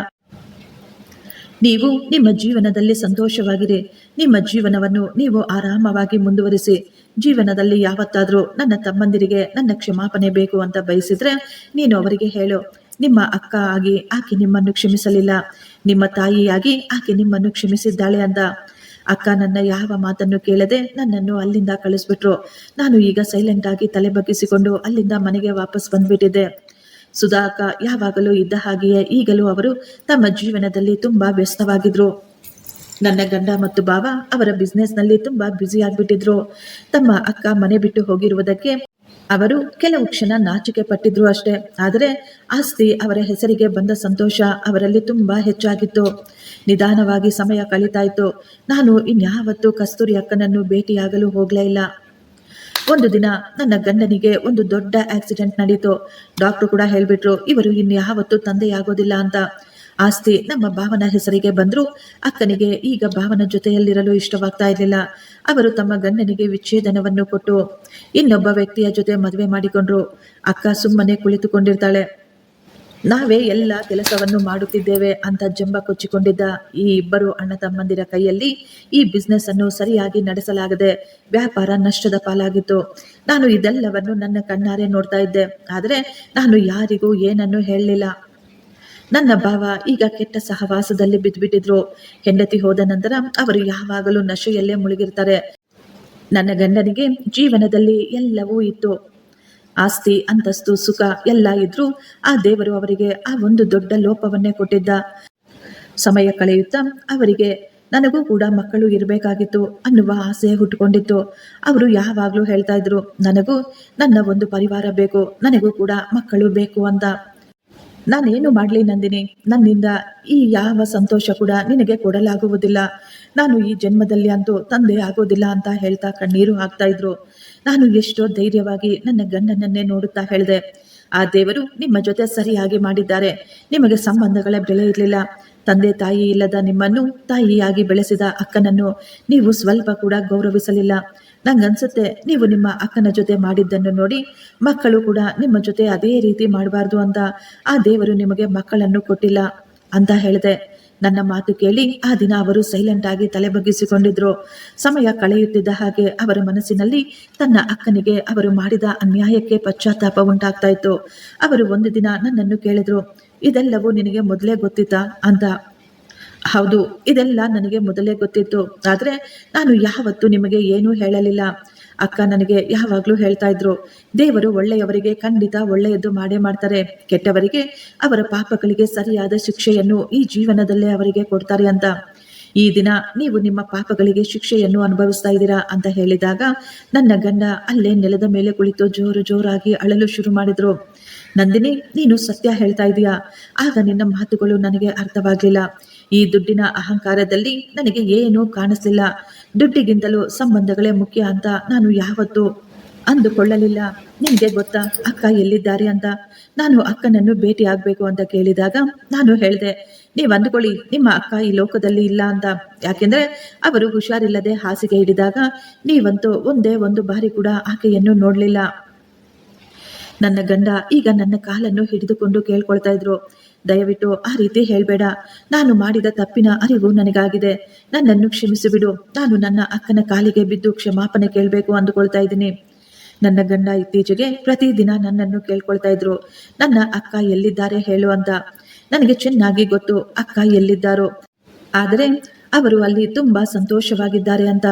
ನೀವು ನಿಮ್ಮ ಜೀವನದಲ್ಲಿ ಸಂತೋಷವಾಗಿರಿ. ನಿಮ್ಮ ಜೀವನವನ್ನು ನೀವು ಆರಾಮವಾಗಿ ಮುಂದುವರಿಸಿ. ಜೀವನದಲ್ಲಿ ಯಾವತ್ತಾದರೂ ನನ್ನ ತಮ್ಮಂದಿರಿಗೆ ನನ್ನ ಕ್ಷಮಾಪಣೆ ಬೇಕು ಅಂತ ಬಯಸಿದ್ರೆ ನೀನು ಅವರಿಗೆ ಹೇಳು. ನಿಮ್ಮ ಅಕ್ಕ ಆಗಿ ಆಕೆ ನಿಮ್ಮನ್ನು ಕ್ಷಮಿಸಲಿಲ್ಲ, ನಿಮ್ಮ ತಾಯಿಯಾಗಿ ಆಕೆ ನಿಮ್ಮನ್ನು ಕ್ಷಮಿಸಿದ್ದಾಳೆ ಅಂತ. ಅಕ್ಕ ನನ್ನ ಯಾವ ಮಾತನ್ನು ಕೇಳದೆ ನನ್ನನ್ನು ಅಲ್ಲಿಂದ ಕಳಿಸ್ಬಿಟ್ರು. ನಾನು ಈಗ ಸೈಲೆಂಟ್ ಆಗಿ ತಲೆ ಬಗ್ಗಿಸಿಕೊಂಡು ಅಲ್ಲಿಂದ ಮನೆಗೆ ವಾಪಸ್ ಬಂದ್ಬಿಟ್ಟಿದ್ದೆ. ಸುಧಾ ಅಕ್ಕ ಯಾವಾಗಲೂ ಇದ್ದ ಹಾಗೆಯೇ ಈಗಲೂ ಅವರು ತಮ್ಮ ಜೀವನದಲ್ಲಿ ತುಂಬಾ ವ್ಯಸ್ತವಾಗಿದ್ರು. ನನ್ನ ಗಂಡ ಮತ್ತು ಭಾವ ಅವರ ಬಿಸ್ನೆಸ್ನಲ್ಲಿ ತುಂಬಾ ಬ್ಯುಸಿ ಆಗ್ಬಿಟ್ಟಿದ್ರು. ತಮ್ಮ ಅಕ್ಕ ಮನೆ ಬಿಟ್ಟು ಹೋಗಿರುವುದಕ್ಕೆ ಅವರು ಕೆಲವು ಕ್ಷಣ ನಾಚಿಕೆ ಪಟ್ಟಿದ್ರು ಅಷ್ಟೇ. ಆದರೆ ಆಸ್ತಿ ಅವರ ಹೆಸರಿಗೆ ಬಂದ ಸಂತೋಷ ಅವರಲ್ಲಿ ತುಂಬಾ ಹೆಚ್ಚಾಗಿತ್ತು. ನಿಧಾನವಾಗಿ ಸಮಯ ಕಳೀತಾ ಇತ್ತು. ನಾನು ಇನ್ಯಾವತ್ತೂ ಕಸ್ತೂರಿ ಅಕ್ಕನನ್ನು ಭೇಟಿಯಾಗಲು ಹೋಗ್ಲೇ ಇಲ್ಲ. ಒಂದು ದಿನ ನನ್ನ ಗಂಡನಿಗೆ ಒಂದು ದೊಡ್ಡ ಆಕ್ಸಿಡೆಂಟ್ ನಡೀತು. ಡಾಕ್ಟರ್ ಕೂಡ ಹೇಳ್ಬಿಟ್ರು, ಇವರು ಇನ್ಯಾವತ್ತೂ ತಂದೆಯಾಗೋದಿಲ್ಲ ಅಂತ. ಆಸ್ತಿ ನಮ್ಮ ಭಾವನ ಹೆಸರಿಗೆ ಬಂದ್ರು. ಅಕ್ಕನಿಗೆ ಈಗ ಭಾವನ ಜೊತೆಯಲ್ಲಿರಲು ಇಷ್ಟವಾಗ್ತಾ ಇರಲಿಲ್ಲ. ಅವರು ತಮ್ಮ ಗಂಡನಿಗೆ ವಿಚ್ಛೇದನವನ್ನು ಕೊಟ್ಟು ಇನ್ನೊಬ್ಬ ವ್ಯಕ್ತಿಯ ಜೊತೆ ಮದುವೆ ಮಾಡಿಕೊಂಡ್ರು. ಅಕ್ಕ ಸುಮ್ಮನೆ ಕುಳಿತುಕೊಂಡಿರ್ತಾಳೆ. ನಾವೇ ಎಲ್ಲ ಕೆಲಸವನ್ನು ಮಾಡುತ್ತಿದ್ದೇವೆ ಅಂತ ಜಂಬ ಕೊಚ್ಚಿಕೊಂಡಿದ್ದ ಈ ಇಬ್ಬರು ಅಣ್ಣ ತಮ್ಮಂದಿರ ಕೈಯಲ್ಲಿ ಈ ಬಿಸ್ನೆಸ್ ಅನ್ನು ಸರಿಯಾಗಿ ನಡೆಸಲಾಗದೆ ವ್ಯಾಪಾರ ನಷ್ಟದ ಪಾಲಾಗಿತ್ತು. ನಾನು ಇದೆಲ್ಲವನ್ನು ನನ್ನ ಕಣ್ಣಾರೆ ನೋಡ್ತಾ ಇದ್ದೆ. ಆದರೆ ನಾನು ಯಾರಿಗೂ ಏನನ್ನೂ ಹೇಳಲಿಲ್ಲ. ನನ್ನ ಭಾವ ಈಗ ಕೆಟ್ಟ ಸಹವಾಸದಲ್ಲಿ ಬಿದ್ದುಬಿಟ್ಟಿದ್ರು. ಹೆಂಡತಿ ಹೋದ ನಂತರ ಅವರು ಯಾವಾಗಲೂ ನಶೆಯಲ್ಲೇ ಮುಳುಗಿರ್ತಾರೆ. ನನ್ನ ಗಂಡನಿಗೆ ಜೀವನದಲ್ಲಿ ಎಲ್ಲವೂ ಇತ್ತು. ಆಸ್ತಿ, ಅಂತಸ್ತು, ಸುಖ ಎಲ್ಲ ಇದ್ರೂ ಆ ದೇವರು ಅವರಿಗೆ ಆ ಒಂದು ದೊಡ್ಡ ಲೋಪವನ್ನೇ ಕೊಟ್ಟಿದ್ದ. ಸಮಯ ಕಳೆಯುತ್ತಾ ಅವರಿಗೆ ನನಗೂ ಕೂಡ ಮಕ್ಕಳು ಇರಬೇಕಾಗಿತ್ತು ಅನ್ನುವ ಆಸೆ ಹುಟ್ಟುಕೊಂಡಿತ್ತು. ಅವರು ಯಾವಾಗಲೂ ಹೇಳ್ತಾ ಇದ್ರು, ನನಗೂ ನನ್ನ ಒಂದು ಪರಿವಾರ ಬೇಕು, ನನಗೂ ಕೂಡ ಮಕ್ಕಳು ಬೇಕು ಅಂತ. ನಾನೇನು ಮಾಡಲಿ ನಂದಿನಿ, ನನ್ನಿಂದ ಈ ಯಾವ ಸಂತೋಷ ಕೂಡ ನಿನಗೆ ಕೊಡಲಾಗುವುದಿಲ್ಲ. ನಾನು ಈ ಜನ್ಮದಲ್ಲಿ ಅಂತೂ ತಂದೆ ಆಗೋದಿಲ್ಲ ಅಂತ ಹೇಳ್ತಾ ಕಣ್ಣೀರು ಹಾಕ್ತಾ ಇದ್ರು. ನಾನು ಎಷ್ಟೋ ಧೈರ್ಯವಾಗಿ ನನ್ನ ಗಂಡನನ್ನೇ ನೋಡುತ್ತಾ ಹೇಳಿದೆ, ಆ ದೇವರು ನಿಮ್ಮ ಜೊತೆ ಸರಿಯಾಗಿ ಮಾಡಿದ್ದಾರೆ. ನಿಮಗೆ ಸಂಬಂಧಗಳ ಬೆಲೆ ಇರಲಿಲ್ಲ. ತಂದೆ ತಾಯಿ ಇಲ್ಲದ ನಿಮ್ಮನ್ನು ತಾಯಿಯಾಗಿ ಬೆಳೆಸಿದ ಅಕ್ಕನನ್ನು ನೀವು ಸ್ವಲ್ಪ ಕೂಡ ಗೌರವಿಸಲಿಲ್ಲ. ನಂಗನ್ಸುತ್ತೆ ನೀವು ನಿಮ್ಮ ಅಕ್ಕನ ಜೊತೆ ಮಾಡಿದ್ದನ್ನು ನೋಡಿ ಮಕ್ಕಳು ಕೂಡ ನಿಮ್ಮ ಜೊತೆ ಅದೇ ರೀತಿ ಮಾಡಬಾರ್ದು ಅಂತ ಆ ದೇವರು ನಿಮಗೆ ಮಕ್ಕಳನ್ನು ಕೊಟ್ಟಿಲ್ಲ ಅಂತ ಹೇಳಿದೆ. ನನ್ನ ಮಾತು ಕೇಳಿ ಆ ದಿನ ಅವರು ಸೈಲೆಂಟ್ ಆಗಿ ತಲೆ ಬಗ್ಗಿಸಿಕೊಂಡಿದ್ರು. ಸಮಯ ಕಳೆಯುತ್ತಿದ್ದ ಹಾಗೆ ಅವರ ಮನಸ್ಸಿನಲ್ಲಿ ತನ್ನ ಅಕ್ಕನಿಗೆ ಅವರು ಮಾಡಿದ ಅನ್ಯಾಯಕ್ಕೆ ಪಶ್ಚಾತ್ತಾಪ ಉಂಟಾಗ್ತಾ ಇತ್ತು. ಅವರು ಒಂದು ದಿನ ನನ್ನನ್ನು ಕೇಳಿದ್ರು, ಇದೆಲ್ಲವೂ ನಿನಗೆ ಮೊದಲೇ ಗೊತ್ತಿತ್ತಾ ಅಂತ. ಹೌದು, ಇದೆಲ್ಲ ನನಗೆ ಮೊದಲೇ ಗೊತ್ತಿತ್ತು. ಆದರೆ ನಾನು ಯಾವತ್ತೂ ನಿಮಗೆ ಏನೂ ಹೇಳಲಿಲ್ಲ. ಅಕ್ಕ ನನಗೆ ಯಾವಾಗಲೂ ಹೇಳ್ತಾ ಇದ್ರು, ದೇವರು ಒಳ್ಳೆಯವರಿಗೆ ಖಂಡಿತ ಒಳ್ಳೆಯದು ಮಾಡೇ ಮಾಡ್ತಾರೆ, ಕೆಟ್ಟವರಿಗೆ ಅವರ ಪಾಪಗಳಿಗೆ ಸರಿಯಾದ ಶಿಕ್ಷೆಯನ್ನು ಈ ಜೀವನದಲ್ಲೇ ಅವರಿಗೆ ಕೊಡ್ತಾರೆ ಅಂತ. ಈ ದಿನ ನೀವು ನಿಮ್ಮ ಪಾಪಗಳಿಗೆ ಶಿಕ್ಷೆಯನ್ನು ಅನುಭವಿಸ್ತಾ ಇದ್ದೀರಾ ಅಂತ ಹೇಳಿದಾಗ ನನ್ನ ಗಂಡ ಅಲ್ಲೇ ನೆಲದ ಮೇಲೆ ಕುಳಿತು ಜೋರಾಗಿ ಅಳಲು ಶುರು ಮಾಡಿದ್ರು. ನಂದಿನಿ, ನೀನು ಸತ್ಯ ಹೇಳ್ತಾ ಇದೀಯಾ? ಆಗ ನಿನ್ನ ಮಾತುಗಳು ನನಗೆ ಅರ್ಥವಾಗಲಿಲ್ಲ. ಈ ದುಡ್ಡಿನ ಅಹಂಕಾರದಲ್ಲಿ ನನಗೆ ಏನೂ ಕಾಣಿಸ್ಲಿಲ್ಲ. ದುಡ್ಡಿಗಿಂತಲೂ ಸಂಬಂಧಗಳೇ ಮುಖ್ಯ ಅಂತ ನಾನು ಯಾವತ್ತೂ ಅಂದುಕೊಳ್ಳಲಿಲ್ಲ. ನಿನಗೆ ಗೊತ್ತಾ ಅಕ್ಕ ಎಲ್ಲಿದ್ದಾರೆ ಅಂತ? ನಾನು ಅಕ್ಕನನ್ನು ಭೇಟಿ ಆಗಬೇಕು ಅಂತ ಕೇಳಿದಾಗ ನಾನು ಹೇಳಿದೆ, ನೀವು ಅಂದುಕೊಳ್ಳಿ ನಿಮ್ಮ ಅಕ್ಕ ಈ ಲೋಕದಲ್ಲಿ ಇಲ್ಲ ಅಂತ. ಯಾಕೆಂದ್ರೆ ಅವರು ಹುಷಾರಿಲ್ಲದೆ ಹಾಸಿಗೆ ಹಿಡಿದಾಗ ನೀವಂತೂ ಒಂದೇ ಒಂದು ಬಾರಿ ಕೂಡ ಆಕೆಯನ್ನು ನೋಡಲಿಲ್ಲ. ನನ್ನ ಗಂಡ ಈಗ ನನ್ನ ಕಾಲನ್ನು ಹಿಡಿದುಕೊಂಡು ಕೇಳ್ಕೊಳ್ತಾ ಇದ್ರು, ದಯವಿಟ್ಟು ಆ ರೀತಿ ಹೇಳ್ಬೇಡ. ನಾನು ಮಾಡಿದ ತಪ್ಪಿನ ಅರಿವು ನನಗಾಗಿದೆ. ನನ್ನನ್ನು ಕ್ಷಮಿಸಿಬಿಡು. ನಾನು ನನ್ನ ಅಕ್ಕನ ಕಾಲಿಗೆ ಬಿದ್ದು ಕ್ಷಮಾಪಣೆ ಕೇಳಬೇಕು ಅಂದುಕೊಳ್ತಾ ಇದ್ದೀನಿ. ನನ್ನ ಗಂಡ ಇತ್ತೀಚೆಗೆ ಪ್ರತಿದಿನ ನನ್ನನ್ನು ಕೇಳ್ಕೊಳ್ತಾ ಇದ್ರು, ನನ್ನ ಅಕ್ಕ ಎಲ್ಲಿದ್ದಾರೆ ಹೇಳು ಅಂತ. ನನಗೆ ಚೆನ್ನಾಗಿ ಗೊತ್ತು ಅಕ್ಕ ಎಲ್ಲಿದ್ದಾರೋ, ಆದರೆ ಅವರು ಅಲ್ಲಿ ತುಂಬಾ ಸಂತೋಷವಾಗಿದ್ದಾರೆ ಅಂತ.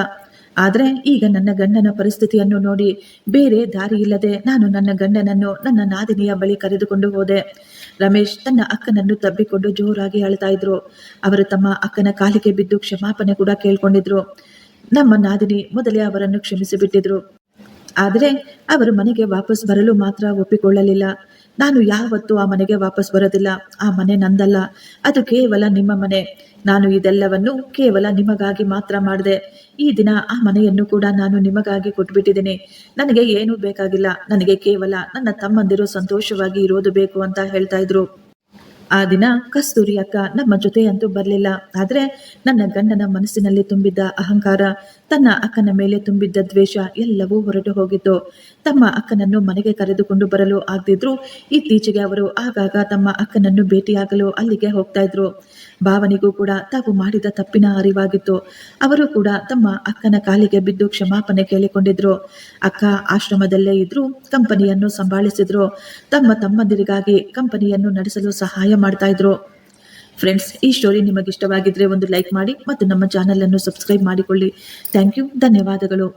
ಆದರೆ ಈಗ ನನ್ನ ಗಂಡನ ಪರಿಸ್ಥಿತಿಯನ್ನು ನೋಡಿ ಬೇರೆ ದಾರಿ ಇಲ್ಲದೆ ನಾನು ನನ್ನ ಗಂಡನನ್ನು ನನ್ನ ನಾದಿನಿಯ ಬಳಿ ಕರೆದುಕೊಂಡು ಹೋದೆ. ರಮೇಶ್ ತನ್ನ ಅಕ್ಕನನ್ನು ತಬ್ಬಿಕೊಂಡು ಜೋರಾಗಿ ಅಳ್ತಾ ಇದ್ರು. ಅವರು ತಮ್ಮ ಅಕ್ಕನ ಕಾಲಿಗೆ ಬಿದ್ದು ಕ್ಷಮಾಪಣೆ ಕೂಡ ಕೇಳ್ಕೊಂಡಿದ್ರು. ನಮ್ಮ ನಾದಿನಿ ಮೊದಲೇ ಅವರನ್ನು ಕ್ಷಮಿಸಿ ಬಿಟ್ಟಿದ್ರು. ಆದರೆ ಅವರು ಮನೆಗೆ ವಾಪಸ್ ಬರಲು ಮಾತ್ರ ಒಪ್ಪಿಕೊಳ್ಳಲಿಲ್ಲ. ನಾನು ಯಾವತ್ತೂ ಆ ಮನೆಗೆ ವಾಪಸ್ ಬರೋದಿಲ್ಲ. ಆ ಮನೆ ನಂದಲ್ಲ, ಅದು ಕೇವಲ ನಿಮ್ಮ ಮನೆ. ನಾನು ಇದೆಲ್ಲವನ್ನು ಕೇವಲ ನಿಮಗಾಗಿ ಮಾತ್ರ ಮಾಡಿದೆ. ಈ ದಿನ ಆ ಮನೆಯನ್ನು ಕೂಡ ನಾನು ನಿಮಗಾಗಿ ಕೊಟ್ಬಿಟ್ಟಿದ್ದೀನಿ. ನನಗೆ ಏನೂ ಬೇಕಾಗಿಲ್ಲ. ನನಗೆ ಕೇವಲ ನನ್ನ ತಮ್ಮಂದಿರು ಸಂತೋಷವಾಗಿ ಇರೋದು ಬೇಕು ಅಂತ ಹೇಳ್ತಾ ಇದ್ರು. ಆ ದಿನ ಕಸ್ತೂರಿ ಅಕ್ಕ ನಮ್ಮ ಜೊತೆಯಂತೂ ಬರಲಿಲ್ಲ. ಆದರೆ ನನ್ನ ಗಂಡನ ಮನಸ್ಸಿನಲ್ಲಿ ತುಂಬಿದ್ದ ಅಹಂಕಾರ, ತನ್ನ ಅಕ್ಕನ ಮೇಲೆ ತುಂಬಿದ್ದ ದ್ವೇಷ ಎಲ್ಲವೂ ಹೊರಟು ಹೋಗಿತ್ತು. ತಮ್ಮ ಅಕ್ಕನನ್ನು ಮನೆಗೆ ಕರೆದುಕೊಂಡು ಬರಲು ಆಗದಿದ್ರು ಇತ್ತೀಚೆಗೆ ಅವರು ಆಗಾಗ ತಮ್ಮ ಅಕ್ಕನನ್ನು ಭೇಟಿಯಾಗಲು ಅಲ್ಲಿಗೆ ಹೋಗ್ತಾ ಇದ್ರು. ಭಾವನಿಗೂ ಕೂಡ ತಾವು ಮಾಡಿದ ತಪ್ಪಿನ ಅರಿವಾಗಿತ್ತು. ಅವರು ಕೂಡ ತಮ್ಮ ಅಕ್ಕನ ಕಾಲಿಗೆ ಬಿದ್ದು ಕ್ಷಮಾಪಣೆ ಕೇಳಿಕೊಂಡಿದ್ರು. ಅಕ್ಕ ಆಶ್ರಮದಲ್ಲೇ ಇದ್ರು, ಕಂಪನಿಯನ್ನು ಸಂಭಾಳಿಸಿದ್ರು. ತಮ್ಮ ತಮ್ಮಂದಿರಿಗಾಗಿ ಕಂಪನಿಯನ್ನು ನಡೆಸಲು ಸಹಾಯ ಮಾಡ್ತಾ ಇದ್ರು. ಫ್ರೆಂಡ್ಸ್, ಈ ಸ್ಟೋರಿ ನಿಮಗಿಷ್ಟವಾಗಿದ್ರೆ ಒಂದು ಲೈಕ್ ಮಾಡಿ ಮತ್ತು ನಮ್ಮ ಚಾನಲ್ ಅನ್ನು ಸಬ್ಸ್ಕ್ರೈಬ್ ಮಾಡಿಕೊಳ್ಳಿ. ಥ್ಯಾಂಕ್ ಯು, ಧನ್ಯವಾದಗಳು.